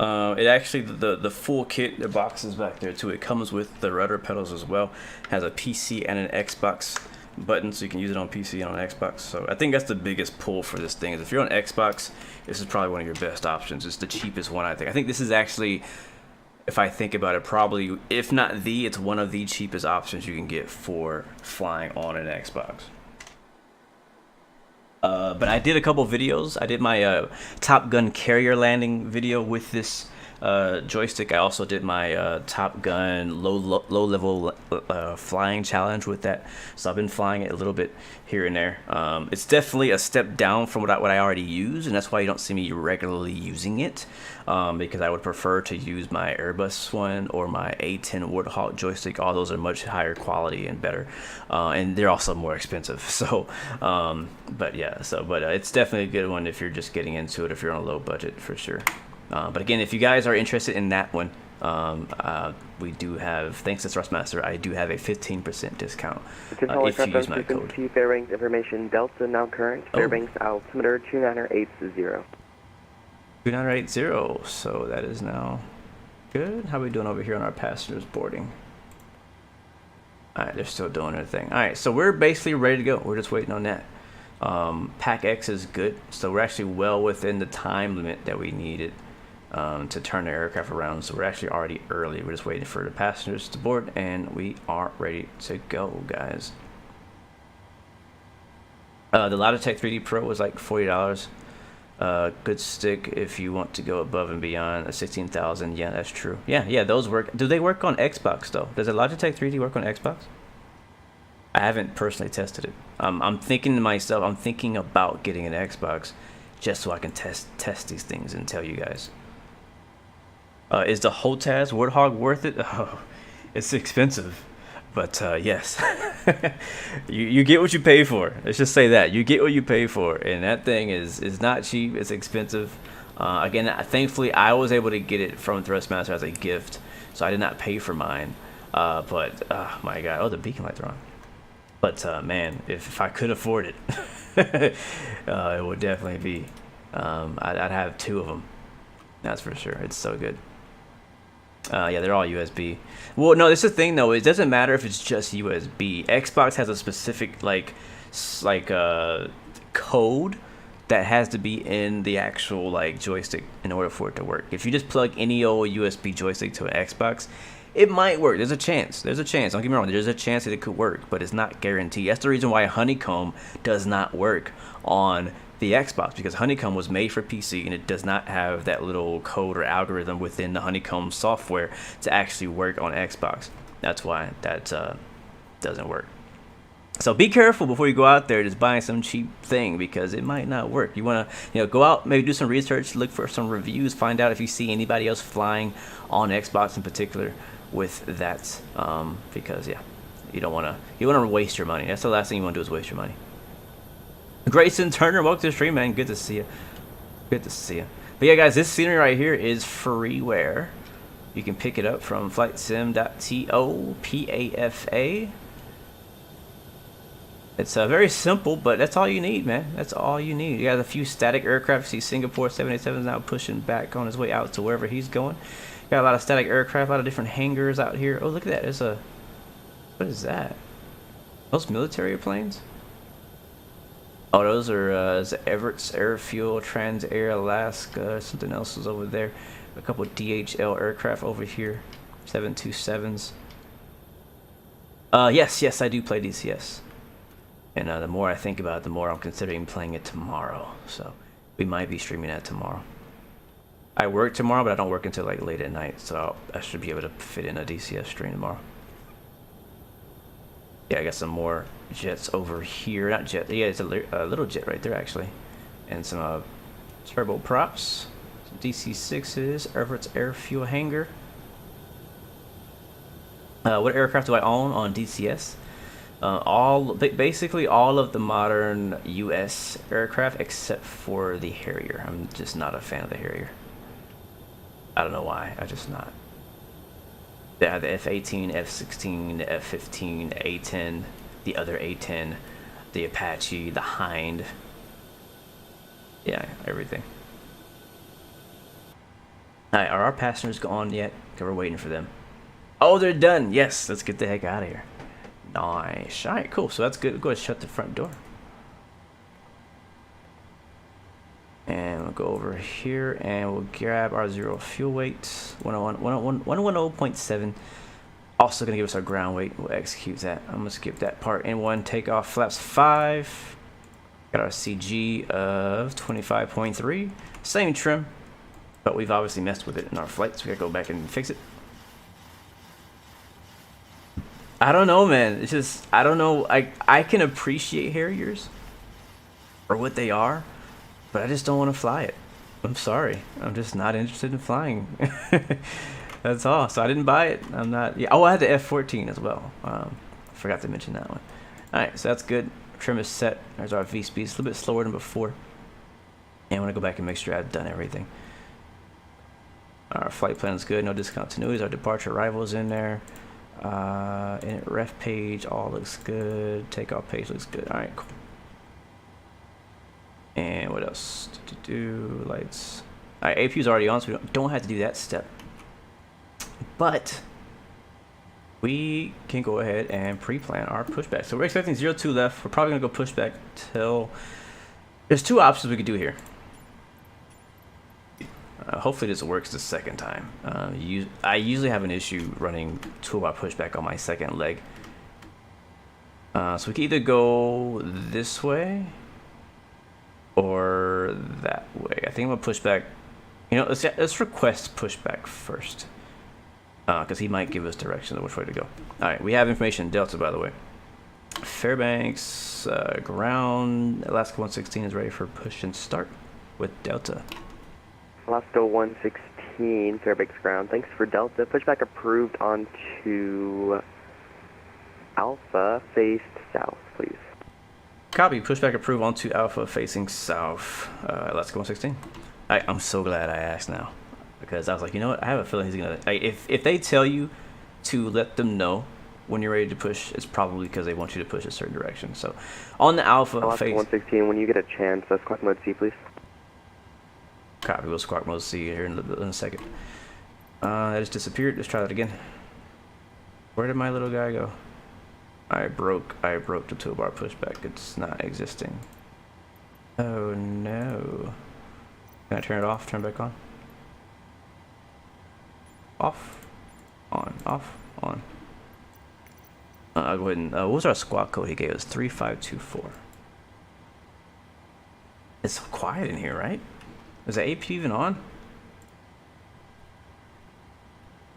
It actually, the full kit, the box is back there too. It comes with the rudder pedals as well. Has a PC and an Xbox button, so you can use it on PC and on Xbox. So I think that's the biggest pull for this thing. Is if you're on Xbox, this is probably one of your best options. It's the cheapest one, I think. I think this is actually, if I think about it, probably, if not the, it's one of the cheapest options you can get for flying on an Xbox. But I did a couple videos. I did my Top Gun carrier landing video with this joystick. I also did my Top Gun low level flying challenge with that. So I've been flying it a little bit here and there. It's definitely a step down from what I already use, and that's why you don't see me regularly using it. Because I would prefer to use my Airbus one or my A10 Warthog joystick. All those are much higher quality and better, and they're also more expensive. So, but yeah, but it's definitely a good one if you're just getting into it, if you're on a low budget for sure. But again, if you guys are interested in that one, we do have, thanks to Thrustmaster, I do have a 15% discount if you use my code. Fairbanks information Delta now current. Fairbanks altimeter 2980. 2980, so that is now good. How are we doing over here on our passengers boarding? Alright, they're still doing their thing. Alright, so we're basically ready to go. We're just waiting on that. PAC-X is good, so we're actually well within the time limit that we needed to turn the aircraft around. So we're actually already early. We're just waiting for the passengers to board, and we are ready to go, guys. The Logitech 3D Pro was like $40. Good stick if you want to go above and beyond a 16,000. Yeah, that's true. Yeah, those work. Do they work on Xbox though? Does a Logitech 3D work on Xbox? I haven't personally tested it. I'm thinking to myself, I'm thinking about getting an Xbox just so I can test these things and tell you guys. Is the HOTAS Warthog worth it? Oh, it's expensive, but yes. you get what you pay for. Let's just say that. You get what you pay for, and that thing is not cheap. It's expensive. Again, thankfully, I was able to get it from Thrustmaster as a gift, so I did not pay for mine. But, my God. Oh, the beacon lights are on. But, man, if I could afford it, it would definitely be. I'd have 2 of them. That's for sure. It's so good. Yeah, they're all USB. Well, no, this is the thing though. It doesn't matter if it's just USB. Xbox has a specific code that has to be in the actual joystick in order for it to work. If you just plug any old USB joystick to an Xbox, it might work. There's a chance. Don't get me wrong. There's a chance that it could work, but it's not guaranteed. That's the reason why Honeycomb does not work on the Xbox, because Honeycomb was made for PC and it does not have that little code or algorithm within the Honeycomb software to actually work on Xbox. That's why that doesn't work. So be careful before you go out there just buying some cheap thing, because it might not work. You want to go out, maybe do some research, look for some reviews, find out if you see anybody else flying on Xbox in particular with that, because yeah, you don't want to waste your money. That's the last thing you want to do, is waste your money. Grayson Turner, welcome to the stream, man. Good to see you. Good to see you. But yeah, guys, this scenery right here is freeware. You can pick it up from flightsim.to PAFA. It's very simple, but that's all you need, man. That's all you need. You got a few static aircraft. You see Singapore 787 is now pushing back on his way out to wherever he's going. Got a lot of static aircraft, a lot of different hangars out here. Oh, look at that. There's a... What is that? Those military planes? Oh, those are Everett's Airfuel, Transair, Alaska. Something else is over there. A couple of DHL aircraft over here. 727s. Yes, I do play DCS. And the more I think about it, the more I'm considering playing it tomorrow. So we might be streaming that tomorrow. I work tomorrow, but I don't work until late at night. So I should be able to fit in a DCS stream tomorrow. Yeah, I got some more jets over here. Not jet. Yeah, it's a little jet right there, actually. And some turbo props. Some DC-6s. Everett's Airfuel hangar. What aircraft do I own on DCS? Basically all of the modern U.S. aircraft except for the Harrier. I'm just not a fan of the Harrier. I don't know why. I'm just not. Yeah, the F-18, F-16, the F-15, A-10, the other A-10, the Apache, the Hind. Yeah, everything. Alright, are our passengers gone yet? Okay, we're waiting for them. Oh, they're done! Yes, let's get the heck out of here. Nice. Alright, cool. So that's good. Go ahead and shut the front door. And we'll go over here and we'll grab our 0 fuel weight. 110.7. Also going to give us our ground weight. We'll execute that. I'm going to skip that part. N1 takeoff flaps 5. Got our CG of 25.3. Same trim, but we've obviously messed with it in our flight, so we got to go back and fix it. I don't know, man. It's just, I don't know. I can appreciate Harriers for what they are, but I just don't want to fly it. I'm sorry. I'm just not interested in flying. That's all. So I didn't buy it. I'm not. Yeah. Oh, I had the F-14 as well. Forgot to mention that one. All right, so that's good. Trim is set. There's our V-speed. It's a little bit slower than before. And I want to go back and make sure I've done everything. Our flight plan is good. No discontinuities. Our departure arrival is in there. And ref page all looks good. Takeoff page looks good. All right, cool. And what else? Lights. All right, APU's already on, so we don't have to do that step. But we can go ahead and pre-plan our pushback. So we're expecting 02 left. We're probably gonna go pushback till. There's two options we could do here. Hopefully this works the second time. I usually have an issue running toolbar pushback on my second leg. So we can either go this way, or that way? I think I'm gonna push back. You know, let's request pushback first, because he might give us directions on which way to go. All right, we have information Delta, by the way. Fairbanks ground. Alaska 116 is ready for push and start with Delta. Alaska 116, Fairbanks ground. Thanks for Delta. Pushback approved onto Alpha, faced south, please. Copy. Pushback approved onto Alpha facing south. Alaska 116. I'm so glad I asked now, because I was like, you know what? I have a feeling he's gonna. If they tell you to let them know when you're ready to push, it's probably because they want you to push a certain direction. So, on the Alpha Alaska face. 116, when you get a chance, squawk mode C, please. Copy. We'll squawk mode C here in a second. It just disappeared. Let's try that again. Where did my little guy go? I broke the toolbar pushback. It's not existing. Oh no. Can I turn it off? Turn it back on? Off. On. Off. On. I'll go ahead and, what was our squawk code he gave us? 3524. It's so quiet in here, right? Is the AP even on?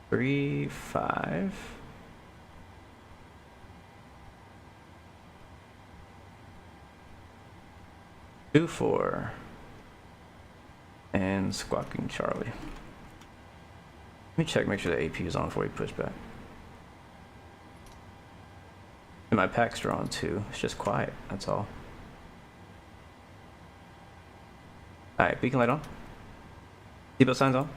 35. Two, 4. And squawking Charlie. Let me check, make sure the AP is on before we push back. And my pack's drawn too. It's just quiet, that's all. Alright, beacon light on. Seatbelt signs on.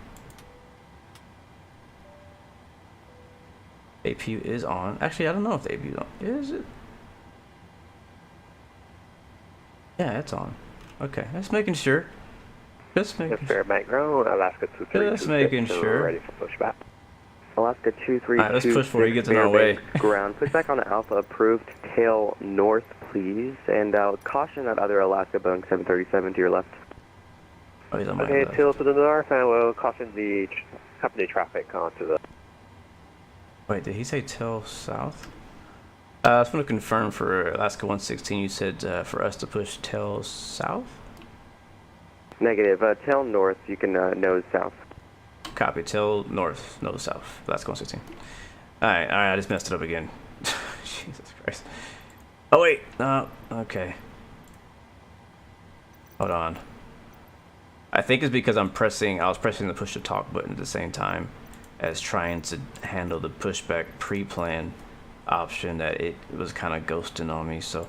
AP is on. Actually, I don't know if the AP is on. Is it? Yeah, it's on. Okay, just making sure. Just making sure. Fairbanks ground, Alaska 23. Just making sure. Ready for pushback. Alaska 232. Alright, let's push before he gets in our way. Ground. Pushback on the Alpha approved. Tail north, please. And caution that other Alaska Boeing 737 to your left. Oh, he's on my Okay, left. tail to the north, and we'll caution the company traffic onto the... Wait, did he say tail south? I just want to confirm for Alaska 116, you said for us to push tail south? Negative. Tail north, you can nose south. Copy. Tail north, nose south. Alaska 116. Alright, I just messed it up again. Jesus Christ. Oh, wait. Okay. Hold on. I think it's because I was pressing the push to talk button at the same time as trying to handle the pushback pre-plan option, that it was kind of ghosting on me. So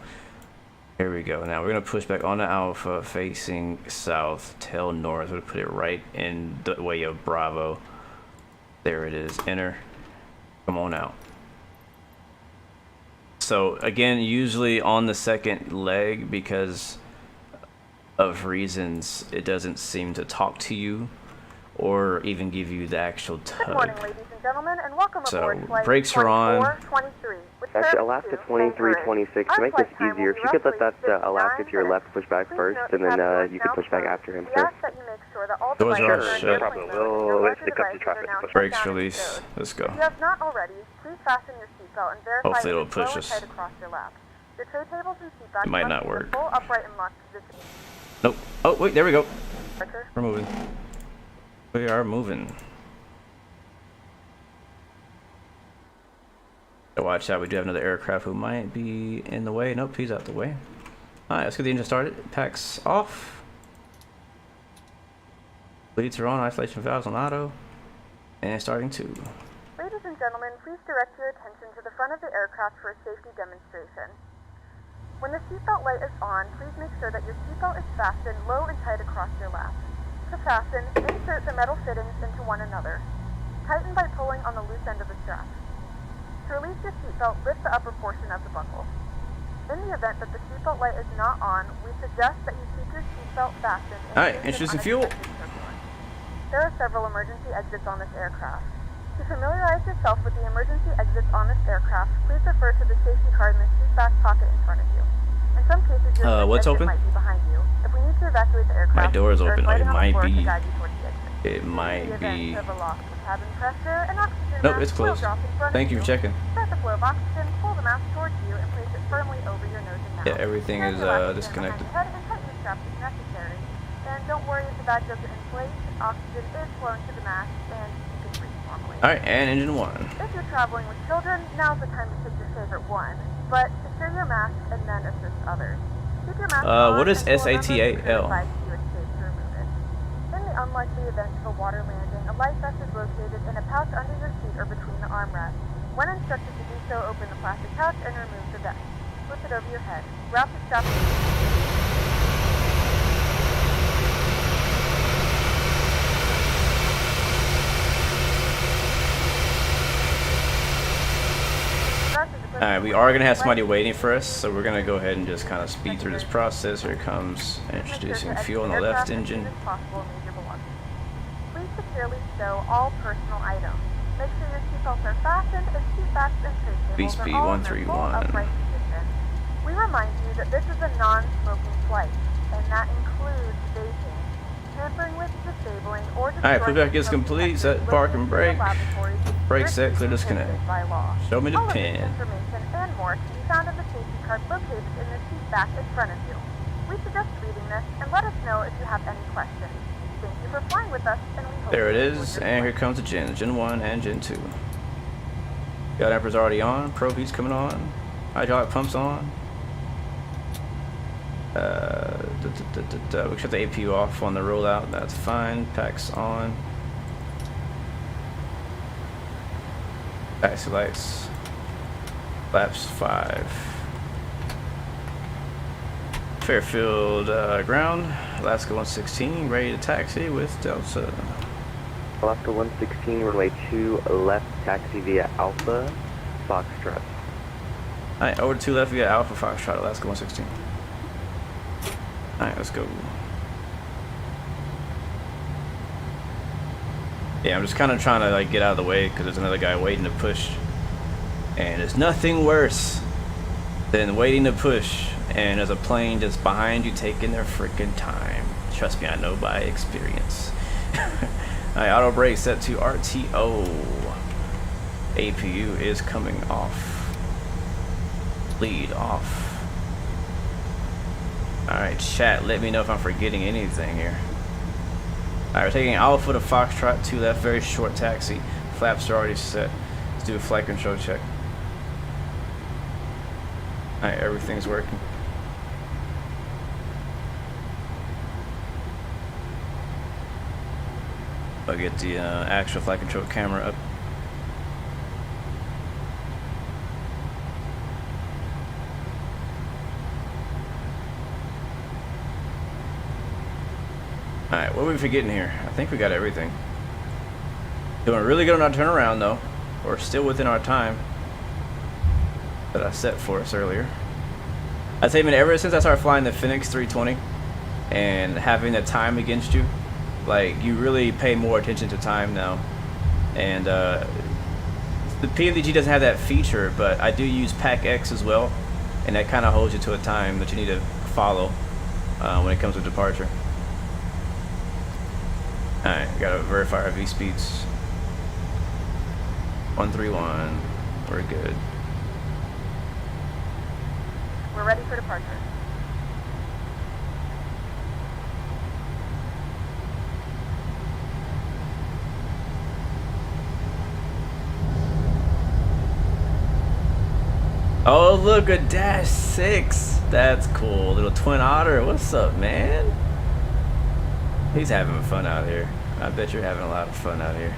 here we go. Now we're gonna push back on the Alpha facing south, tail north. We're gonna put it right in the way of Bravo. There it is. Enter. Come on out. So again, usually on the second leg, because of reasons, it doesn't seem to talk to you or even give you the actual tug. Good morning, ladies and gentlemen, and welcome aboard So flight brakes are on. 2423. Actually, Alaska 2326. To make this easier, if you could let that Alaska to your left push back first, and then you can push back after him, sir. Doors are shut. We'll wait for the company traffic to push back. Brakes release. Let's go. If you have not already, please fasten your seatbelt and verify Hopefully it it'll is push low and us. tight across your lap. Your tray tables and seat backs It might must not be in work. full upright and locked position. Nope. Oh, wait, there we go. Parker. We're moving. We are moving. Watch out, we do have another aircraft who might be in the way. Nope, he's out the way. Alright, let's get the engine started. Packs off. Bleeds are on, isolation valves on auto. And starting to. Ladies and gentlemen, please direct your attention to the front of the aircraft for a safety demonstration. When the seatbelt light is on, please make sure that your seatbelt is fastened low and tight across your lap. To fasten, insert the metal fittings into one another. Tighten by pulling on the loose end of the strap. To release your seatbelt, lift the upper portion of the buckle. In the event that the seatbelt light is not on, we suggest that you keep your seatbelt fastened. Alright, introducing fuel. There are several emergency exits on this aircraft. To familiarize yourself with the emergency exits on this aircraft, please refer to the safety card in the seat back pocket in front of you. In some cases, your what's exit open? might be behind you. If we need to evacuate the aircraft, My door is open. there It lighting on the might floor to be. guide you towards the exit. It might In the be. event of a loss of cabin pressure, an oxygen Nope, mask it's will closed. drop in front Thank of you for checking. Start the flow of oxygen, pull the mask towards you, and place it firmly over your nose and mouth. Yeah, everything Snap is your oxygen behind disconnected. the head and tighten the strap if necessary. don't worry if the bag doesn't inflate. Oxygen is flowing to the mask, and you can breathe normally. All right, and engine 1. If you're traveling with children, now's the time to pick your favorite one. But secure your mask and then assist others. Keep your mask on. What is and we'll remember SATAL? to advise you it's safe to remove it. In the unlikely event of a water landing, a life vest is located in a pouch under your seat or between the armrests. When instructed to do so, open the plastic pouch and remove the vest. Flip it over your head. Wrap the strap. Alright, we are going to have somebody waiting for us, so we're going to go ahead and just kind of speed through this process. Here comes introducing fuel on the left engine. Please securely stow all personal items. Make sure your seatbelts are fastened and seat backs and tray tables are all in their full 131. upright position. We remind you that this is a non-smoking flight, and that includes vaping. Tampering with, disabling, or Alright, pushback is complete. Set, park, and brake. Brake set, clear, disconnect. Show me the All of pin. this information and more can be found in the safety card located in the seat back in front of you. We suggest reading this and let us know if you have any questions. Thank you for flying with us, and we hope There it you enjoy is, your and here flight. comes the Gen 1 and Gen 2. Got dampers already on, probe heat's coming on, hydraulic pumps on. We shut the APU off on the rollout, that's fine. Packs on. Taxi lights. Flaps 5. Fairfield ground. Alaska 116 ready to taxi with Delta. Alaska 116, runway 2 left, taxi via Alpha, Foxtrot. Alright, over 2 left via Alpha Foxtrot, Alaska 116. Alright, let's go. Yeah, I'm just kind of trying to like get out of the way because there's another guy waiting to push. And there's nothing worse than waiting to push and there's a plane just behind you taking their freaking time. Trust me, I know by experience. Alright, auto brake set to RTO. APU is coming off. Lead off. Alright, chat, let me know if I'm forgetting anything here. Alright, we're taking Alpha to Foxtrot, 2 left, very short taxi. Flaps are already set. Let's do a flight control check. Alright, everything's working. I'll get the actual flight control camera up. Alright, what are we forgetting here? I think we got everything. Doing really good on our turnaround though. We're still within our time that I set for us earlier. I'd say, man, ever since I started flying the Phoenix 320 and having the time against you, like, you really pay more attention to time now. And the PMDG doesn't have that feature, but I do use PAC-X as well, and that kind of holds you to a time that you need to follow when it comes to departure. Alright, gotta verify our V speeds. 131. We're good. We're ready for departure. Oh, look, a Dash 6. That's cool. Little Twin Otter. What's up, man? He's having fun out here. I bet you're having a lot of fun out here.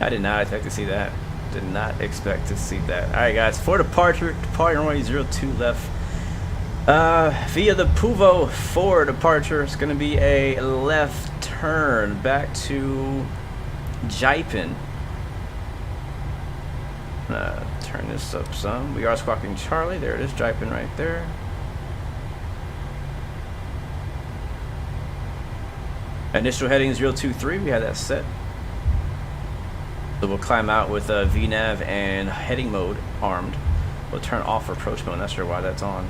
I did not expect to see that. Did not expect to see that. Alright, guys. For departure, departing runway 02 left. Via the Puvo for departure, it's going to be a left turn back to Jaipin. Turn this up some. We are squawking Charlie. There it is, Jaipin right there. Initial heading is 023. We had that set. So we'll climb out with VNAV and heading mode armed. We'll turn off approach mode. Not sure why that's on.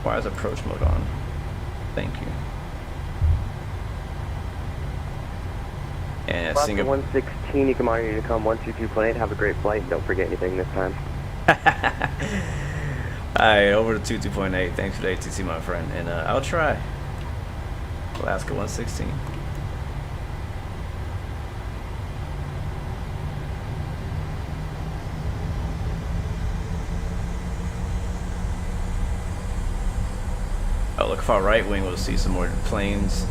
Why is approach mode on? Thank you. And Alaska Singapore 116, you come on, you come 122 plane. Have a great flight. Don't forget anything this time. Alright, over to 22.8. Thanks for the ATC, my friend. And I'll try. Alaska 116. Oh, look, if our right wing, we'll see some more planes.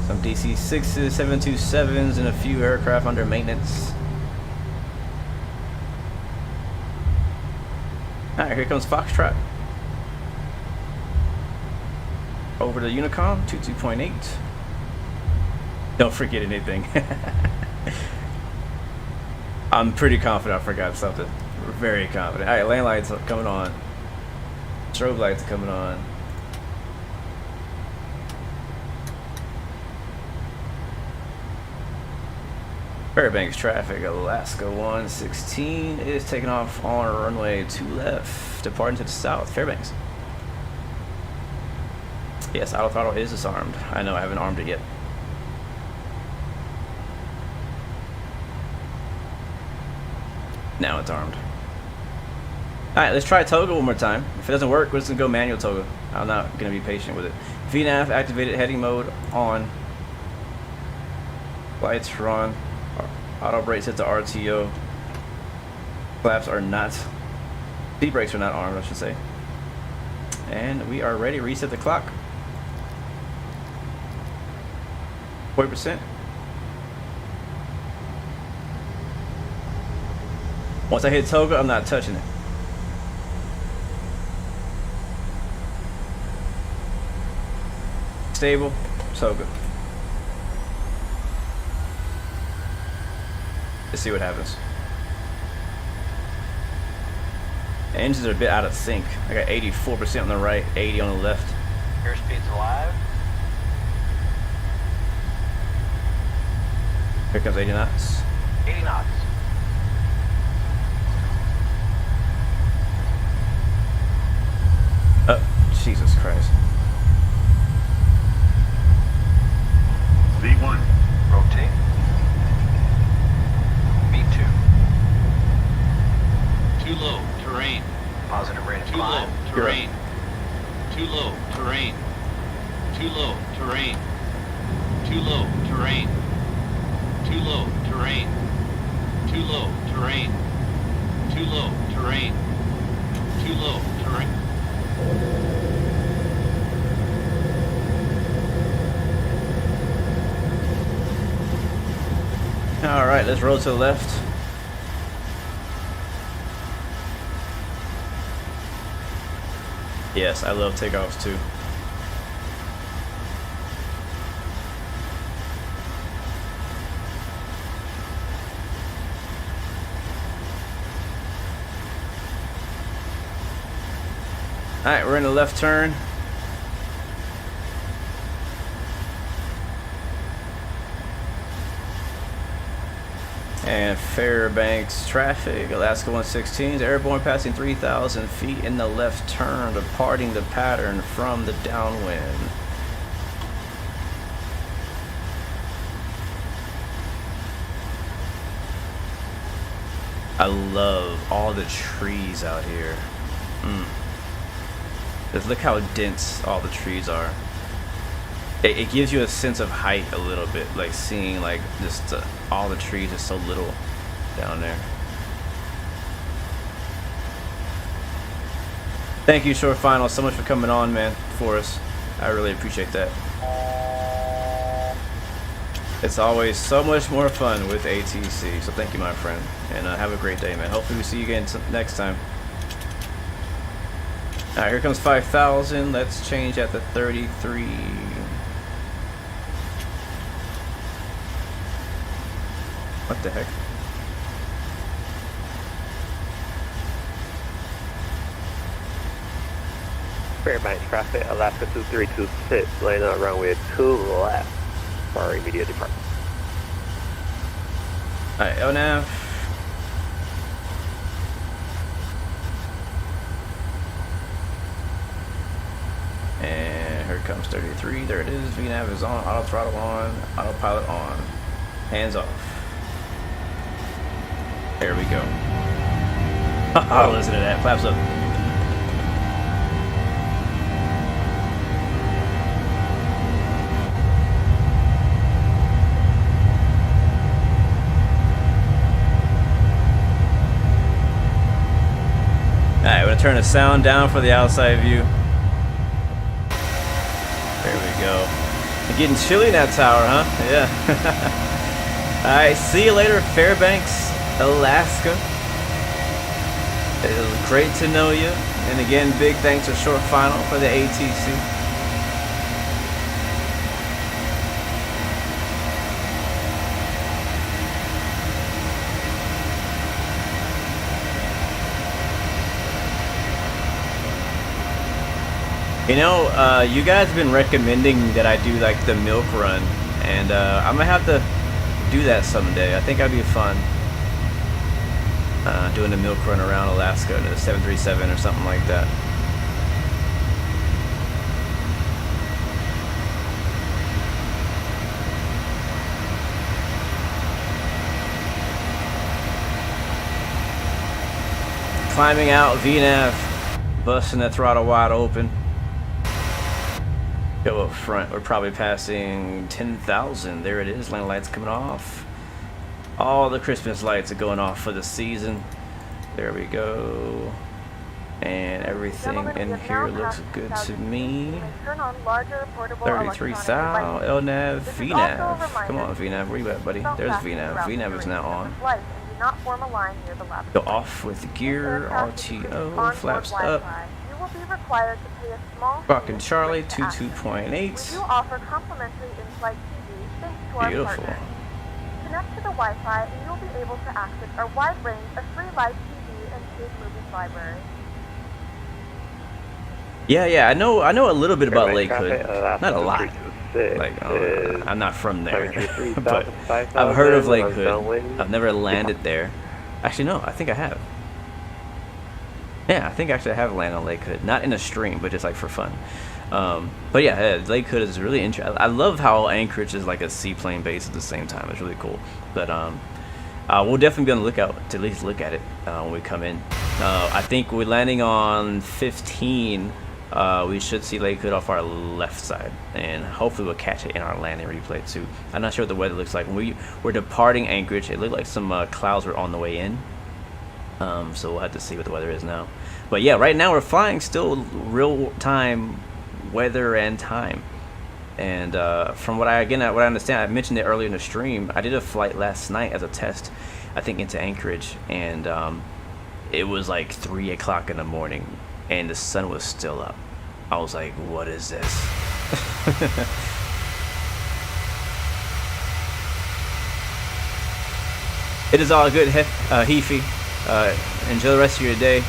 Some DC-6s, 727s, and a few aircraft under maintenance. Alright, here comes Foxtrot. Over to Unicom, 22.8. Don't forget anything. I'm pretty confident I forgot something. Very confident. Alright, land lights are coming on. Strobe lights are coming on. Fairbanks traffic, Alaska 116 is taking off on runway 2 left, departing to the south, Fairbanks. Yes, auto throttle is disarmed. I know, I haven't armed it yet. Now it's armed. Alright, let's try Toga one more time. If it doesn't work, we're just going to go manual Toga. I'm not going to be patient with it. VNAV activated, heading mode on. Lights run. Auto brake set to RTO. Flaps are not. Seat brakes are not armed, I should say. And we are ready to reset the clock. 40%. Once I hit Toga, I'm not touching it. Stable, Toga. Let's see what happens. Engines are a bit out of sync. I got 84% on the right, 80 on the left. Airspeed's alive. Here comes 80 knots. 80 knots. Oh, Jesus Christ. V1. Rotate. V2. Too low, terrain. Positive rate of Too low, climb. terrain. Too low, terrain. Too low, terrain. Too low, terrain. Too low, terrain. Too low, terrain. Too low, terrain. Too low, terrain. All right, let's roll to the left. Yes, I love takeoffs too. All right, we're in the left turn. And Fairbanks traffic, Alaska 116 airborne passing 3,000 feet in the left turn, departing the pattern from the downwind. I love all the trees out here. Just look how dense all the trees are. It gives you a sense of height a little bit, like seeing like just all the trees is so little down there. Thank you, Short Final, so much for coming on, man, for us. I really appreciate that. It's always so much more fun with ATC, so thank you, my friend, and have a great day, man. Hopefully we see you again next time. All right, here comes 5,000. Let's change at the 33. What the heck? Fairbanks traffic, Alaska 2326, laying on runway 2 left for immediate departure. Alright, LNAV. And here comes 33. There it is. VNAV is on. Auto throttle on. Autopilot on. Hands off. There we go. Oh, listen to that. Flaps up. turn the sound down for the outside view. There we go. You're getting chilly in that tower, huh? Yeah. Alright, see you later, Fairbanks, Alaska. It was great to know you. And again, big thanks to Short Final for the ATC. You know, you guys have been recommending that I do like the milk run, and I'm gonna have to do that someday. I think that'd be fun. Doing the milk run around Alaska in a 737 or something like that. Climbing out VNAV, busting the throttle wide open. Go up front, we're probably passing 10,000. There it is, lane lights coming off. All the Christmas lights are going off for the season. There we go. And everything in here looks good to me. 33 thou, LNAV, VNAV. Come on, VNAV, where you at, buddy? There's VNAV. VNAV is now on. Go off with gear, RTO, flaps up. Rockin' Charlie, 22.8. Beautiful. Connect to the Wi-Fi and you'll be able to access our wide range of free live TV and paid movies library. Yeah, I know a little bit about Lake Hood. Not a lot. Like, I'm not from there, but I've heard of Lake Hood. I've never landed there. Actually, no, I think I have. Yeah, I think actually I have landed on Lake Hood. Not in a stream, but just like for fun. But yeah, Lake Hood is really interesting. I love how Anchorage is like a seaplane base at the same time. It's really cool. But we'll definitely be on the lookout to at least look at it when we come in. I think we're landing on 15. We should see Lake Hood off our left side, and hopefully we'll catch it in our landing replay too. I'm not sure what the weather looks like. When we were departing Anchorage, it looked like some clouds were on the way in. So we'll have to see what the weather is now. But yeah, right now we're flying still real-time weather and time. And from what I understand, I mentioned it earlier in the stream, I did a flight last night as a test, I think into Anchorage, and it was like 3 o'clock in the morning, and the sun was still up. I was like, what is this? It is all good, Heafy. Enjoy the rest of your day.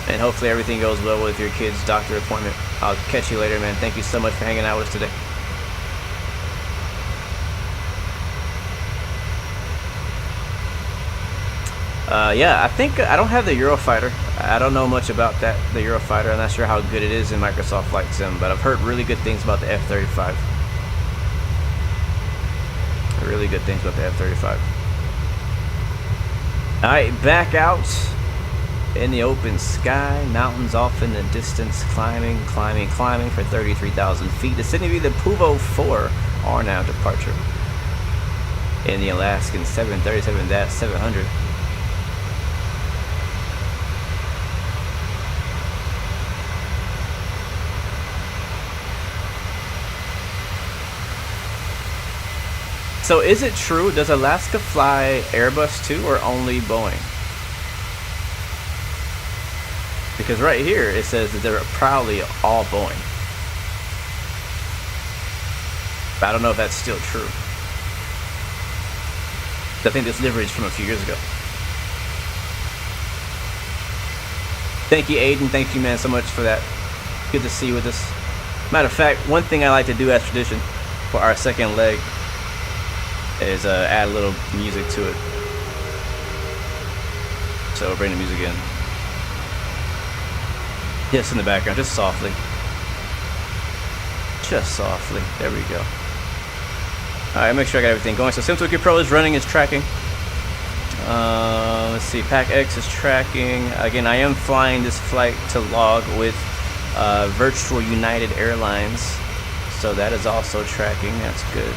And hopefully everything goes well with your kid's doctor appointment. I'll catch you later, man. Thank you so much for hanging out with us today. Yeah, I think I don't have the Eurofighter. I don't know much about the Eurofighter. I'm not sure how good it is in Microsoft Flight Sim, but I've heard really good things about the F-35. Really good things about the F-35. Alright, back out in the open sky, mountains off in the distance, climbing for 33,000 feet. This is going to be the Puvo 4 RNAV departure in the Alaskan 737-700. So is it true, does Alaska fly Airbus too, or only Boeing? Because right here it says that they're probably all Boeing. But I don't know if that's still true. I think this livery is from a few years ago. Thank you, Aiden. Thank you, man, so much for that. Good to see you with us. Matter of fact, one thing I like to do as tradition for our second leg is add a little music to it. So we'll bring the music in. Yes, in the background, just softly. Just softly. There we go. Alright, make sure I got everything going. So SimTwiki Pro is running, is tracking. Let's see, PAC-X is tracking. Again, I am flying this flight to log with Virtual United Airlines. So that is also tracking. That's good.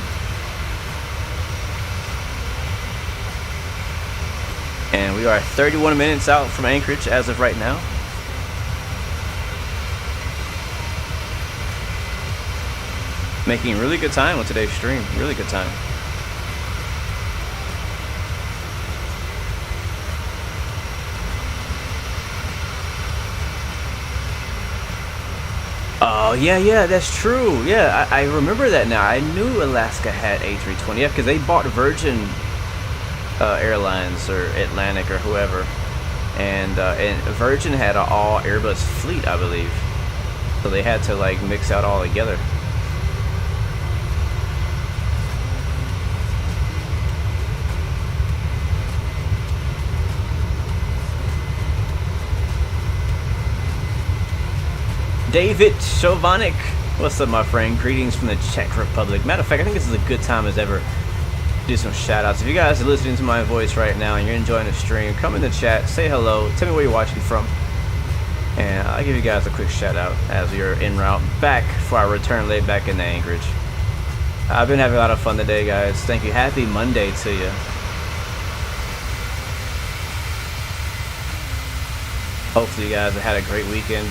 And we are 31 minutes out from Anchorage as of right now. Making really good time with today's stream. Really good time. Oh, yeah, that's true. Yeah, I remember that now. I knew Alaska had A320. Yeah, because they bought Virgin Airlines or Atlantic or whoever. And Virgin had an all Airbus fleet, I believe. So they had to like mix out all together. David Shovanik, what's up, my friend? Greetings from the Czech Republic. Matter of fact, I think this is a good time as ever to do some shout outs. If you guys are listening to my voice right now and you're enjoying the stream, come in the chat, say hello, tell me where you're watching from, and I'll give you guys a quick shout out as we are en route back for our return laid back into Anchorage. I've been having a lot of fun today, guys. Thank you. Happy Monday to you. Hopefully you guys have had a great weekend.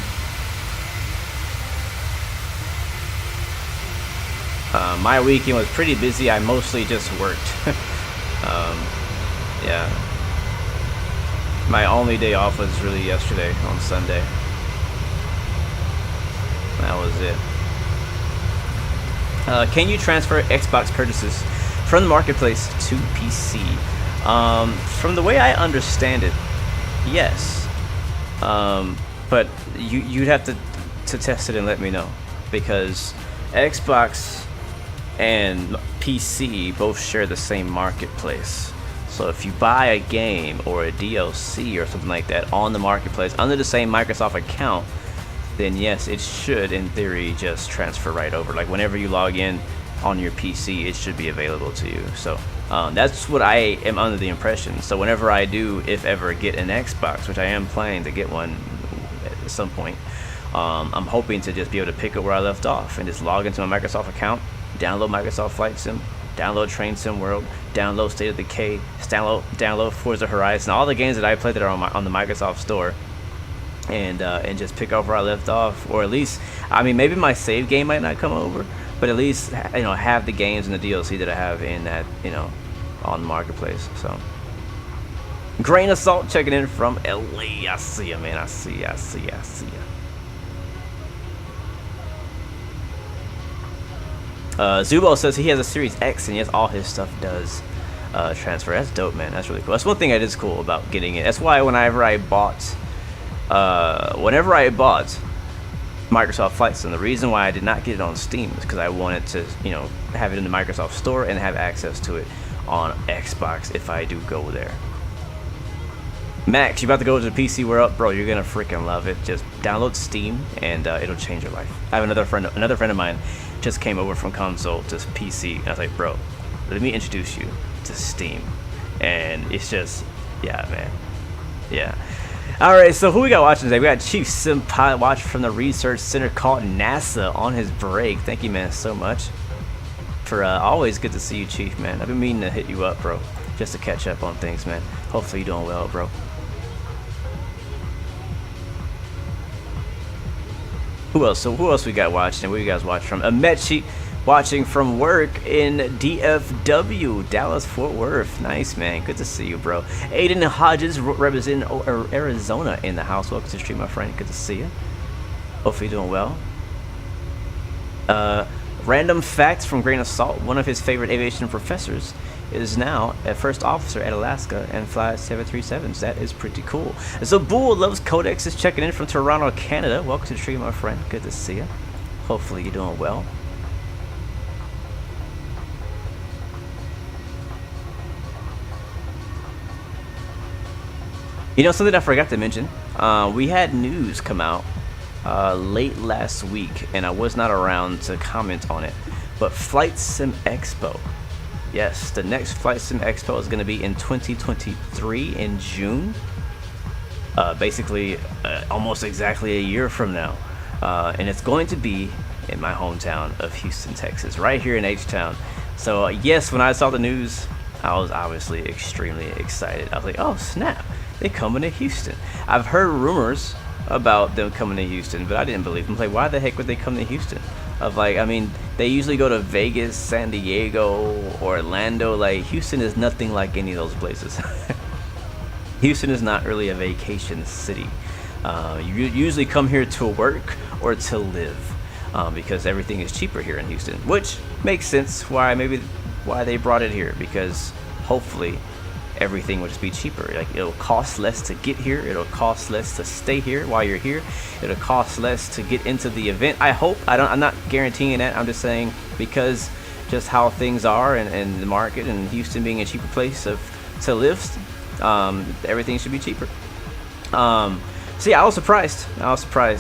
My weekend was pretty busy. I mostly just worked. Yeah. My only day off was really yesterday on Sunday. That was it. Can you transfer Xbox purchases from the marketplace to PC? From the way I understand it, yes. But you'd have to test it and let me know, because Xbox and PC both share the same marketplace. So if you buy a game or a DLC or something like that on the marketplace under the same Microsoft account, then yes, it should in theory just transfer right over. Like whenever you log in on your PC, it should be available to you. So that's what I am under the impression. So whenever I do, if ever, get an Xbox, which I am planning to get one at some point, I'm hoping to just be able to pick up where I left off and just log into my Microsoft account, download Microsoft Flight Sim, download Train Sim World, download State of Decay, download Forza Horizon, all the games that I played that are on the Microsoft Store, and just pick up where I left off. Or at least, I mean, maybe my save game might not come over, but at least, you know, have the games and the DLC that I have in that, you know, on the marketplace. So, Grain of Salt checking in from LA. I see ya, man. I see ya. Zubo says he has a Series X, and yes, all his stuff does transfer. That's dope, man. That's really cool. That's one thing that is cool about getting it. That's why whenever I bought Microsoft Flight Sim, the reason why I did not get it on Steam is because I wanted to, you know, have it in the Microsoft Store and have access to it on Xbox if I do go there. Max, you about to go to the PC world, bro? You're gonna freaking love it. Just download Steam, and it'll change your life. I have another friend of mine just came over from console to PC, and I was like, bro, let me introduce you to Steam. And it's just, yeah, man, yeah. All right, so who we got watching today? We got Chief Sim Pilot watching from the Research Center called NASA on his break. Thank you, man, so much. For always good to see you, Chief, man. I've been meaning to hit you up, bro, just to catch up on things, man. Hopefully you're doing well, bro. Who else? So who else we got watching? And where you guys watch from? Amechi watching from work in DFW, Dallas, Fort Worth. Nice, man. Good to see you, bro. Aiden Hodges representing Arizona in the house. Welcome to the stream, my friend. Good to see you. Hopefully you're doing well. Random facts from Grain of Salt. One of his favorite aviation professors is now a first officer at Alaska and flies 737s. That is pretty cool. So Bull Loves Codex is checking in from Toronto, Canada. Welcome to the stream, my friend. Good to see you. Hopefully you're doing well. You know, something I forgot to mention, we had news come out late last week, and I was not around to comment on it, but Flight Sim Expo. Yes, the next Flight Sim Expo is going to be in 2023 in June. Basically, almost exactly a year from now. And it's going to be in my hometown of Houston, Texas, right here in H-Town. So yes, when I saw the news, I was obviously extremely excited. I was like, oh snap, they coming to Houston. I've heard rumors about them coming to Houston, but I didn't believe them. Like, why the heck would they come to Houston? Of like, I mean, they usually go to Vegas, San Diego, Orlando. Like, Houston is nothing like any of those places. Houston is not really a vacation city. You usually come here to work or to live, because everything is cheaper here in Houston, which makes sense why they brought it here, because hopefully everything will just be cheaper. Like, it'll cost less to get here, it'll cost less to stay here while you're here, it'll cost less to get into the event. I hope. I'm not guaranteeing that. I'm just saying, because just how things are and the market, and Houston being a cheaper place to live, everything should be cheaper. So yeah, I was surprised.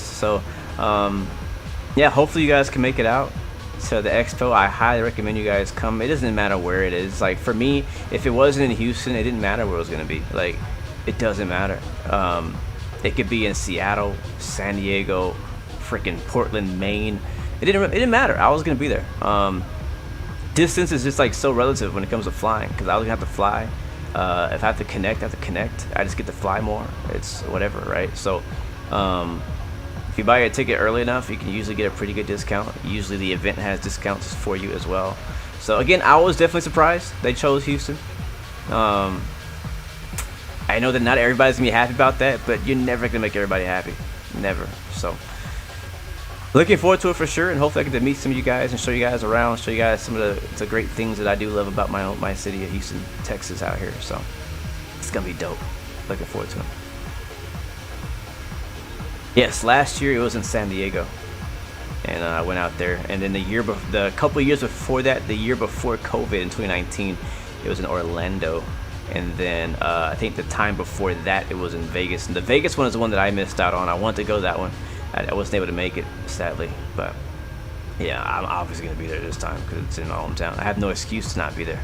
So yeah, hopefully you guys can make it out to the expo. I highly recommend you guys come. It doesn't matter where it is. Like, for me, if it wasn't in Houston, it didn't matter where it was going to be. Like, it doesn't matter. It could be in Seattle, San Diego, freaking Portland, Maine. It didn't matter. I was going to be there. Distance is just like so relative when it comes to flying, because I was going to have to fly. If I have to connect, I just get to fly more. It's whatever, right? So if you buy a ticket early enough, you can usually get a pretty good discount. Usually the event has discounts for you as well. So again, I was definitely surprised they chose Houston. I know that not everybody's gonna be happy about that, but you're never gonna make everybody happy. Never. So looking forward to it for sure, and hopefully I get to meet some of you guys and show you guys around, show you guys some of the great things that I do love about my city of Houston, Texas out here. So it's gonna be dope. Looking forward to it. Yes, last year it was in San Diego, and I went out there. And then the couple of years before that, the year before COVID in 2019, it was in Orlando. And then I think the time before that, it was in Vegas. And the Vegas one is the one that I missed out on. I wanted to go to that one. I wasn't able to make it, sadly. But yeah, I'm obviously going to be there this time because it's in my hometown. I have no excuse to not be there.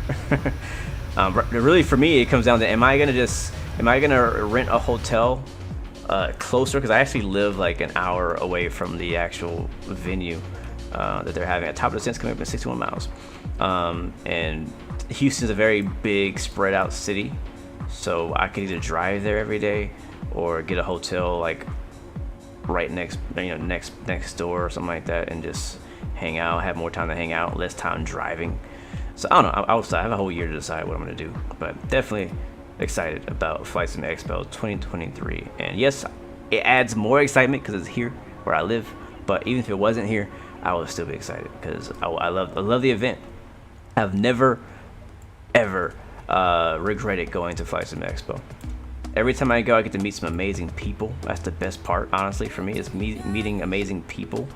Really, for me, it comes down to, am I going to rent a hotel closer? Because I actually live like an hour away from the actual venue that they're having. At top of the Ascent's coming up in 61 miles. And Houston's a very big, spread out city. So I could either drive there every day or get a hotel like right next door or something like that, and just hang out, have more time to hang out, less time driving. So I don't know. I have a whole year to decide what I'm going to do, but definitely excited about Flight Sim Expo 2023. And yes, it adds more excitement because it's here where I live, but even if it wasn't here, I would still be excited because I love the event. I've never ever regretted going to Flight Sim Expo. Every time I go, I get to meet some amazing people. That's the best part, honestly, for me, is meeting amazing people.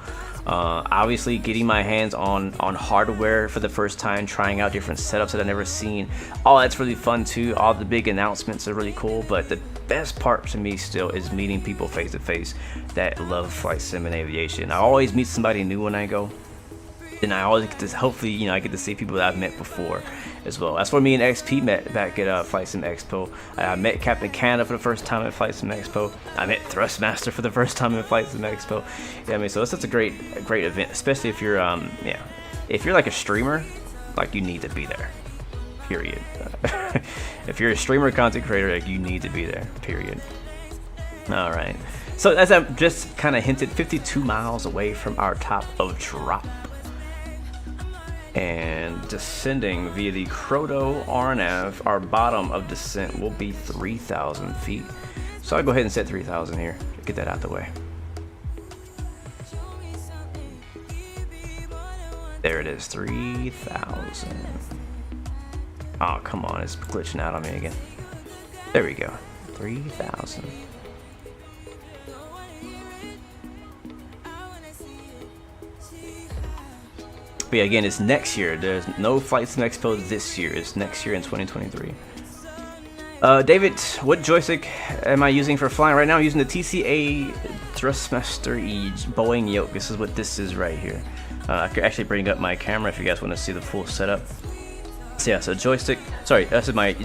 Obviously, getting my hands on hardware for the first time, trying out different setups that I've never seen. All that's really fun too. All the big announcements are really cool. But the best part to me still is meeting people face to face that love flight sim and aviation. I always meet somebody new when I go. And I always get to, hopefully, I get to see people that I've met before as well. That's where me and XP met back at Flight Sim Expo. I met Captain Canada for the first time at Flight Sim Expo. I met Thrustmaster for the first time at Flight Sim Expo. Yeah, I mean, so it's such a great event, especially if you're, if you're like a streamer, like, you need to be there. Period. If you're a streamer content creator, like, you need to be there. Period. All right. So as I just kind of hinted, 52 miles away from our top of drop. And descending via the Croto RNAV, our bottom of descent will be 3,000 feet. So I'll go ahead and set 3,000 here to get that out the way. There it is, 3,000. Oh, come on, it's glitching out on me again. There we go, 3,000. But yeah, again, it's next year. There's no Flight Sim Expo this year. It's next year in 2023. David, what joystick am I using for flying right now? I'm using the TCA Thrustmaster E Boeing yoke. This is what this is right here. I could actually bring up my camera if you guys want to see the full setup. So yeah, so joystick. Sorry, this is my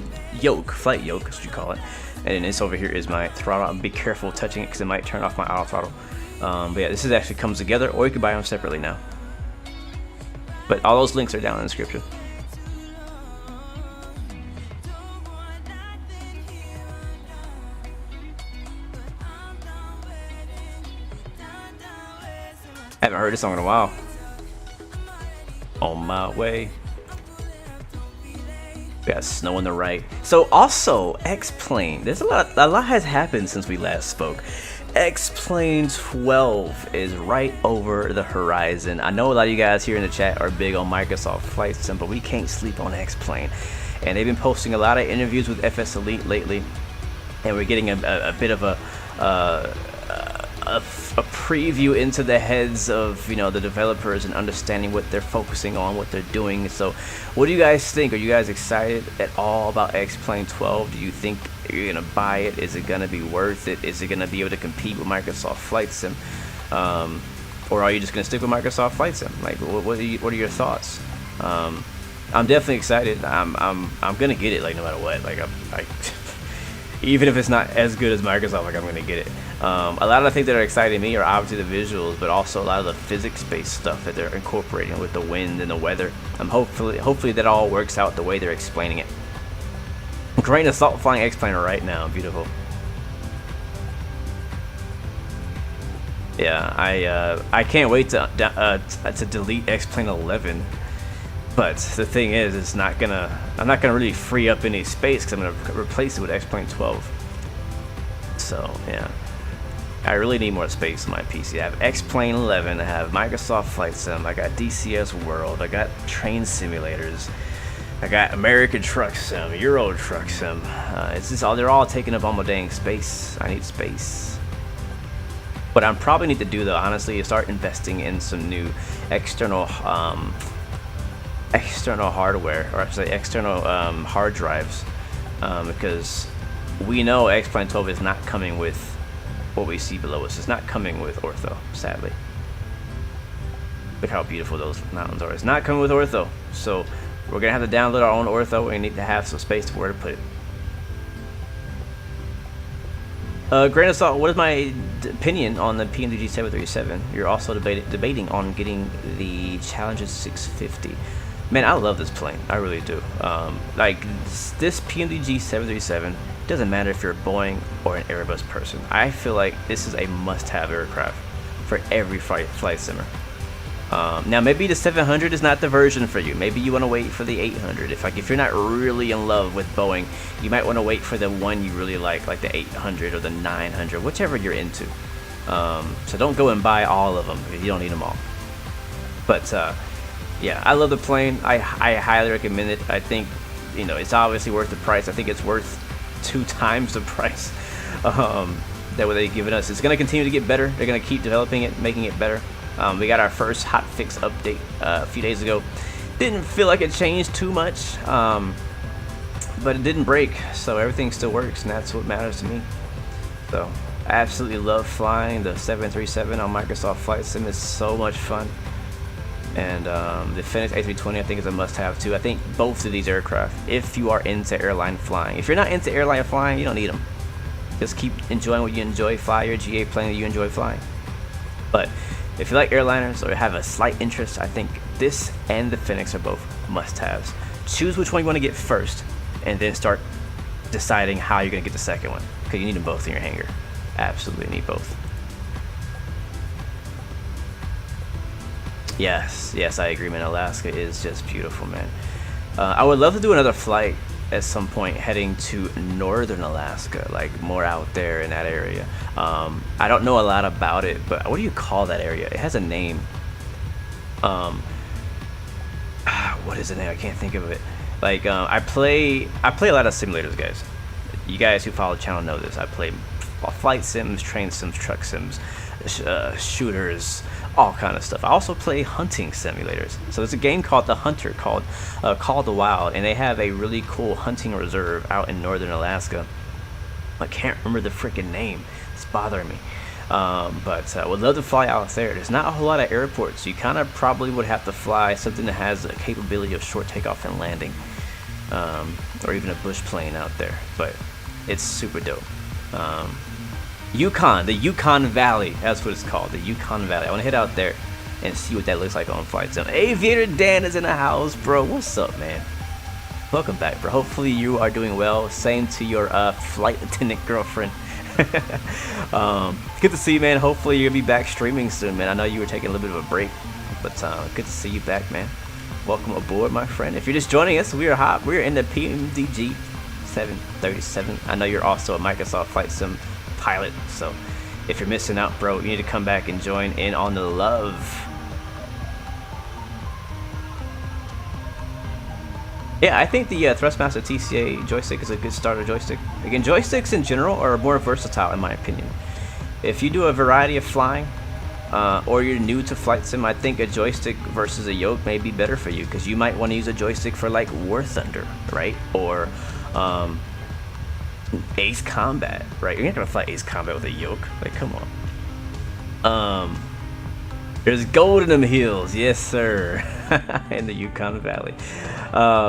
yoke, flight yoke, is what you call it. And then this over here is my throttle. Be careful touching it because it might turn off my auto throttle. But yeah, this is actually comes together, or you can buy them separately now. But all those links are down in the description. Haven't heard this song in a while. On my way. We got snow on the right. So also X-Plane. There's a lot has happened since we last spoke. X-Plane 12 is right over the horizon. I know a lot of you guys here in the chat are big on Microsoft Flight Sim, but we can't sleep on X-Plane. And they've been posting a lot of interviews with FS Elite lately, and we're getting a bit of a preview into the heads of, you know, the developers and understanding what they're focusing on, what they're doing. So what do you guys think? Are you guys excited at all about X-Plane 12? Do you think you're gonna buy it? Is it gonna be worth it? Is it gonna be able to compete with Microsoft Flight Sim, or are you just gonna stick with Microsoft Flight Sim? Like, what are your thoughts? I'm definitely excited. I'm gonna get it, like, no matter what. Like, even if it's not as good as Microsoft, like, I'm gonna get it. A lot of the things that are exciting me are obviously the visuals, but also a lot of the physics-based stuff that they're incorporating with the wind and the weather. Hopefully that all works out the way they're explaining it. Grain of salt flying X-Plane right now, beautiful. Yeah, I can't wait to delete X-Plane 11. But the thing is, I'm not gonna really free up any space because I'm gonna replace it with X-Plane 12. So yeah, I really need more space on my PC. I have X-Plane 11, I have Microsoft Flight Sim, I got DCS World, I got train simulators, I got American Truck Sim, Euro Truck Sim. It's just they're all taking up all my dang space. I need space. What I probably need to do, though, honestly, is start investing in some new external hardware, or I should say external hard drives, because we know X-Plane 12 is not coming with what we see below us. It's not coming with ortho, sadly. Look how beautiful those mountains are. It's not coming with ortho, so we're gonna have to download our own ortho. We need to have some space to where to put it. Grain of salt, what is my opinion on the PMDG 737? You're also debating on getting the Challenger 650. Man, I love this plane. I really do. Like, this PMDG 737, doesn't matter if you're a Boeing or an Airbus person. I feel like this is a must-have aircraft for every flight simmer. Now, maybe the 700 is not the version for you. Maybe you want to wait for the 800. If you're not really in love with Boeing, you might want to wait for the one you really like the 800 or the 900, whichever you're into. So don't go and buy all of them if you don't need them all. But yeah, I love the plane. I highly recommend it. I think, you know, it's obviously worth the price. I think it's worth 2 times the price that what they've given us. It's going to continue to get better. They're going to keep developing it, making it better. We got our first hotfix update a few days ago. Didn't feel like it changed too much, but it didn't break, so everything still works, and that's what matters to me. So I absolutely love flying the 737 on Microsoft Flight Sim. It's so much fun. And the Phoenix A320 I think is a must-have too. I think both of these aircraft, if you are into airline flying. If you're not into airline flying, you don't need them. Just keep enjoying what you enjoy. Fly your GA plane that you enjoy flying. But if you like airliners or have a slight interest, I think this and the Phoenix are both must-haves. Choose which one you want to get first, and then start deciding how you're going to get the second one, because you need them both in your hangar. Absolutely need both. Yes, I agree, man. Alaska is just beautiful, man. I would love to do another flight at some point heading to northern Alaska, like more out there in that area. I don't know a lot about it, but what do you call that area? It has a name. What is the name? I can't think of it. Like, I play a lot of simulators, guys. You guys who follow the channel know this. I play flight sims, train sims, truck sims, shooters, all kind of stuff. I also play hunting simulators. So there's a game called The Hunter called Call the Wild, and they have a really cool hunting reserve out in northern Alaska. I can't remember the freaking name. It's bothering me. But I would love to fly out there. There's not a whole lot of airports. You kind of probably would have to fly something that has the capability of short takeoff and landing, or even a bush plane out there. But it's super dope. Yukon, the Yukon Valley, that's what it's called, the Yukon Valley. I want to head out there and see what that looks like on Flight Sim. Aviator Dan is in the house, bro. What's up, man? Welcome back, bro. Hopefully you are doing well. Same to your flight attendant girlfriend. Good to see you, man. Hopefully you'll be back streaming soon, man. I know you were taking a little bit of a break, but good to see you back, man. Welcome aboard, my friend. If you're just joining us, we are hot. We're in the PMDG 737. I know you're also a Microsoft Flight Sim pilot, so if you're missing out, bro, you need to come back and join in on the love. Yeah, I think the Thrustmaster TCA joystick is a good starter joystick. Again, joysticks in general are more versatile in my opinion. If you do a variety of flying, or you're new to Flight Sim, I think a joystick versus a yoke may be better for you, because you might want to use a joystick for like War Thunder, right? Or Ace Combat, right? You're not gonna fly Ace Combat with a yoke, like come on. There's gold in them hills, yes sir, in the Yukon Valley.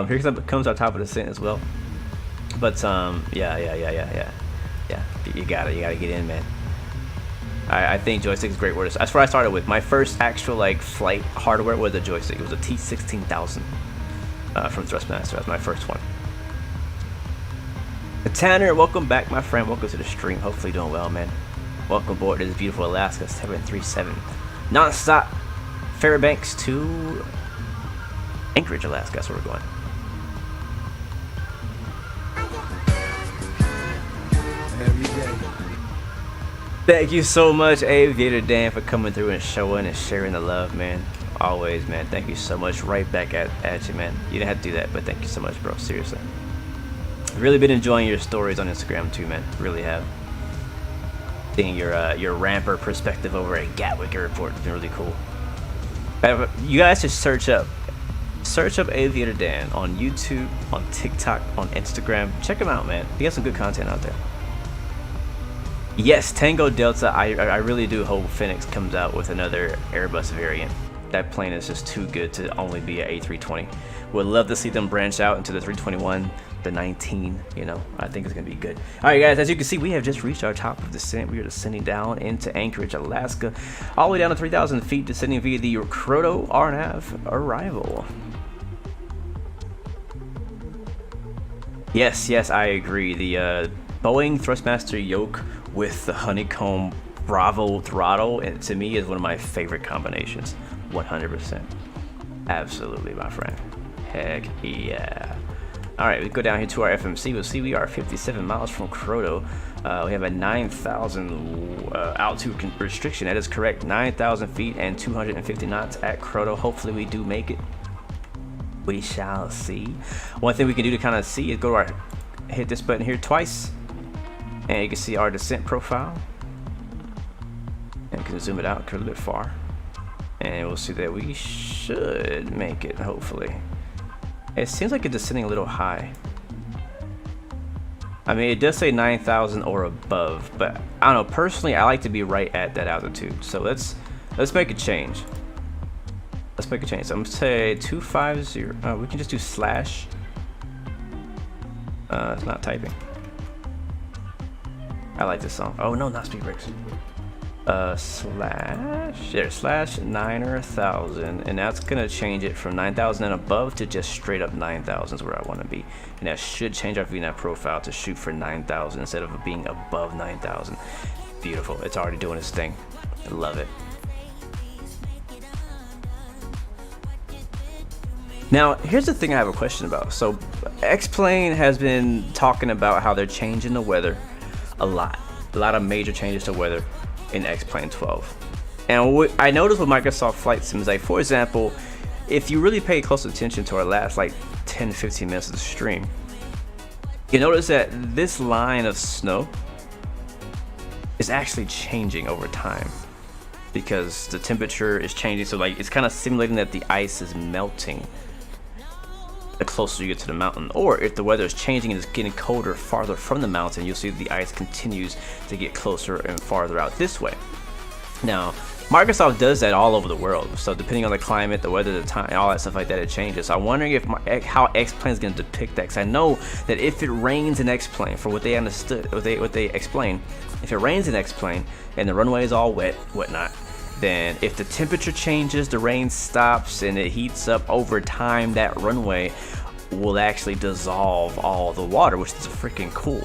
Here comes our top of the descent as well. But yeah, you gotta get in, man. I think joystick is a great word. That's where I started with. My first actual like flight hardware was a joystick. It was a T16000 from Thrustmaster. That's my first one. Tanner, welcome back, my friend. Welcome to the stream. Hopefully doing well, man. Welcome aboard to this beautiful Alaska 737. Non-stop Fairbanks to Anchorage, Alaska. That's where we're going. Thank you so much, Aviator Dan, for coming through and showing and sharing the love, man. Always, man. Thank you so much. Right back at you, man. You didn't have to do that, but thank you so much, bro. Seriously. Really been enjoying your stories on Instagram too, man. Really have. Seeing your ramper perspective over at Gatwick Airport has been really cool. You guys just search up Aviator Dan on YouTube, on TikTok, on Instagram. Check him out, man. He got some good content out there. Yes, Tango Delta. I really do hope Phoenix comes out with another Airbus variant. That plane is just too good to only be an A320. Would love to see them branch out into the 321, the 19. You know, I think it's gonna be good. All right, guys. As you can see, we have just reached our top of descent. We are descending down into Anchorage, Alaska, all the way down to 3,000 feet, descending via the Croto RNAV arrival. Yes, I agree. The Boeing Thrustmaster yoke with the honeycomb Bravo throttle, and to me is one of my favorite combinations. 100%. Absolutely, my friend. Heck yeah. Alright, we go down here to our FMC. We'll see we are 57 miles from Croto. We have a 9,000 altitude restriction. That is correct. 9,000 feet and 250 knots at Croto. Hopefully we do make it. We shall see. One thing we can do to kind of see is go to our, hit this button here twice, and you can see our descent profile. And we can zoom it out a little bit far, and we'll see that we should make it, hopefully. It seems like it's descending a little high. I mean, it does say 9,000 or above, but I don't know, personally I like to be right at that altitude. So let's make a change. Let's make a change. So I'm gonna say 250. We can just do slash. It's not typing. I like this song. Oh no, not speed brakes. Slash 9,000, and that's gonna change it from 9,000 and above to just straight up 9,000 is where I want to be, and that should change our VNAV profile to shoot for 9,000 instead of being above 9,000. Beautiful. It's already doing its thing. I love it. Now, here's the thing I have a question about. So, X-Plane has been talking about how they're changing the weather a lot of major changes to weather in X-Plane 12. And what I noticed with Microsoft Flight Sim is, like, for example, if you really pay close attention to our last like 10-15 minutes of the stream, you notice that this line of snow is actually changing over time because the temperature is changing. So like it's kind of simulating that the ice is melting the closer you get to the mountain, or if the weather is changing and it's getting colder farther from the mountain, you'll see the ice continues to get closer and farther out this way. Now, Microsoft does that all over the world, so depending on the climate, the weather, the time, all that stuff like that, it changes. So I'm wondering if how X-Plane is going to depict that, because I know that if it rains in X-Plane, for what they understood, what they explained, if it rains in X-Plane and the runway is all wet, whatnot, then if the temperature changes, the rain stops, and it heats up over time, that runway will actually dissolve all the water, which is freaking cool.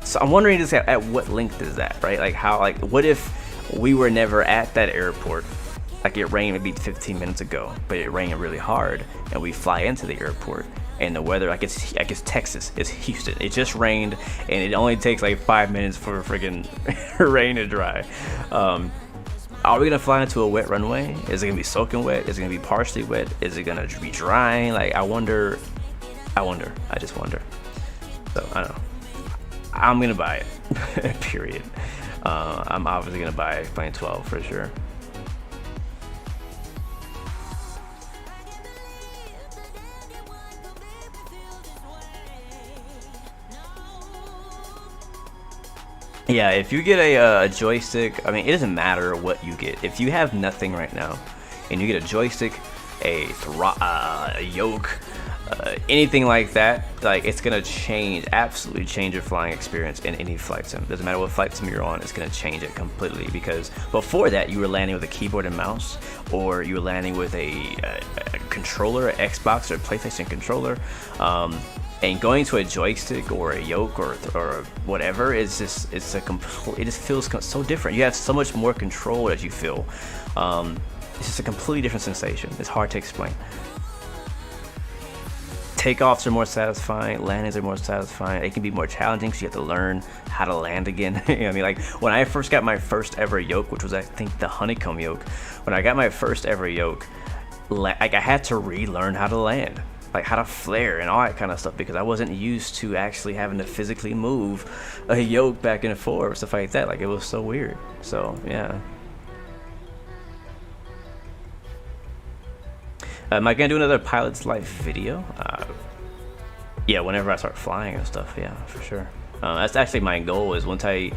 So I'm wondering just at what length is that, right? Like how, like what if we were never at that airport? Like it rained maybe 15 minutes ago, but it rained really hard, and we fly into the airport, and the weather, like it's Texas, it's Houston. It just rained, and it only takes like 5 minutes for freaking rain to dry. Are we gonna fly into a wet runway? Is it gonna be soaking wet? Is it gonna be partially wet? Is it gonna be drying? Like I wonder. I just wonder. So I don't know. I'm gonna buy it. Period. I'm obviously gonna buy plane 12 for sure. Yeah, if you get a joystick, I mean, it doesn't matter what you get. If you have nothing right now, and you get a joystick, a yoke, anything like that, like it's gonna absolutely change your flying experience in any flight sim. Doesn't matter what flight sim you're on, it's gonna change it completely. Because before that, you were landing with a keyboard and mouse, or you were landing with a controller, an Xbox or a PlayStation controller. And going to a joystick or a yoke or whatever is just it just feels so different. You have so much more control as you feel. It's just a completely different sensation. It's hard to explain. Takeoffs are more satisfying, landings are more satisfying. It can be more challenging because you have to learn how to land again. You know what I mean? Like when I first got my first ever yoke, which was I think the honeycomb yoke, when I got my first ever yoke, like I had to relearn how to land, like how to flare and all that kind of stuff, because I wasn't used to actually having to physically move a yoke back and forth, stuff like that. Like it was so weird. So yeah. Am I gonna do another pilot's life video? Yeah, whenever I start flying and stuff. Yeah, for sure. That's actually my goal, is once I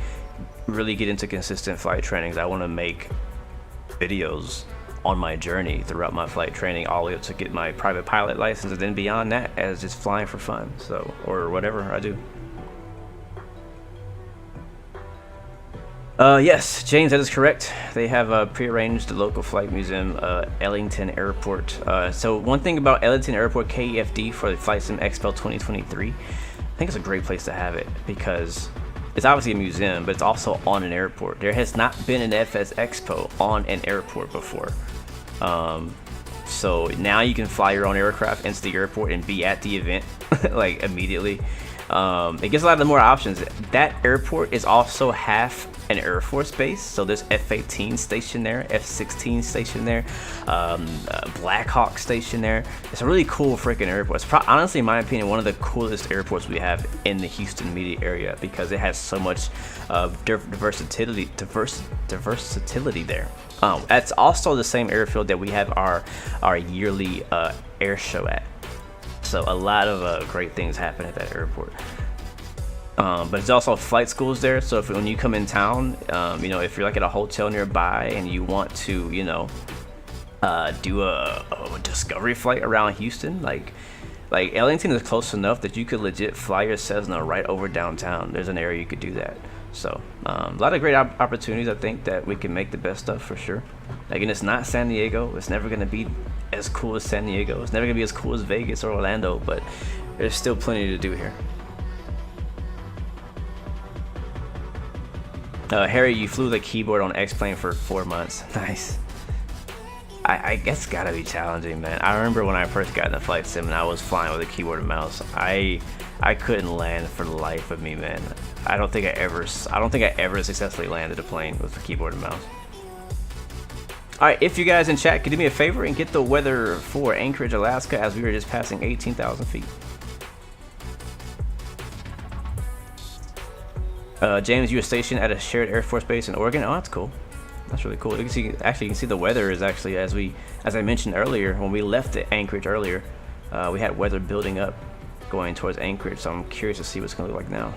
really get into consistent flight trainings, I want to make videos on my journey throughout my flight training, all the way up to get my private pilot license, and then beyond that as just flying for fun, so, or whatever I do. Yes, James, that is correct. They have prearranged the local flight museum, Ellington Airport. So one thing about Ellington Airport KEFD for the Flight Sim Expo 2023, I think it's a great place to have it, because it's obviously a museum, but it's also on an airport. There has not been an FS Expo on an airport before. So now you can fly your own aircraft into the airport and be at the event like immediately. It gives a lot of more options. That airport is also half an Air Force base, so there's F-18 stationed there, F-16 stationed there, Black Hawk stationed there. It's a really cool freaking airport. It's honestly, in my opinion, one of the coolest airports we have in the Houston media area, because it has so much versatility there. That's also the same airfield that we have our yearly air show at. So a lot of great things happen at that airport. But there's also flight schools there. So when you come in town, you know, if you're like at a hotel nearby and you want to, you know, do a discovery flight around Houston, like Ellington is close enough that you could legit fly your Cessna right over downtown. There's an area you could do that. So a lot of great opportunities, I think, that we can make the best of, for sure. Again, it's not San Diego. It's never going to be as cool as San Diego. It's never going to be as cool as Vegas or Orlando, but there's still plenty to do here. Harry, you flew the keyboard on X-Plane for 4 months. Nice. I guess it's gotta be challenging, man. I remember when I first got in the flight sim and I was flying with a keyboard and mouse. I couldn't land for the life of me, man. I don't think I ever successfully landed a plane with a keyboard and mouse. Alright, if you guys in chat could do me a favor and get the weather for Anchorage, Alaska, as we were just passing 18,000 feet. James, you were stationed at a shared Air Force base in Oregon. Oh, that's cool. That's really cool. You can see, actually, you can see the weather is actually, as I mentioned earlier, when we left the Anchorage earlier, we had weather building up going towards Anchorage. So I'm curious to see what's gonna look like now.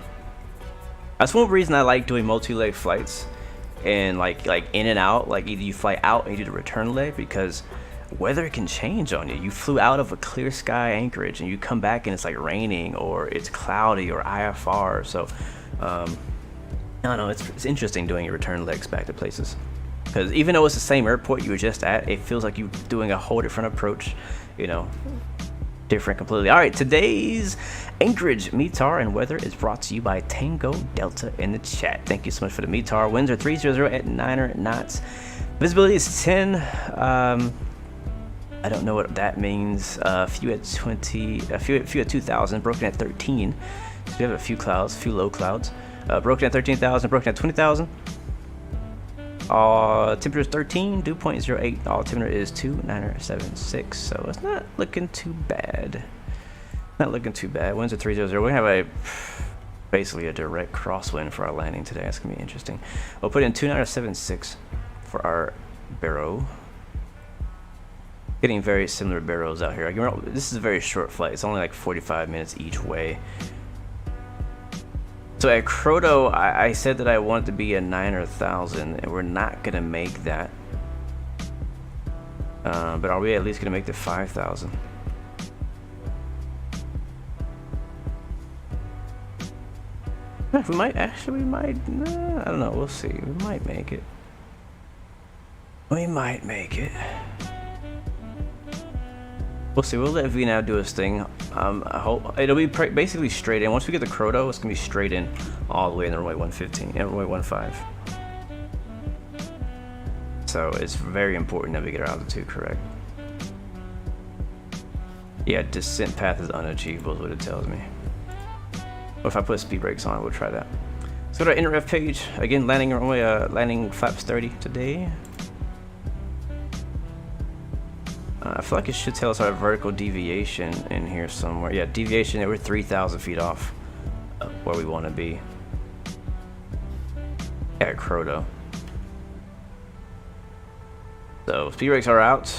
That's one reason I like doing multi-leg flights, and like in and out. Like either you fly out and you do the return leg, because weather can change on you. You flew out of a clear sky Anchorage and you come back and it's like raining or it's cloudy or IFR. So I don't know, it's interesting doing your return legs back to places, because even though it's the same airport you were just at, it feels like you're doing a whole different approach, you know, different completely. All right, today's Anchorage METAR and weather is brought to you by Tango Delta in the chat. Thank you so much for the METAR. Winds are 300 at 9 knots. Visibility is 10. I don't know what that means. A few at 20, a few at 2,000, broken at 13. So we have a few clouds, a few low clouds. Broken at 13,000, broken at 20,000. Temperature is 13, dew point 0.08. Altimeter is 2976. So it's not looking too bad. Not looking too bad. Winds are 300. We have basically a direct crosswind for our landing today. That's gonna be interesting. We'll put in 2976 for our barrow. Getting very similar barrows out here. This is a very short flight. It's only like 45 minutes each way. So at Croto, I said that I wanted to be a 9 or 1,000, and we're not gonna make that. But are we at least gonna make the 5,000? We might actually. We might. I don't know. We'll see. We might make it. We might make it. We'll see. We'll let V now do his thing. I hope it'll be basically straight in. Once we get the Croto, it's gonna be straight in all the way in the runway 115, runway 15. So it's very important that we get our altitude correct. Yeah, descent path is unachievable, is what it tells me. Or if I put speed brakes on, we'll try that. Let's go to our InterRef page. Again, landing runway, landing flaps 30 today. I feel like it should tell us our vertical deviation in here somewhere. Yeah, deviation, we're 3,000 feet off where we want to be. At Croto. So, speed brakes are out.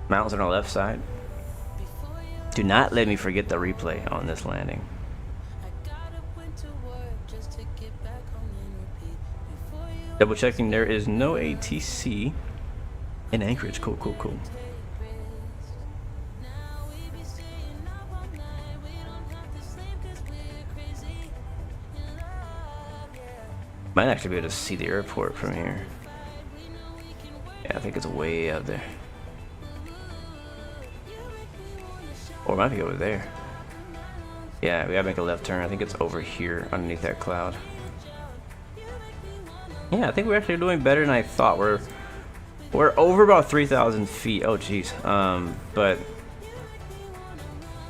Mountains on our left side. Do not let me forget the replay on this landing. Double checking, there is no ATC in Anchorage. Cool, cool, cool. Might actually be able to see the airport from here. Yeah, I think it's way out there. Or it might be over there. Yeah, we gotta make a left turn. I think it's over here underneath that cloud. Yeah, I think we're actually doing better than I thought. We're over about 3,000 feet. Oh, jeez. But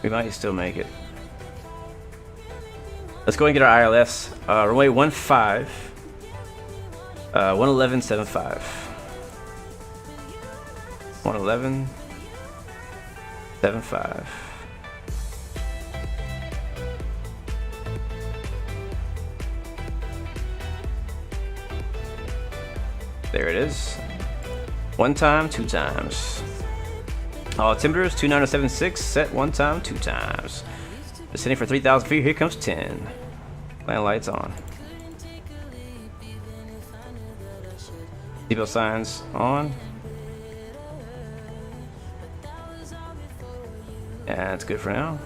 we might still make it. Let's go and get our ILS. Runway 15, 111.75. 111.75. There it is. One time, two times. Altimeter is 2976. Set one time, two times. Descending for 3,000 feet. Here comes 10. Land lights on. Seatbelt signs on. Yeah, that's good for now.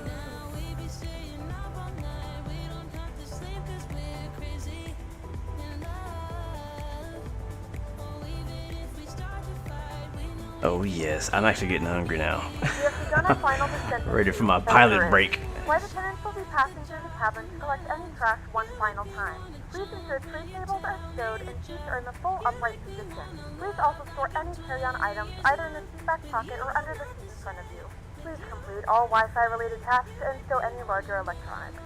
Oh yes, I'm actually getting hungry now. Ready for my pilot break. Flight attendants will be passing through the cabin to collect any trash one final time. Please ensure tray tables are stowed and seats are in the full upright position. Please also store any carry-on items either in the seat back pocket or under the seat in front of you. Please complete all Wi-Fi related tasks and stow any larger electronics.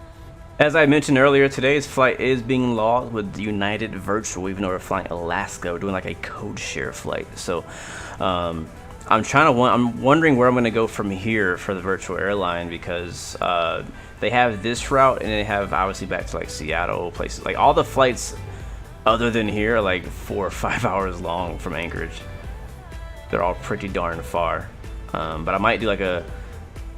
As I mentioned earlier, today's flight is being logged with United Virtual, even though we're flying Alaska. We're doing like a code share flight. So I'm wondering where I'm going to go from here for the virtual airline, because they have this route and they have obviously back to like Seattle, places like all the flights other than here are like 4 or 5 hours long from Anchorage. They're all pretty darn far. But I might do like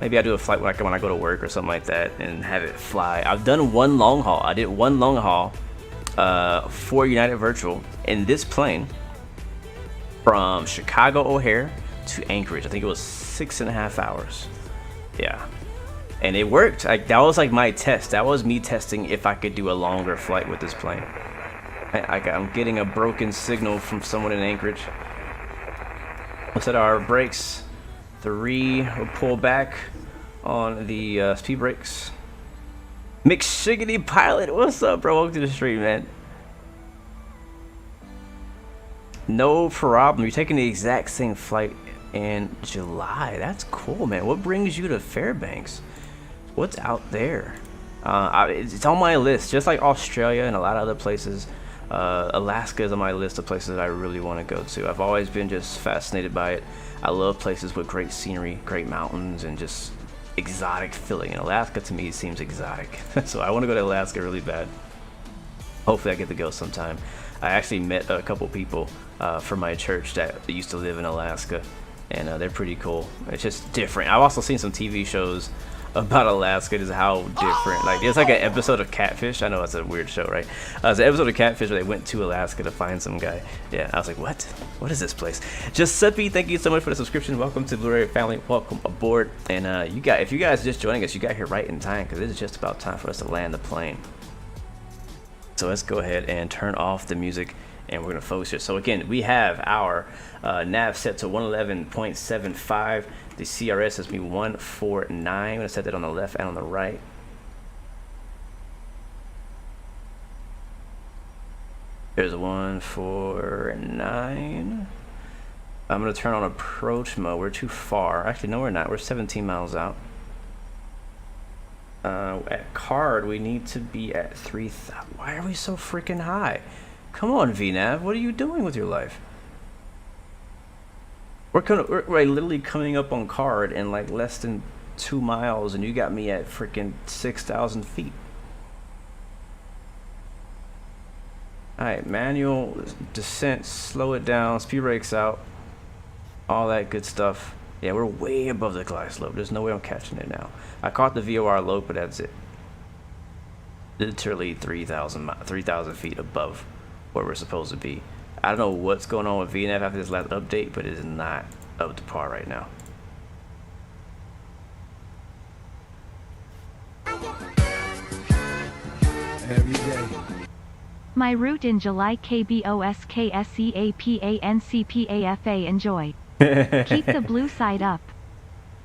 maybe I do a flight like when I go to work or something like that and have it fly. I've done one long haul. I did one long haul for United Virtual in this plane from Chicago O'Hare to Anchorage. I think it was 6.5 hours. Yeah, and it worked. That was like my test. That was me testing if I could do a longer flight with this plane. I'm getting a broken signal from someone in Anchorage. We'll set our brakes 3. We'll pull back on the speed brakes. McShiggity Pilot, what's up, bro? Welcome to the stream, man. No problem. You're taking the exact same flight in July. That's cool, man. What brings you to Fairbanks? What's out there? It's on my list, just like Australia and a lot of other places. Alaska is on my list of places that I really want to go to. I've always been just fascinated by it. I love places with great scenery, great mountains, and just exotic feeling. And Alaska to me seems exotic. So I want to go to Alaska really bad. Hopefully I get to go sometime. I actually met a couple people from my church that used to live in Alaska, and they're pretty cool. It's just different. I've also seen some TV shows about Alaska, just how different. Like, there's like an episode of Catfish. I know that's a weird show, right? There's an episode of Catfish where they went to Alaska to find some guy. Yeah, I was like, what? What is this place? Giuseppe, thank you so much for the subscription. Welcome to Blu-ray family. Welcome aboard. And if you guys are just joining us, you got here right in time, because it is just about time for us to land the plane. So let's go ahead and turn off the music, and we're going to focus here. So again, we have our nav set to 111.75. The CRS has me 149. I'm going to set that on the left and on the right. There's a 149. I'm going to turn on approach mode. We're too far. Actually, no, we're not. We're 17 miles out. At card, we need to be at 3,000. Why are we so freaking high? Come on, VNav. What are you doing with your life? We're literally coming up on card in like less than 2 miles, and you got me at freaking 6,000 feet. Alright, manual descent, slow it down, speed brakes out, all that good stuff. Yeah, we're way above the glide slope. There's no way I'm catching it now. I caught the VOR low, but that's it. Literally 3,000 feet above where we're supposed to be. I don't know what's going on with VNav after this last update, but it is not up to par right now. Every day. My route in July KBOSKSEAPANCPAFA. Enjoy. Keep the blue side up.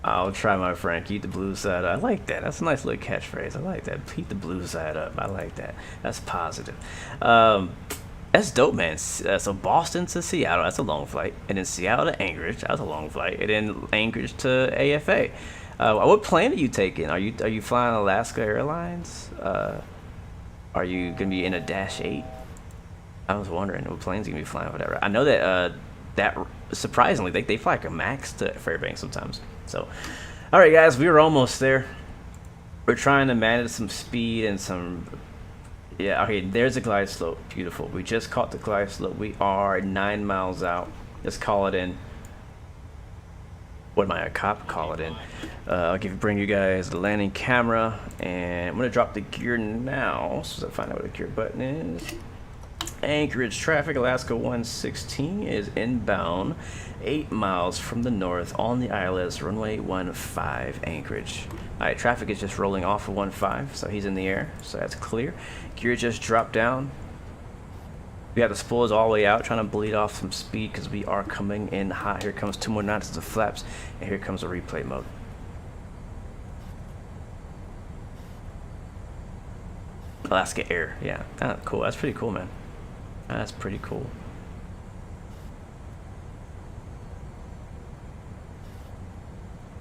I'll try, my friend. Keep the blue side up. I like that. That's a nice little catchphrase. I like that. Keep the blue side up. I like that. That's positive. That's dope, man. So Boston to Seattle, that's a long flight. And then Seattle to Anchorage, that's a long flight. And then Anchorage to AFA. What plane are you taking? Are you flying Alaska Airlines? Are you gonna be in a Dash 8? I was wondering what planes you gonna be flying for that. I know that that surprisingly they fly like a max to Fairbanks sometimes. So, all right, guys, we were almost there. We're trying to manage some speed and some. Yeah, okay, there's a glide slope. Beautiful. We just caught the glide slope. We are 9 miles out. Let's call it in. What am I, a cop? Call it in. I'll bring you guys the landing camera, and I'm going to drop the gear now so I find out what the gear button is. Anchorage traffic, Alaska 116 is inbound 8 miles from the north on the ILS runway 15 Anchorage. Alright, traffic is just rolling off of 15, so he's in the air, so that's clear. Gear just dropped down. We have the spoilers all the way out, trying to bleed off some speed because we are coming in hot. Here comes 2 more knots of flaps, and here comes the replay mode. Alaska Air, yeah, cool. That's pretty cool, man. That's pretty cool.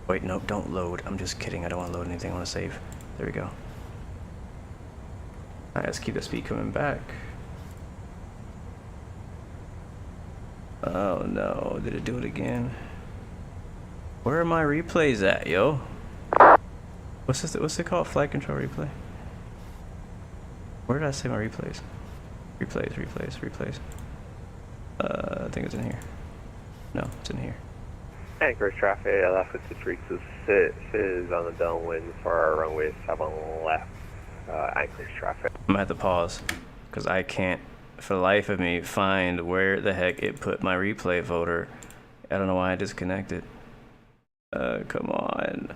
Wait, nope, don't load. I'm just kidding. I don't want to load anything. I want to save. There we go. Alright, let's keep the speed coming back. Oh no, did it do it again? Where are my replays at, yo? What's it called? Flight control replay? Where did I say my replays? Replays. I think it's in here. No, it's in here. Anchorage traffic, Alaska STRIX is on the downwind for our runway 7 left. Anchorage traffic. I'm gonna have to pause because I can't, for the life of me, find where the heck it put my replay voter. I don't know why I disconnected. Come on.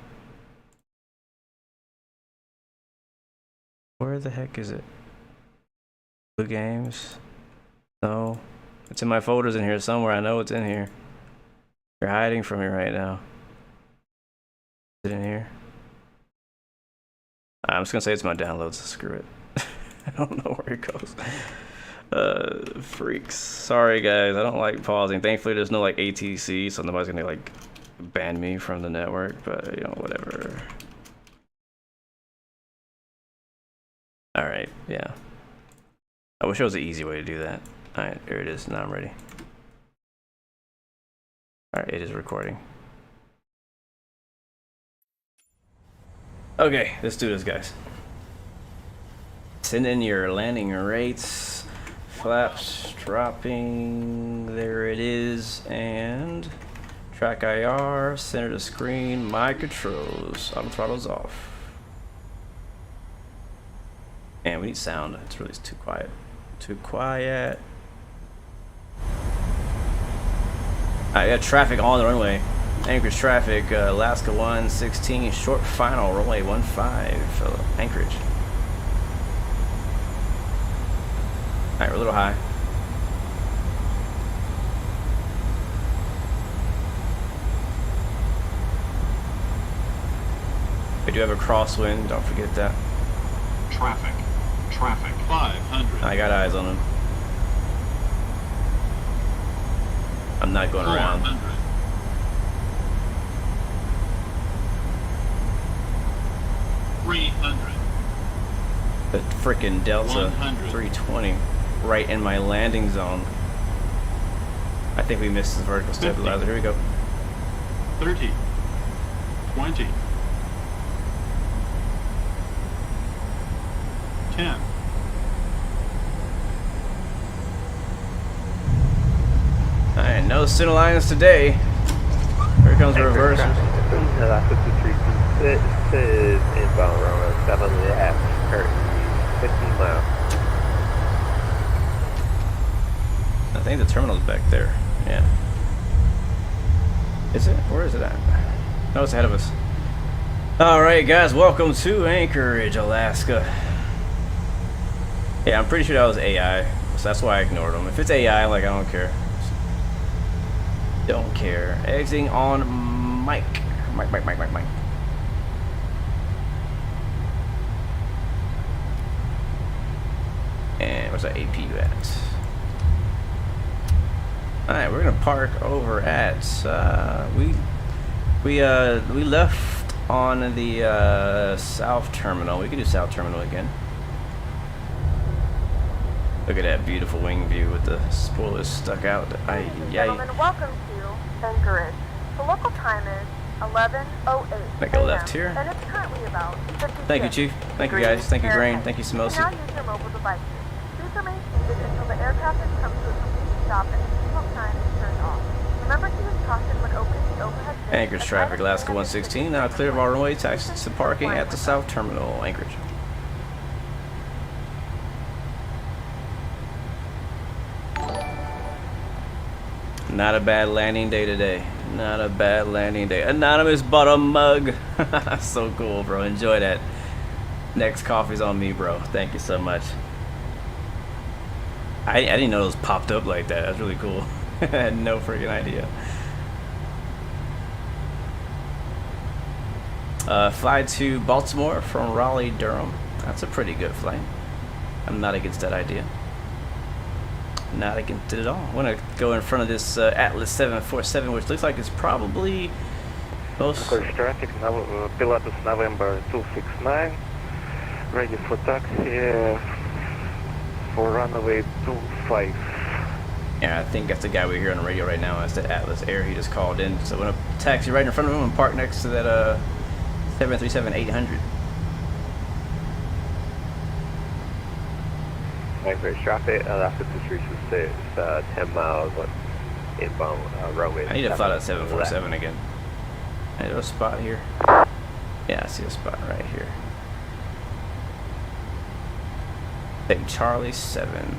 Where the heck is it? Blue games? No. It's in my folders in here somewhere. I know it's in here. You're hiding from me right now. Is it in here? I'm just gonna say it's my downloads. Screw it. I don't know where it goes. Freaks. Sorry guys, I don't like pausing. Thankfully there's no like ATC, so nobody's gonna like ban me from the network, but you know, whatever. Alright, yeah. I wish there was an easy way to do that. Alright, here it is. Now I'm ready. Alright, it is recording. Okay, let's do this, guys. Send in your landing rates. Flaps dropping. There it is. And track IR, center the screen, my controls. Auto throttle's off. And we need sound. It's really too quiet. Too quiet. I got traffic on the runway. Anchorage traffic, Alaska 116, short final, runway 15, Anchorage. Alright, we're a little high. We do have a crosswind, don't forget that. Traffic. Traffic. 500. I got eyes on him. I'm not going around. 400. The frickin' Delta 320 right in my landing zone. I think we missed the vertical stabilizer. Here we go. 30. 20. 10. Alright, no Sin Alliance today. Here comes the reverser. Alaska 236 inbound runway 7.5, currently 15 miles. I think the terminal's back there. Yeah. Is it? Where is it at? No, it's ahead of us. Alright guys, welcome to Anchorage, Alaska. Yeah, I'm pretty sure that was AI, so that's why I ignored them. If it's AI, like, I don't care. Don't care. Exiting on Mike. Mike. And where's that APU at? Alright, we're gonna park over at we left on the south terminal. We can do south terminal again. Look at that beautiful wing view with the spoilers stuck out. Ladies and gentlemen, welcome to Anchorage. The local time is 11:08 Make a left here. and it's currently about 56. Thank you, Chief. Thank you, guys. Thank you, Grain. Thank you, You can Samosi. now use your mobile devices. Please remain seated until the aircraft has come to a complete stop and the seatbelt sign is turned off. Remember to use caution when opening the overhead bin. Anchorage traffic, Alaska 116. Now clear of our runway. Taxis to parking at the south terminal, Anchorage. Not a bad landing day today. Not a bad landing day. Anonymous bought a mug. So cool, bro. Enjoy that. Next coffee's on me, bro. Thank you so much. I didn't know those popped up like that. That's really cool. I had no freaking idea. Fly to Baltimore from Raleigh, Durham. That's a pretty good flight. I'm not against that idea. Not against it at all. I want to go in front of this Atlas 747, which looks like it's probably most. Traffic, Pilatus November 269, ready for taxi for runway 25. Yeah, I think that's the guy we hear on the radio right now. It's that Atlas Air he just called in. So I'm going to taxi right in front of him and park next to that 737-800. Anchorage traffic, Alaska 236, 10 miles inbound runway. I need to fly that 747 again. I know a spot here. Yeah, I see a spot right here. Take Charlie 7.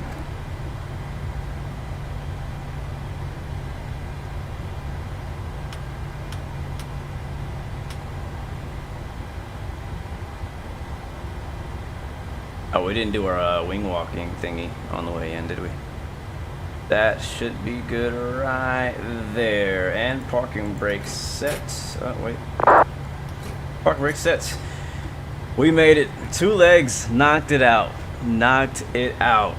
Oh, we didn't do our wing walking thingy on the way in, did we? That should be good right there. And parking brake set. Oh, wait. Park brake sets. We made it. 2 legs, knocked it out. Knocked it out.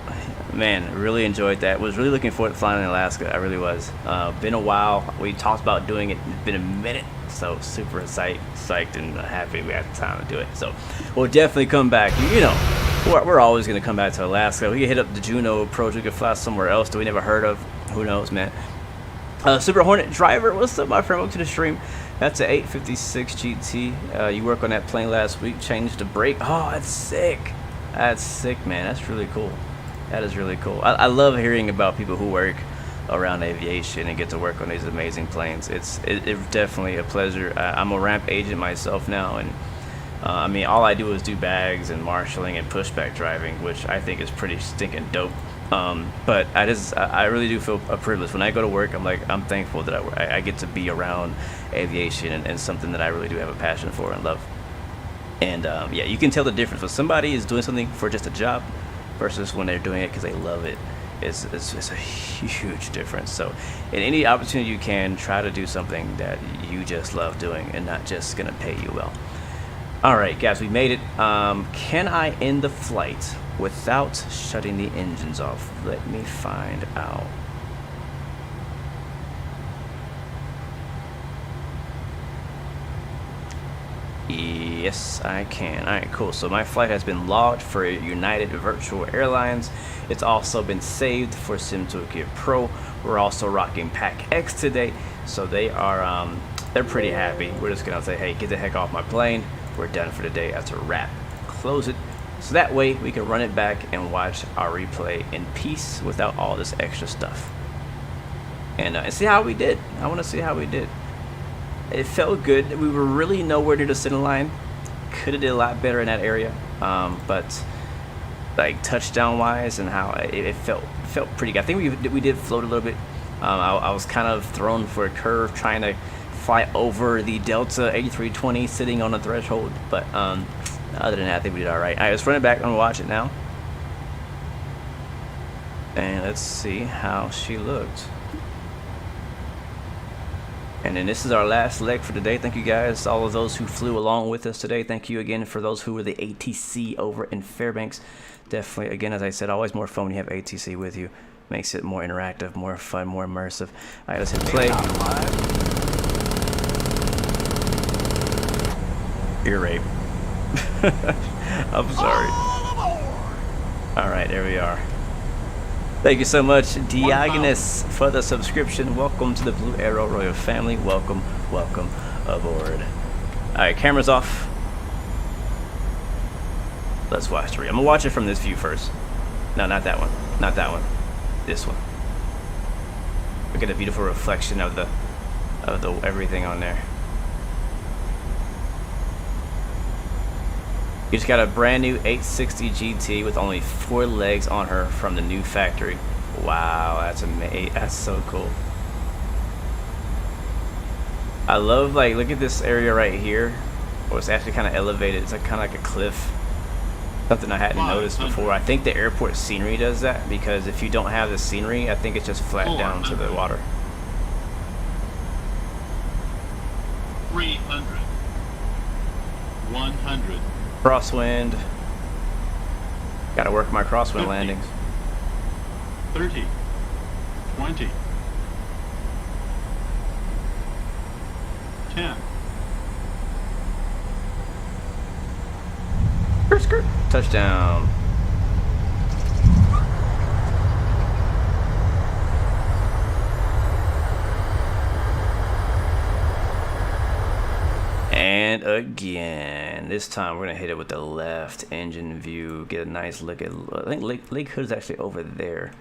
Man, really enjoyed that. Was really looking forward to flying in Alaska. I really was. Been a while. We talked about doing it. It's been a minute. So super psyched and happy we had the time to do it. So we'll definitely come back. You know, we're always going to come back to Alaska. We can hit up the Juneau approach. We could fly somewhere else that we never heard of. Who knows, man. Super Hornet Driver, what's up, my friend? Welcome to the stream. That's an 856 GT. You worked on that plane last week. Changed the brake. Oh, that's sick. That's sick, man. That's really cool. That is really cool. I love hearing about people who work around aviation and get to work on these amazing planes. It's definitely a pleasure. I'm a ramp agent myself now, and I mean, all I do is do bags and marshalling and pushback driving, which I think is pretty stinking dope. But I really do feel a privilege when I go to work. I'm thankful that I get to be around aviation and something that I really do have a passion for and love. And yeah, you can tell the difference when somebody is doing something for just a job versus when they're doing it because they love it. It's a huge difference. So in any opportunity you can, try to do something that you just love doing and not just gonna pay you well. All right, guys, we made it. Can I end the flight without shutting the engines off? Let me find out. Yes, I can. All right, cool. So my flight has been logged for United Virtual Airlines. It's also been saved for SimToolkit Pro. We're also rocking PAC-X today, so they are they're pretty happy. We're just gonna say, hey, get the heck off my plane. We're done for the day. That's a wrap. Close it. So that way we can run it back and watch our replay in peace without all this extra stuff. And see how we did. I want to see how we did. It felt good. We were really nowhere near the center line. Could have did a lot better in that area. But like touchdown wise and how it felt pretty good. I think we did float a little bit. I was kind of thrown for a curve trying to fly over the Delta 8320 sitting on the threshold, but other than that, I think we did all right. All right, let's run it back and watch it now, and let's see how she looked. And then this is our last leg for today. Thank you guys, all of those who flew along with us today. Thank you again for those who were the ATC over in Fairbanks. Definitely, again, as I said, always more fun when you have ATC with you. Makes it more interactive, more fun, more immersive. All right, let's hit play. Ear rape. I'm sorry. All right, there we are. Thank you so much, Diogenes, for the subscription. Welcome to the Blue Arrow Royal family. Welcome, welcome aboard. All right, camera's off. Let's watch the. I'm gonna watch it from this view first. No, not that one. Not that one. This one. Look at the beautiful reflection of the everything on there. You just got a brand new 860 GT with only 4 legs on her from the new factory. Wow, that's amazing. That's so cool. I love, like, look at this area right here where it's actually kind of elevated. It's like kind of like a cliff. Something I hadn't noticed before. I think the airport scenery does that, because if you don't have the scenery, I think it's just flat down to the water. 300. 100. Crosswind. Gotta work my crosswind 50. landings. 30. 20. 10. Skirt. Touchdown. And again, this time we're gonna hit it with the left engine view. Get a nice look at. I think Lake Hood is actually over there.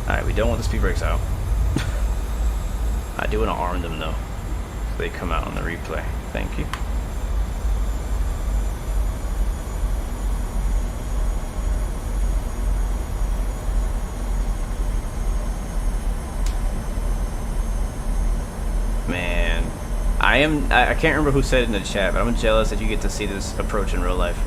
All right, we don't want the speed brakes out. I do want to arm them though. They come out on the replay. Thank you. Man, I can't remember who said it in the chat, but I'm jealous that you get to see this approach in real life.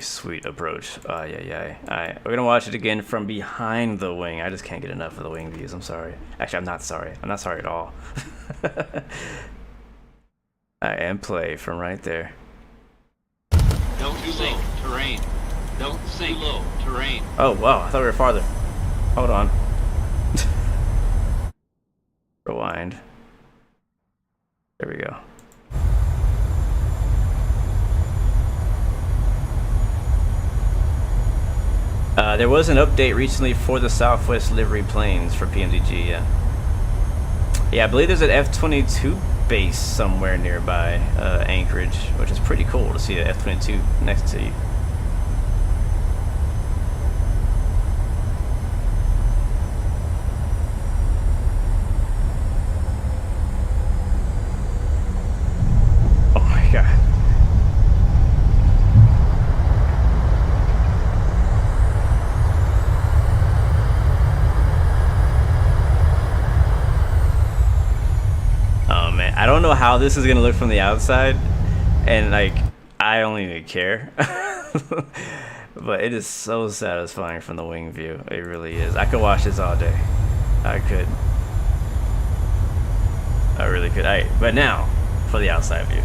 sweet approach. Yeah. Alright, we're gonna watch it again from behind the wing. I just can't get enough of the wing views. I'm sorry. Actually, I'm not sorry. I'm not sorry at all. And play from right there. Don't sink. Terrain. Don't sink. Low. Terrain. Oh, wow. I thought we were farther. Hold on. Rewind. There we go. There was an update recently for the Southwest livery planes for PMDG, yeah. Yeah, I believe there's an F-22 base somewhere nearby Anchorage, which is pretty cool to see an F-22 next to you. Oh my god. I don't know how this is gonna look from the outside, and like I don't even care. But it is so satisfying from the wing view. It really is. I could watch this all day. I could. I really could. Alright, but now for the outside view.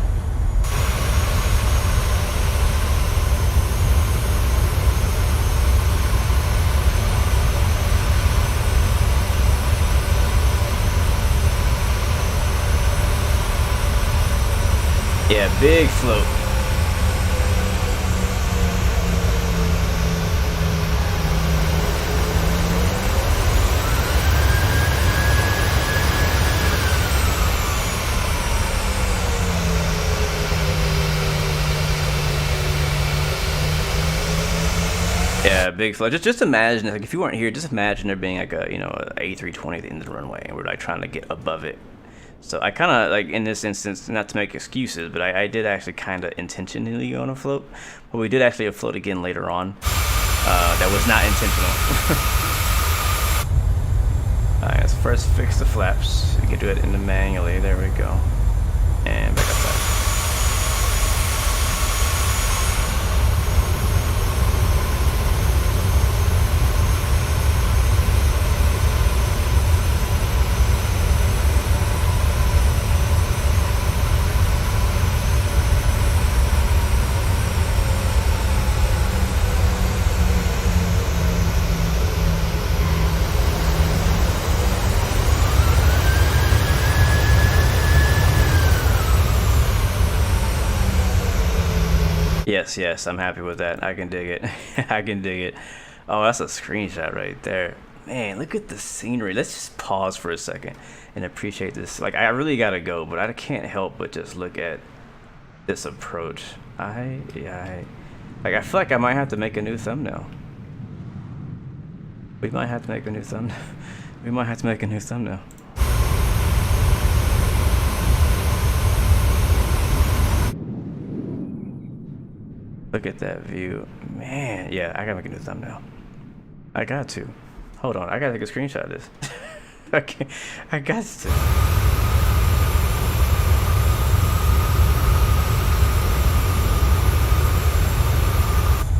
Yeah, big float. Yeah, big float. Just imagine, like, if you weren't here, just imagine there being like a, you know, a A320 at the end of the runway, and we're like trying to get above it. So I kind of, like, in this instance, not to make excuses, but I did actually kind of intentionally go on a float. But we did actually float again later on. That was not intentional. Alright, let's first fix the flaps. We can do it in the manually. There we go. And back up top. Yes, I'm happy with that. I can dig it. I can dig it. Oh, that's a screenshot right there. Man, look at the scenery. Let's just pause for a second and appreciate this. Like, I really gotta go, but I can't help but just look at this approach. I feel like I might have to make a new thumbnail. We might have to make a new thumbnail. We might have to make a new thumbnail. Look at that view. Man, yeah, I gotta make a new thumbnail. I got to. Hold on, I gotta take a screenshot of this. Okay, I got to.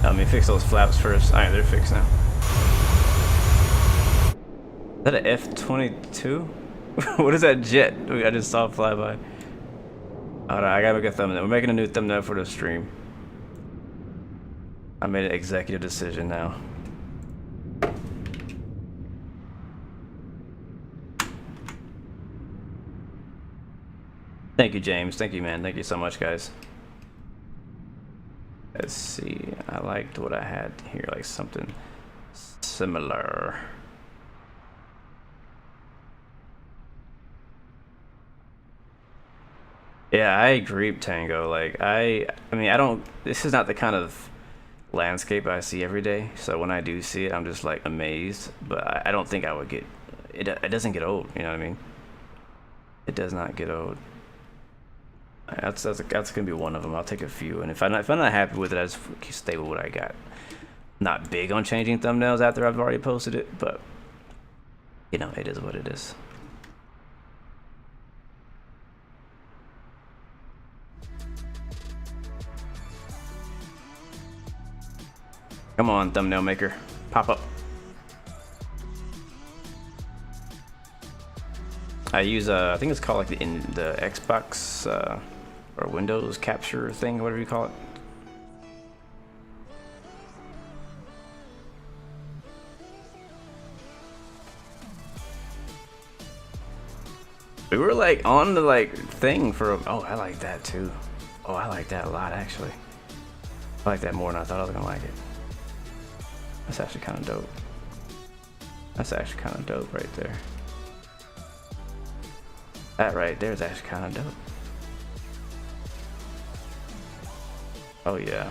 Let me fix those flaps first. Alright, they're fixed now. Is that an F-22? What is that jet I just saw fly by? Alright, I gotta make a thumbnail. We're making a new thumbnail for the stream. I made an executive decision now. Thank you, James. Thank you, man. Thank you so much, guys. Let's see. I liked what I had here, like something similar. Yeah, I agree, Tango. Like, I mean, I don't, this is not the kind of landscape I see every day, so when I do see it, I'm just like amazed. But I don't think I would get it. It doesn't get old, you know what I mean? It does not get old. That's gonna be one of them. I'll take a few, and if I'm not happy with it, I just stay with what I got. Not big on changing thumbnails after I've already posted it, but you know, it is what it is. Come on, thumbnail maker. Pop up. I use I think it's called like the Xbox or Windows capture thing, whatever you call it. We were like on the like thing for. Oh, I like that too. Oh, I like that a lot actually. I like that more than I thought I was gonna like it. That's actually kind of dope. That's actually kind of dope right there. That right there is actually kind of dope. Oh yeah,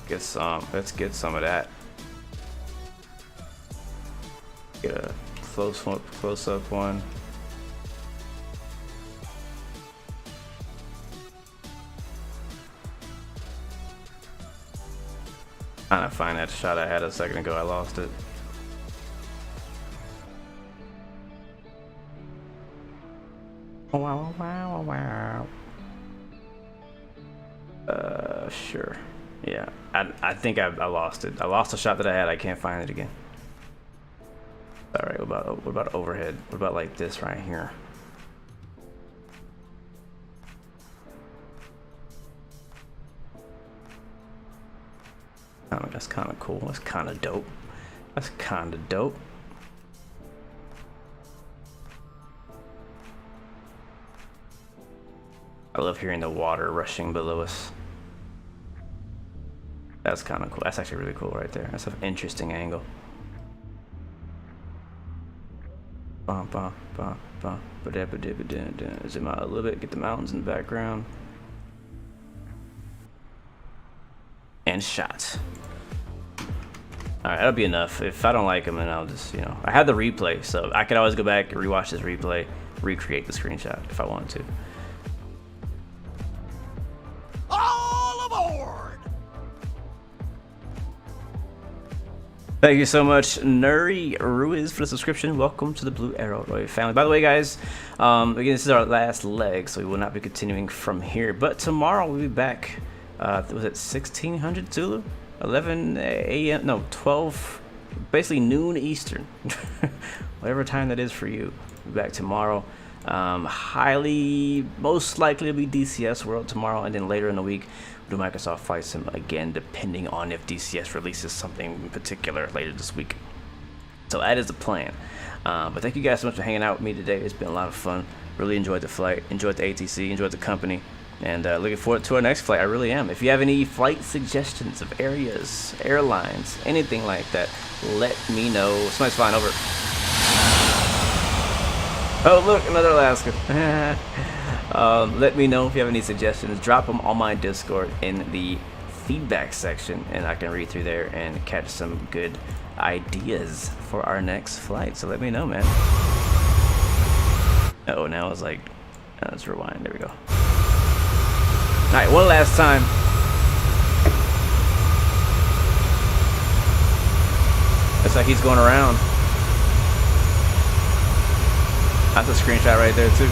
get some. Let's get some of that. Get a close up one. Trying to find that shot I had a second ago. I lost it. Wow, wow, wow. Sure. Yeah, I think I lost it. I lost the shot that I had. I can't find it again. All right. What about overhead? What about like this right here? Oh, that's kind of cool. That's kind of dope. That's kind of dope. I love hearing the water rushing below us. That's kind of cool. That's actually really cool right there. That's an interesting angle. Zoom out a little bit. Get the mountains in the background. And shot. Alright, that'll be enough. If I don't like them, then I'll just, you know, I have the replay, so I could always go back and rewatch this replay, recreate the screenshot if I want to. All aboard! Thank you so much, Nuri Ruiz, for the subscription. Welcome to the Blue Arrow Roy family. By the way, guys, again, this is our last leg, so we will not be continuing from here. But tomorrow we'll be back. Was it 1600 Zulu? 11 a.m. No, 12. Basically noon Eastern. Whatever time that is for you. We'll be back tomorrow. Most likely it'll be DCS World tomorrow, and then later in the week we'll do Microsoft Flight Sim again, depending on if DCS releases something in particular later this week. So that is the plan. But thank you guys so much for hanging out with me today. It's been a lot of fun. Really enjoyed the flight, enjoyed the ATC, enjoyed the company, and looking forward to our next flight. I really am. If you have any flight suggestions of areas, airlines, anything like that, let me know. Somebody's flying over. Oh, look, another Alaska. Let me know if you have any suggestions. Drop them on my Discord in the feedback section, and I can read through there and catch some good ideas for our next flight. So let me know, man. Oh, now it's like, let's rewind. There we go. All right, one last time. Looks like he's going around. That's a screenshot right there too.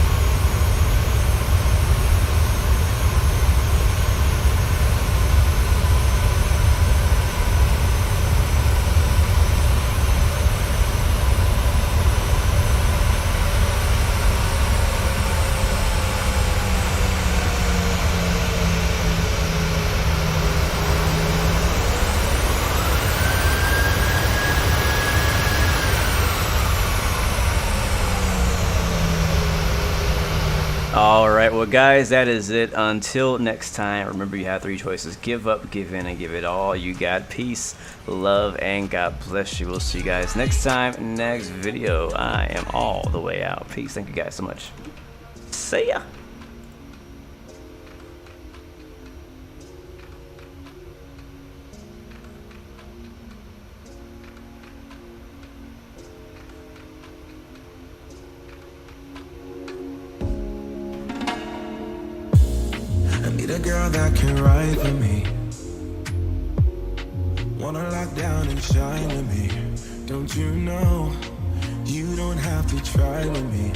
Alright, well guys, that is it. Until next time, remember you have three choices. Give up, give in, and give it all you got. Peace, love, and God bless you. We'll see you guys next time, next video. I am all the way out. Peace. Thank you guys so much. See ya. Need a girl that can ride for me. Wanna lock down and shine with me. Don't you know you don't have to try with me.